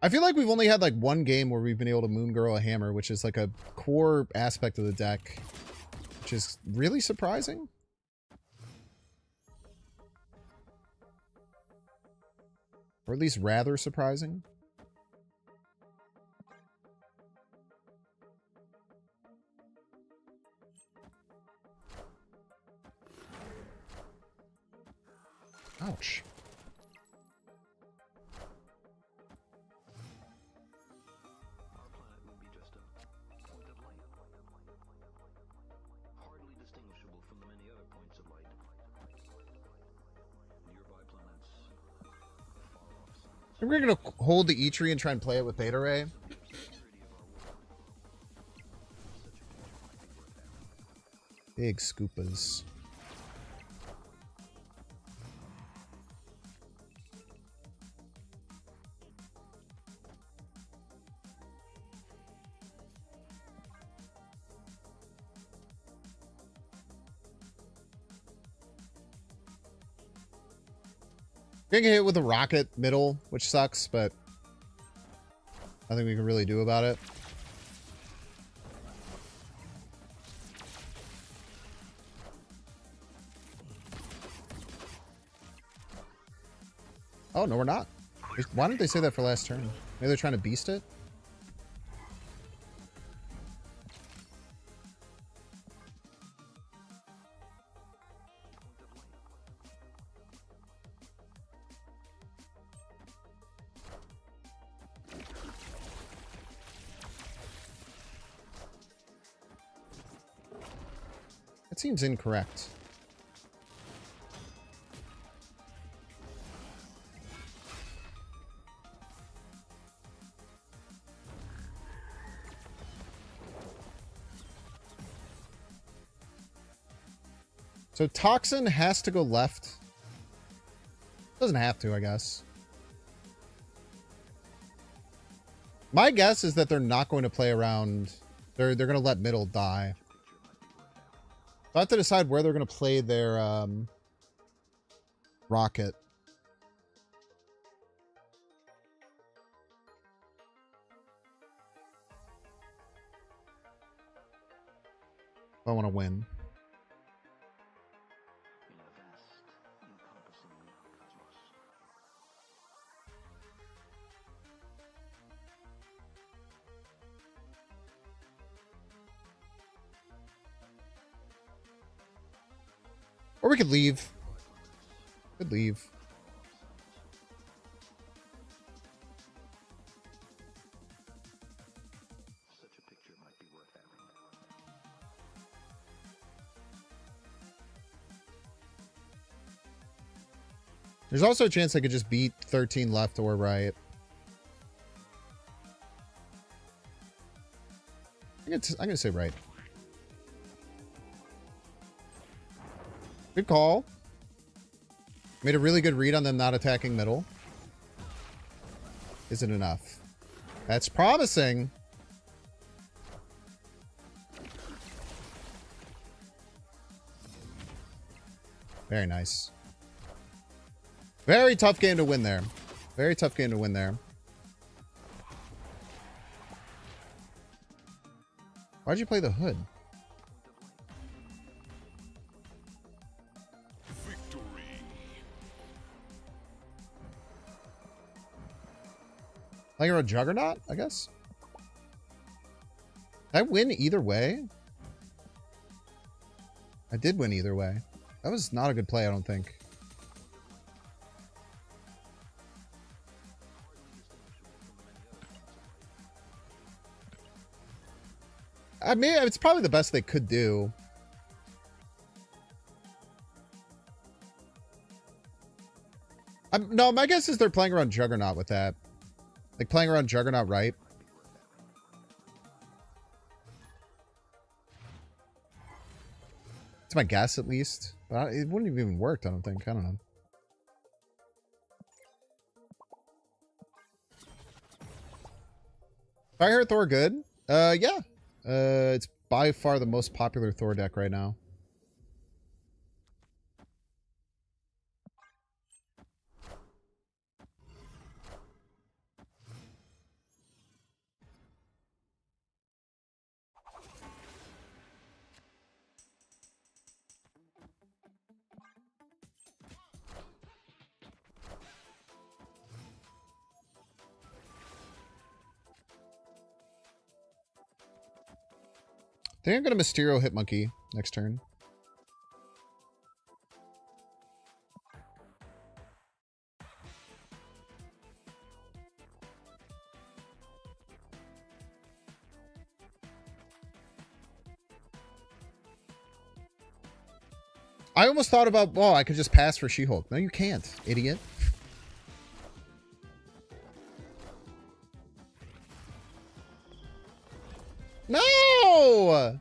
I feel like we've only had like one game where we've been able to Moon Girl a hammer, which is like a core aspect of the deck, which is really surprising. Or at least rather surprising. Ouch. We're gonna hold the E tree and try and play it with Beta Ray. Big scoopas. Gonna get hit with a rocket middle, which sucks, but nothing we can really do about it. Oh, no, we're not. Why didn't they say that for last turn? Maybe they're trying to beast it? That seems incorrect. So Toxin has to go left. Doesn't have to, I guess. My guess is that they're not going to play around. They're going to let middle die. So I have to decide where they're going to play their rocket. I want to win. Or we could leave. Could leave. Such a picture might be worth having. There's also a chance I could just beat 13 left or right. I'm gonna say right. Good call. Made a really good read on them not attacking middle. Isn't enough. That's promising. Very nice. Very tough game to win there. Very tough game to win there. Why'd you play the hood? Like a Juggernaut, I guess. Did I win either way? I did win either way. That was not a good play, I don't think. I mean, it's probably the best they could do. No, my guess is they're playing around Juggernaut with that. Like playing around Juggernaut, right? It's my guess, at least. But it wouldn't have even worked, I don't think. I don't know. Fire Thor good? Yeah. It's by far the most popular Thor deck right now. I think I'm going to Mysterio hit Monkey next turn. I almost thought about, well, I could just pass for She-Hulk. No, you can't, idiot. No!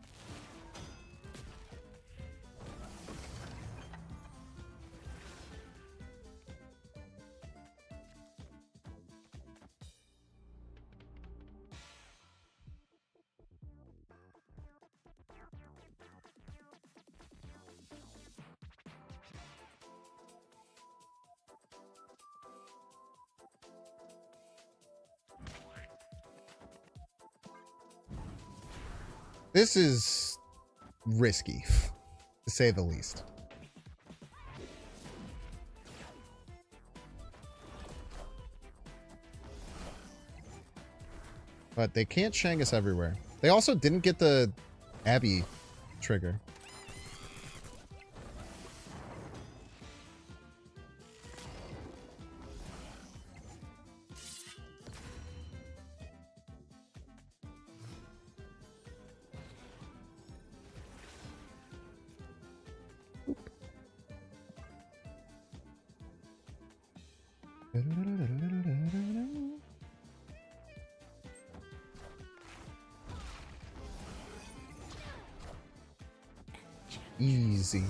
This is risky, to say the least. But they can't Shang us everywhere. They also didn't get the Abby trigger. Easy.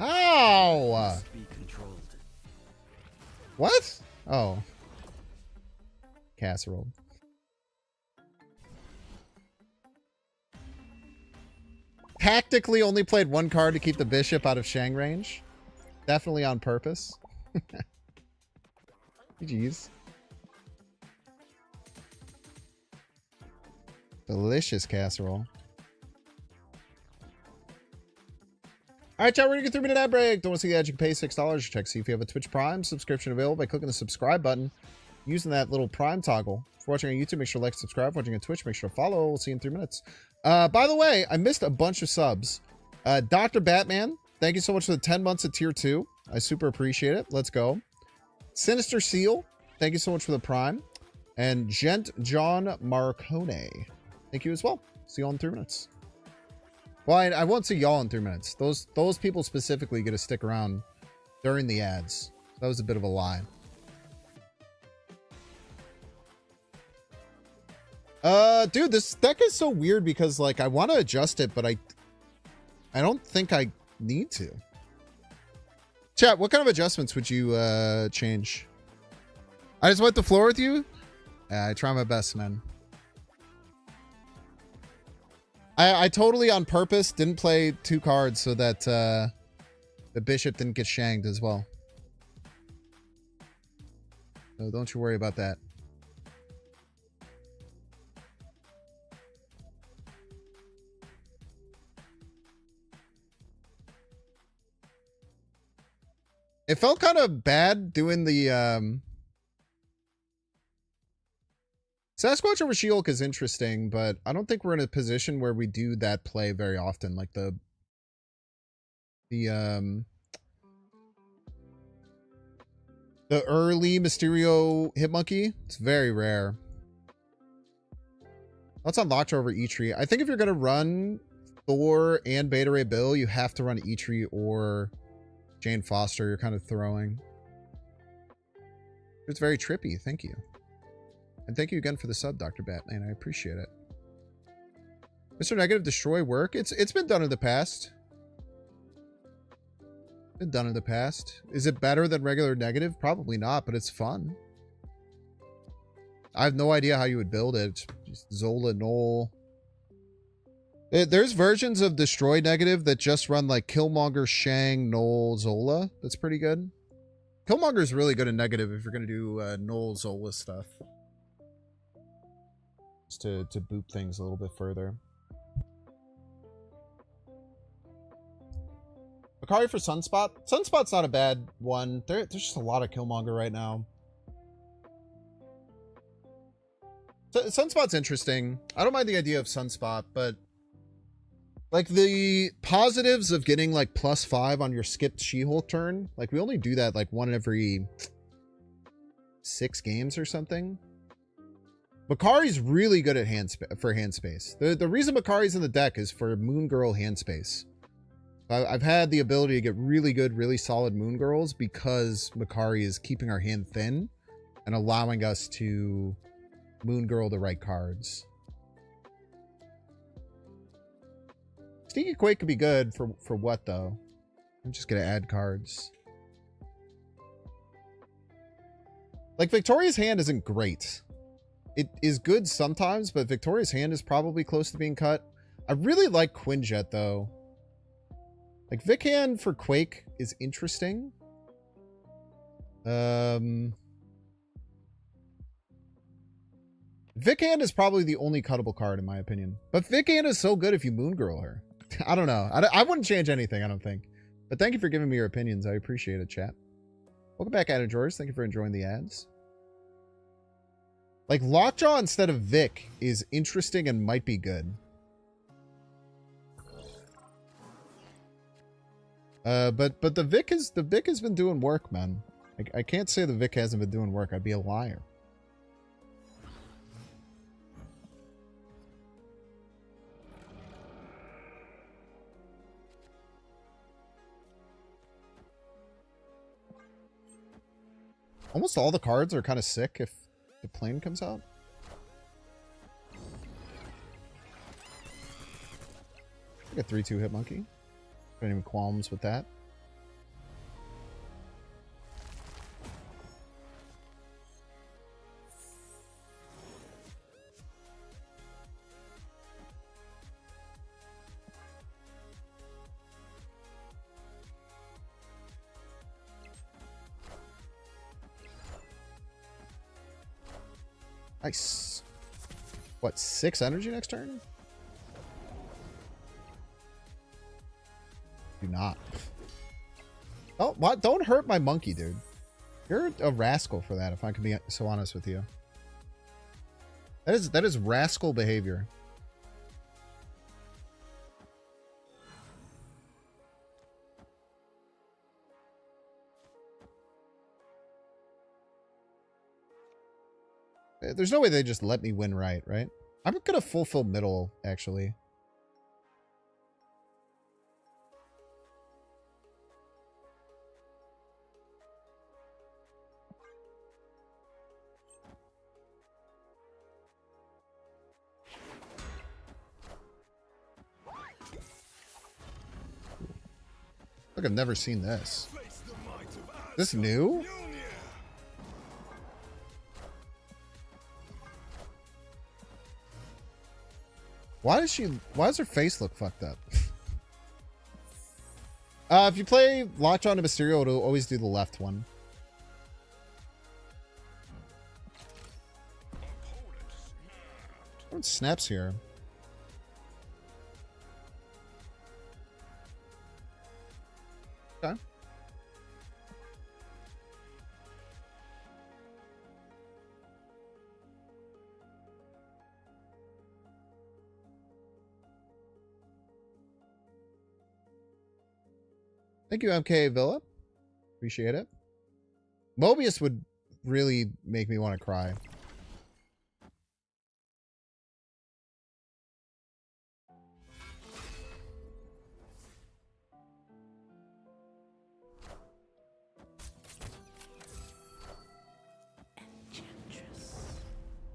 Ow! Must be controlled. What? Oh. Casserole. Tactically only played one card to keep the bishop out of Shang range. Definitely on purpose. Jeez. Delicious casserole. Alright, chat, we're gonna get 3-minute ad break. Don't want to see the ad, you can pay $6. Check see if you have a Twitch Prime subscription available by clicking the subscribe button using that little Prime toggle. If you're watching on YouTube, make sure to like, subscribe. If you're watching on Twitch, make sure to follow. We'll see you in 3 minutes. By the way, I missed a bunch of subs. Dr. Batman, thank you so much for the 10 months of tier 2. I super appreciate it. Let's go. Sinister Seal, thank you so much for the Prime. And Gent John Marcone, thank you as well. See you all in 3 minutes. Well, I won't see y'all in 3 minutes. Those people specifically get to stick around during the ads. That was a bit of a lie. Dude, this deck is so weird because, like, I want to adjust it, but I don't think I need to. Chat, what kind of adjustments would you change? I just went the floor with you? I try my best, man. I totally on purpose didn't play 2 cards so that the bishop didn't get shanged as well. So don't you worry about that. It felt kind of bad doing the Sasquatch over She-Hulk is interesting, but I don't think we're in a position where we do that play very often. Like the early Mysterio Hitmonkey, it's very rare. That's unlocked over E-Tree. I think if you're gonna run Thor and Beta Ray Bill, you have to run E-Tree or Jane Foster. You're kind of throwing. It's very trippy. Thank you. And thank you again for the sub, Dr. Batman. I appreciate it. Mr. Negative, destroy work. It's been done in the past. Been done in the past. Is it better than regular negative? Probably not, but it's fun. I have no idea how you would build it. Just Zola, Knoll. There's versions of destroy negative that just run like Killmonger, Shang, Knoll, Zola. That's pretty good. Killmonger's really good in negative if you're going to do Knoll, Zola stuff. To boop things a little bit further. Akari for Sunspot. Sunspot's not a bad one. There's just a lot of Killmonger right now. Sunspot's interesting. I don't mind the idea of Sunspot, but like the positives of getting like +5 on your skipped She-Hulk turn, like we only do that like 1 every 6 games or something. Makari's really good at hand space. The reason Makari's in the deck is for Moon Girl hand space. I've had the ability to get really good, really solid Moon Girls because Makari is keeping our hand thin. and allowing us to Moon Girl the right cards. Sneaky Quake could be good for what though? I'm just gonna add cards. Like Victoria's Hand isn't great. It is good sometimes, but Victoria's Hand is probably close to being cut. I really like Quinjet though. Like Vic Hand for Quake is interesting. Vic Hand is probably the only cuttable card in my opinion. But Vic Hand is so good if you Moon Girl her. I don't know. I wouldn't change anything, I don't think. But thank you for giving me your opinions. I appreciate it, chat. Welcome back, Adam George. Thank you for enjoying the ads. Like, Lockjaw instead of Vic is interesting and might be good. But the Vic has been doing work, man. I can't say the Vic hasn't been doing work. I'd be a liar. Almost all the cards are kind of sick if the plane comes out. Like a 3/2 hit monkey. Don't even qualms with that. Nice. What, 6 energy next turn? Do not. Oh, what? Don't hurt my monkey, dude. You're a rascal for that, if I can be so honest with you. That is rascal behavior. There's no way they just let me win right? I'm gonna fulfill middle, actually. Look, I've never seen this. This new? Why does her face look fucked up? If you play Lockjaw and Mysterio, it'll always do the left one. What snaps here? Okay. Thank you, MK Villa. Appreciate it. Mobius would really make me want to cry.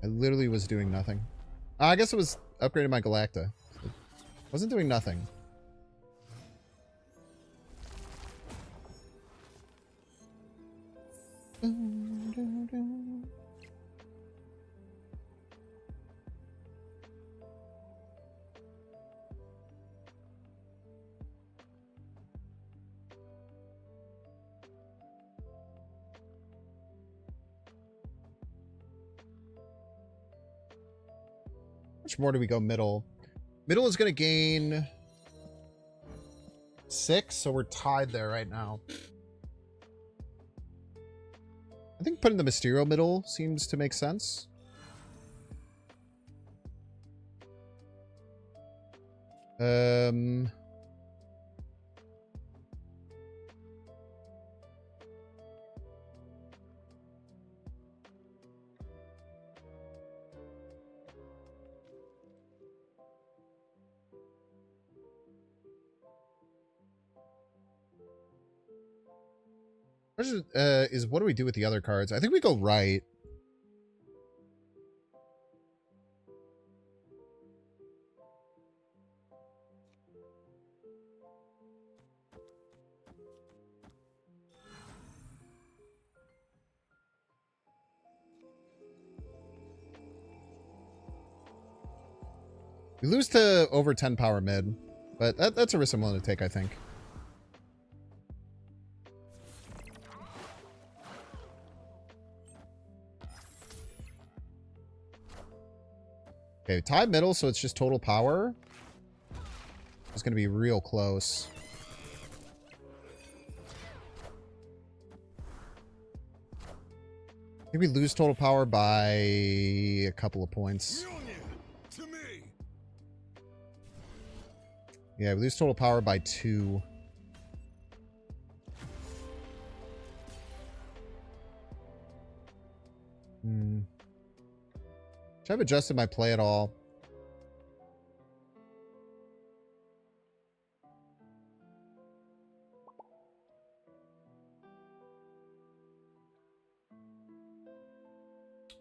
I literally was doing nothing. I guess it was upgrading my Galacta. Wasn't doing nothing. Much more do we go middle? Middle is going to gain 6, so we're tied there right now. I think putting the Mysterio middle seems to make sense. Is what do we do with the other cards? I think we go right. We lose to over 10 power mid, but that's a risk I'm willing to take, I think. Okay, tie middle, so it's just total power. It's going to be real close. I think we lose total power by a couple of points. To me. Yeah, we lose total power by 2. Should I have adjusted my play at all?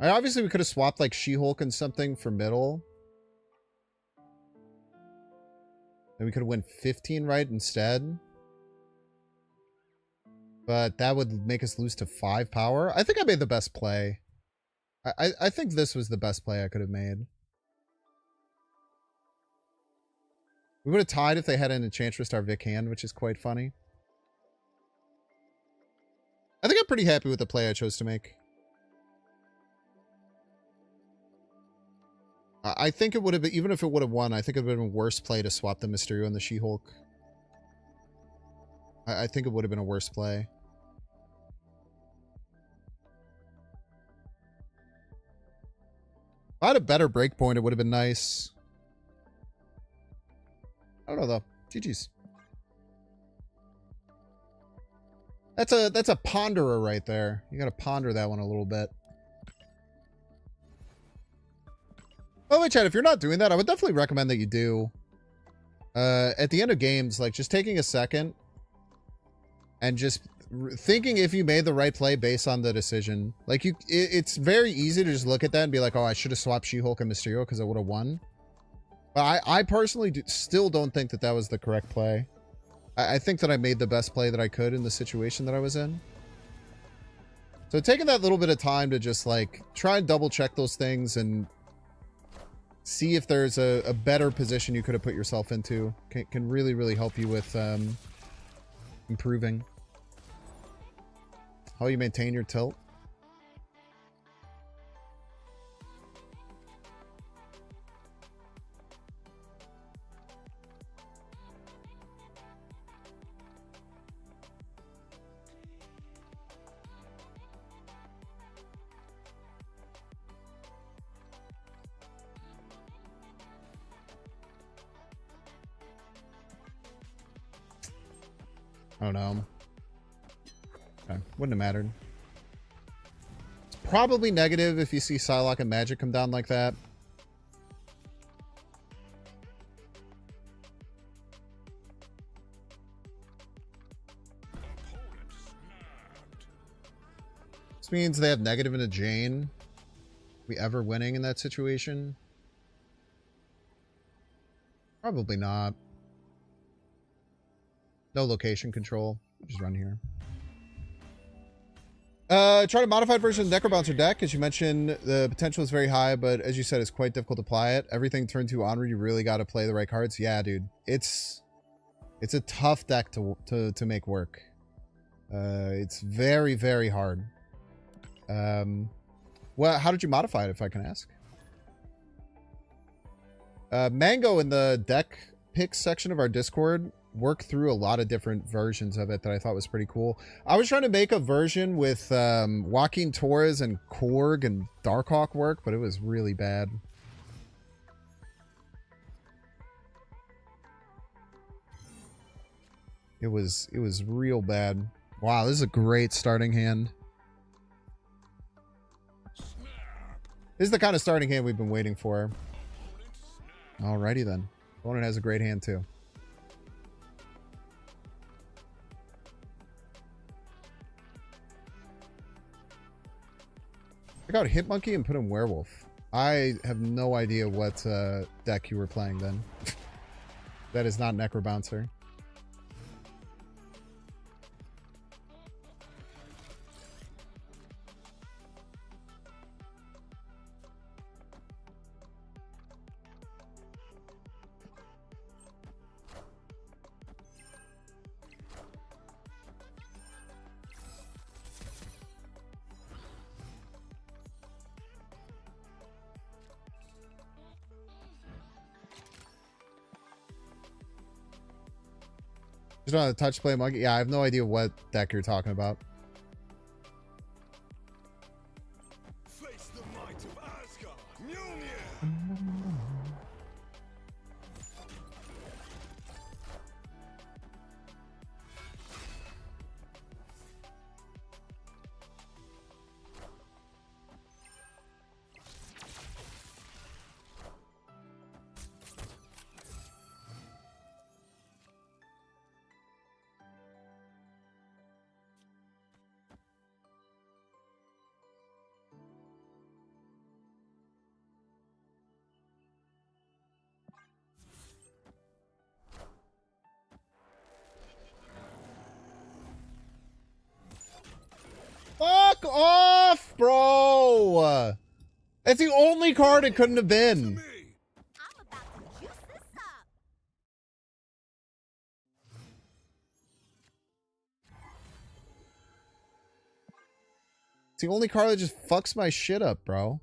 Obviously, we could have swapped like She-Hulk and something for middle. Then we could have went 15 right instead. But that would make us lose to 5 power. I think I made the best play. I think this was the best play I could have made. We would have tied if they had an Enchantress to our Vic hand, which is quite funny. I think I'm pretty happy with the play I chose to make. I think it would have been, even if it would have won, I think it would have been a worse play to swap the Mysterio and the She-Hulk. I think it would have been a worse play. If I had a better break point, it would have been nice. I don't know, though. GG's. That's a ponderer right there. You gotta ponder that one a little bit. By the way, Chad, if you're not doing that, I would definitely recommend that you do. At the end of games, like, just taking a second and just thinking if you made the right play based on the decision. Like, it's very easy to just look at that and be like, oh, I should have swapped She-Hulk and Mysterio because I would have won. But I personally still don't think that that was the correct play. I think that I made the best play that I could in the situation that I was in. So taking that little bit of time to just, like, try and double check those things and see if there's a better position you could have put yourself into can really, really help you with improving how you maintain your tilt. I don't know. Okay. Wouldn't have mattered. It's probably negative if you see Psylocke and Magic come down like that. This means they have negative into Jane. We ever winning in that situation? Probably not. No location control. Just run here. Try a modified version of the Necrobouncer deck. As you mentioned, the potential is very high, but as you said, it's quite difficult to apply it. Everything turn 2 onward, you really got to play the right cards. Yeah, dude. It's a tough deck to make work. It's very, very hard. Well, how did you modify it, if I can ask? Mango in the deck picks section of our Discord worked through a lot of different versions of it that I thought was pretty cool. I was trying to make a version with Joaquin Torres and Korg and Darkhawk work, but it was really bad. It was real bad. Wow, this is a great starting hand. This is the kind of starting hand we've been waiting for. Alrighty then. Opponent has a great hand too. Check out Hitmonkey and put in Werewolf. I have no idea what deck you were playing then. That is not Necrobouncer. Just want to touch play monkey. Yeah, I have no idea what deck you're talking about. Face the might of Asgard. Mjolnir. Fuck off, bro! That's the only card it couldn't have been. I'm about to juice this up. It's the only card that just fucks my shit up, bro.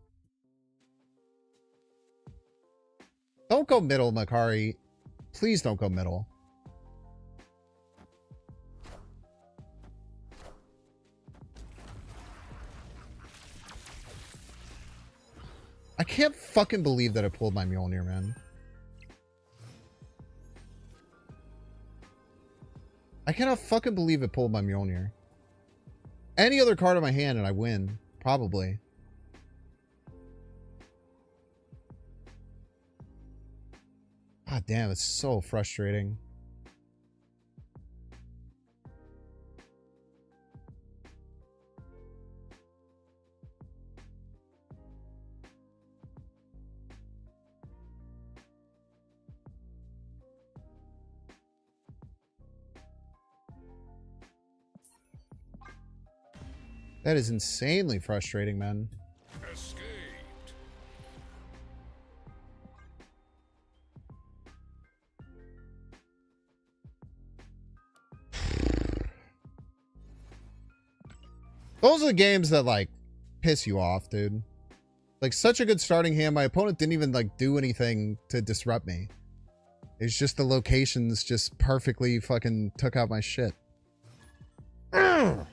Don't go middle, Makari. Please don't go middle. I can't fucking believe that I pulled my Mjolnir, man. I cannot fucking believe it pulled my Mjolnir. Any other card in my hand and I win. Probably. God damn, it's so frustrating. That is insanely frustrating, man. Escaped. Those are the games that, like, piss you off, dude. Like, such a good starting hand. My opponent didn't even, like, do anything to disrupt me. It's just the locations just perfectly fucking took out my shit. Ugh.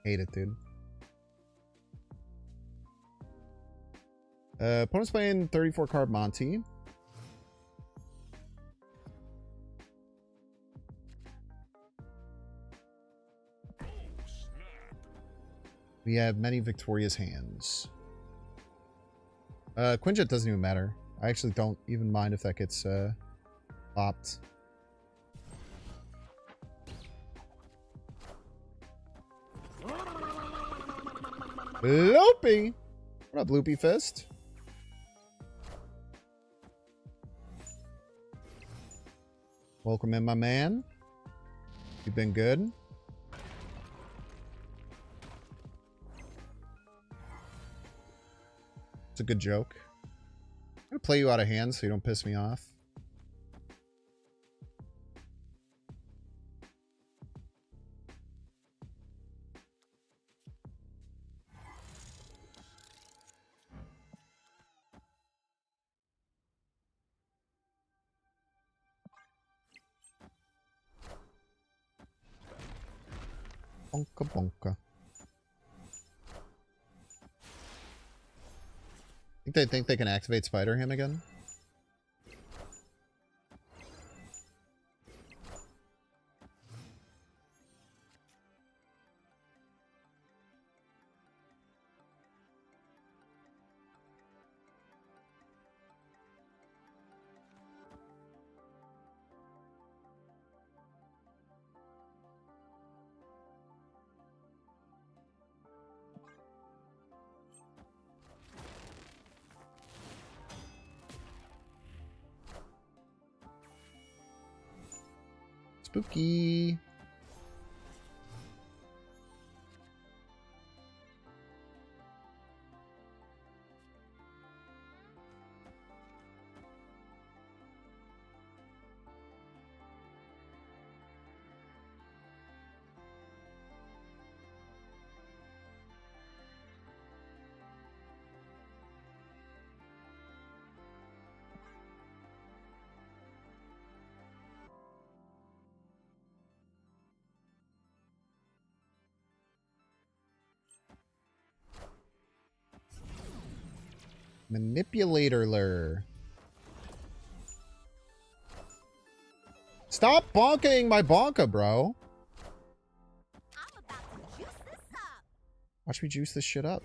Hate it, dude. Opponent's playing 34 card Monty. We have many victorious hands. Quinjet doesn't even matter. I actually don't even mind if that gets popped. Loopy! What up, Loopy Fist? Welcome in, my man. You've been good. It's a good joke. I'm gonna play you out of hand so you don't piss me off. Bonka bonka. They think they can activate Spider Ham again? Spooky. Manipulator lure. Stop bonking my bonka, bro. I'm about to juice this up. Watch me juice this shit up.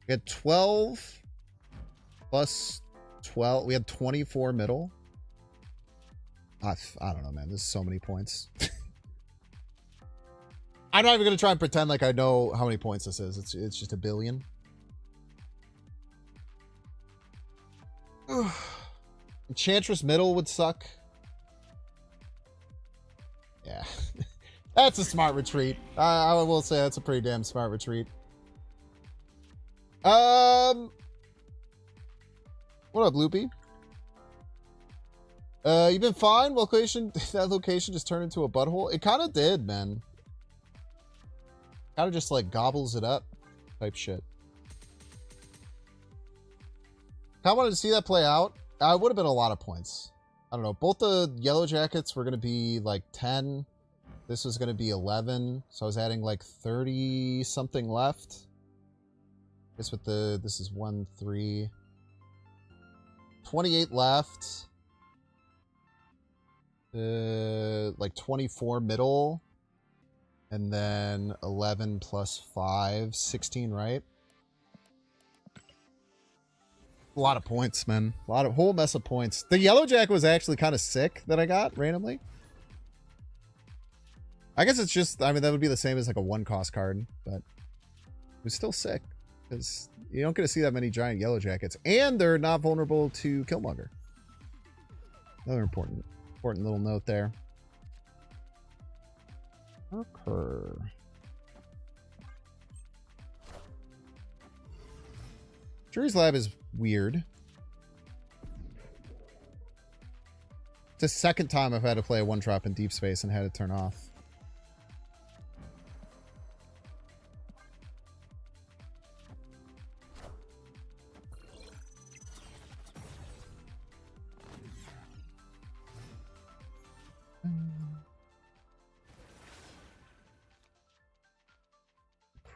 We had 12 plus 12. We had 24 middle. I don't know, man. This is so many points. I'm not even going to try and pretend like I know how many points this is. It's just a billion. Enchantress middle would suck. Yeah. That's a smart retreat. I will say that's a pretty damn smart retreat. What up, Loopy? You've been fine? Location, that location just turned into a butthole? It kind of did, man. Kind of just like gobbles it up type shit. I wanted to see that play out. It would have been a lot of points. I don't know. Both the yellow jackets were going to be like 10. This was going to be 11. So I was adding like 30 something left. I guess with the, this is 1, 3, 28 left. Like 24 middle. And then 11 plus 5, 16, right? A lot of points, man. A lot of whole mess of points. The yellow jacket was actually kind of sick that I got randomly. I guess it's just, I mean, that would be the same as like a 1-cost card, but it was still sick. Because you don't get to see that many giant yellow jackets. And they're not vulnerable to Killmonger. Another important little note there. Okay. Jury's Lab is weird. It's the second time I've had to play a 1-drop in deep space and had it turn off.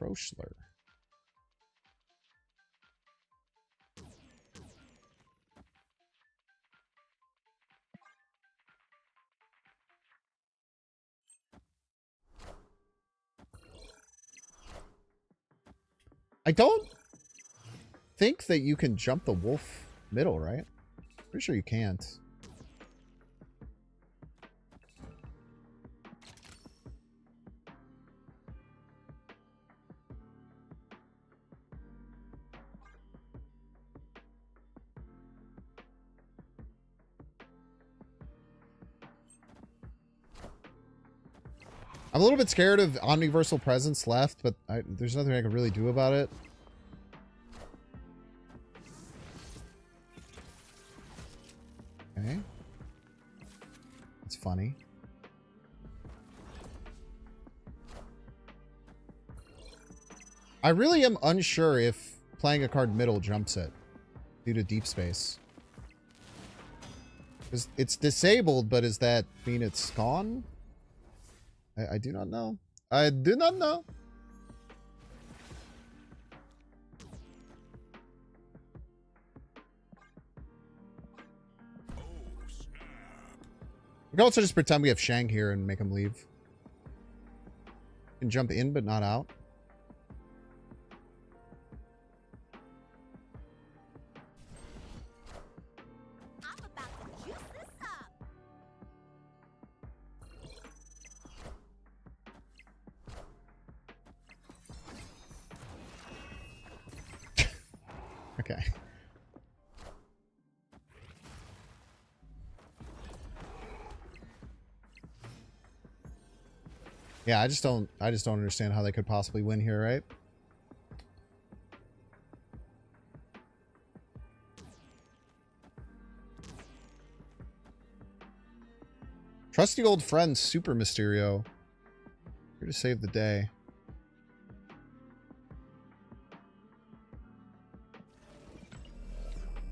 Kroschler. I don't think that you can jump the wolf middle, right? Pretty sure you can't. I'm a little bit scared of Omniversal Presence left, but there's nothing I can really do about it. Okay. It's funny. I really am unsure if playing a card middle jumps it due to deep space. It's disabled, but does that mean it's gone? I do not know. I do not know. We can also just pretend we have Shang here and make him leave. Can jump in, but not out. I'm about to juice this up. Okay. Yeah, I just don't understand how they could possibly win here, right? Trusty old friend Super Mysterio. Here to save the day.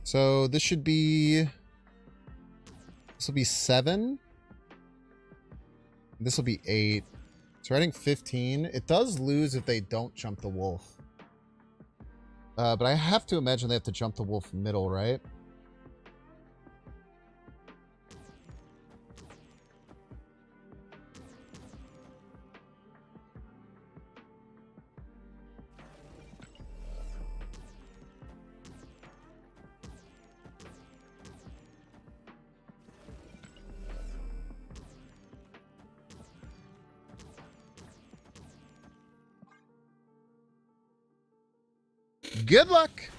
So this should be... This will be 7. This will be 8. So we're heading 15. It does lose if they don't jump the wolf. But I have to imagine they have to jump the wolf middle, right? Good luck.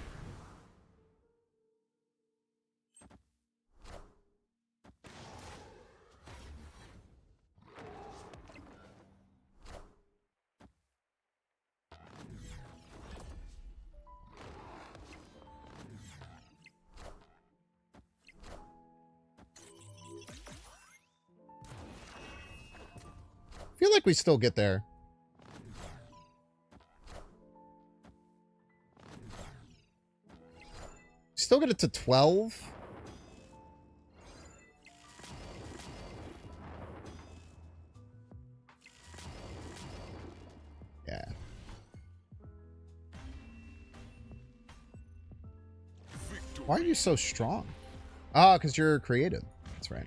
I feel like we still get there. Still get it to 12. Yeah. Why are you so strong? Ah, because you're creative. That's right.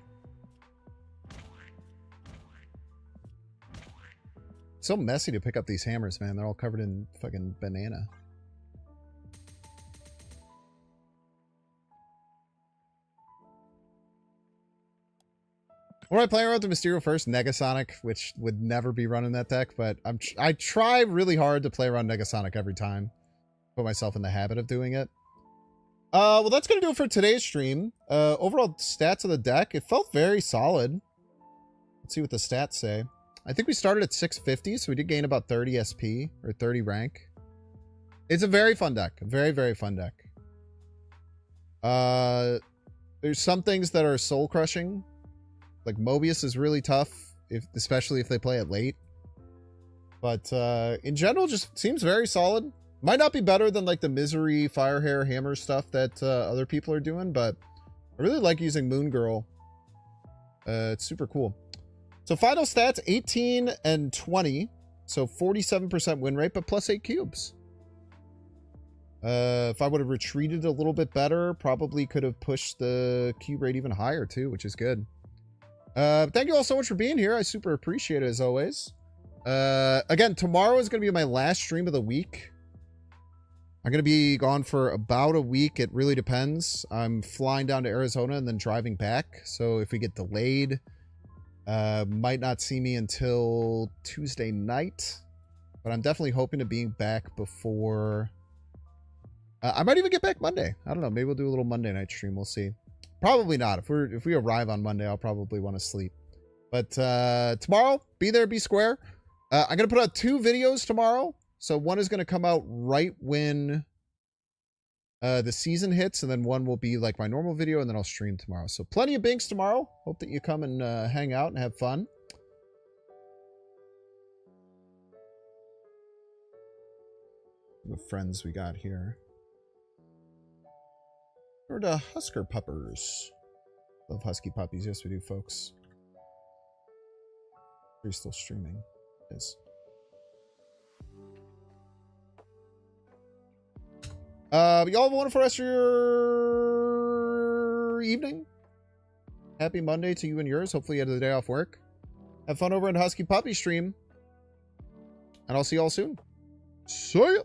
It's so messy to pick up these hammers, man. They're all covered in fucking banana. What am I playing around with the Mysterio first? Negasonic, which would never be running that deck, but I try really hard to play around Negasonic every time. Put myself in the habit of doing it. Well, that's going to do it for today's stream. Overall stats of the deck, it felt very solid. Let's see what the stats say. I think we started at 650, so we did gain about 30 SP, or 30 rank. It's a very fun deck. A very, very fun deck. There's some things that are soul-crushing. Like, Mobius is really tough, especially if they play it late. But in general, just seems very solid. Might not be better than, like, the Misery, Firehair, Hammer stuff that other people are doing, but I really like using Moon Girl. It's super cool. So, final stats, 18 and 20. So, 47% win rate, but plus 8 cubes. If I would have retreated a little bit better, probably could have pushed the cube rate even higher, too, which is good. Thank you all so much for being here. I super appreciate it as always. Again, tomorrow is going to be my last stream of the week. I'm going to be gone for about a week. It really depends. I'm flying down to Arizona and then driving back. So if we get delayed, might not see me until Tuesday night. But I'm definitely hoping to be back before... I might even get back Monday. I don't know. Maybe we'll do a little Monday night stream. We'll see. Probably not. If we arrive on Monday, I'll probably want to sleep. But tomorrow, be there, be square. I'm going to put out 2 videos tomorrow. So one is going to come out right when the season hits, and then one will be like my normal video, and then I'll stream tomorrow. So plenty of binks tomorrow. Hope that you come and hang out and have fun. The friends we got here. Or the Husker Puppers. Love Husky Puppies. Yes, we do, folks. Are you still streaming? Yes. Y'all have a wonderful rest of your evening. Happy Monday to you and yours. Hopefully you had the day off work. Have fun over in Husky Puppy stream. And I'll see y'all soon. See ya.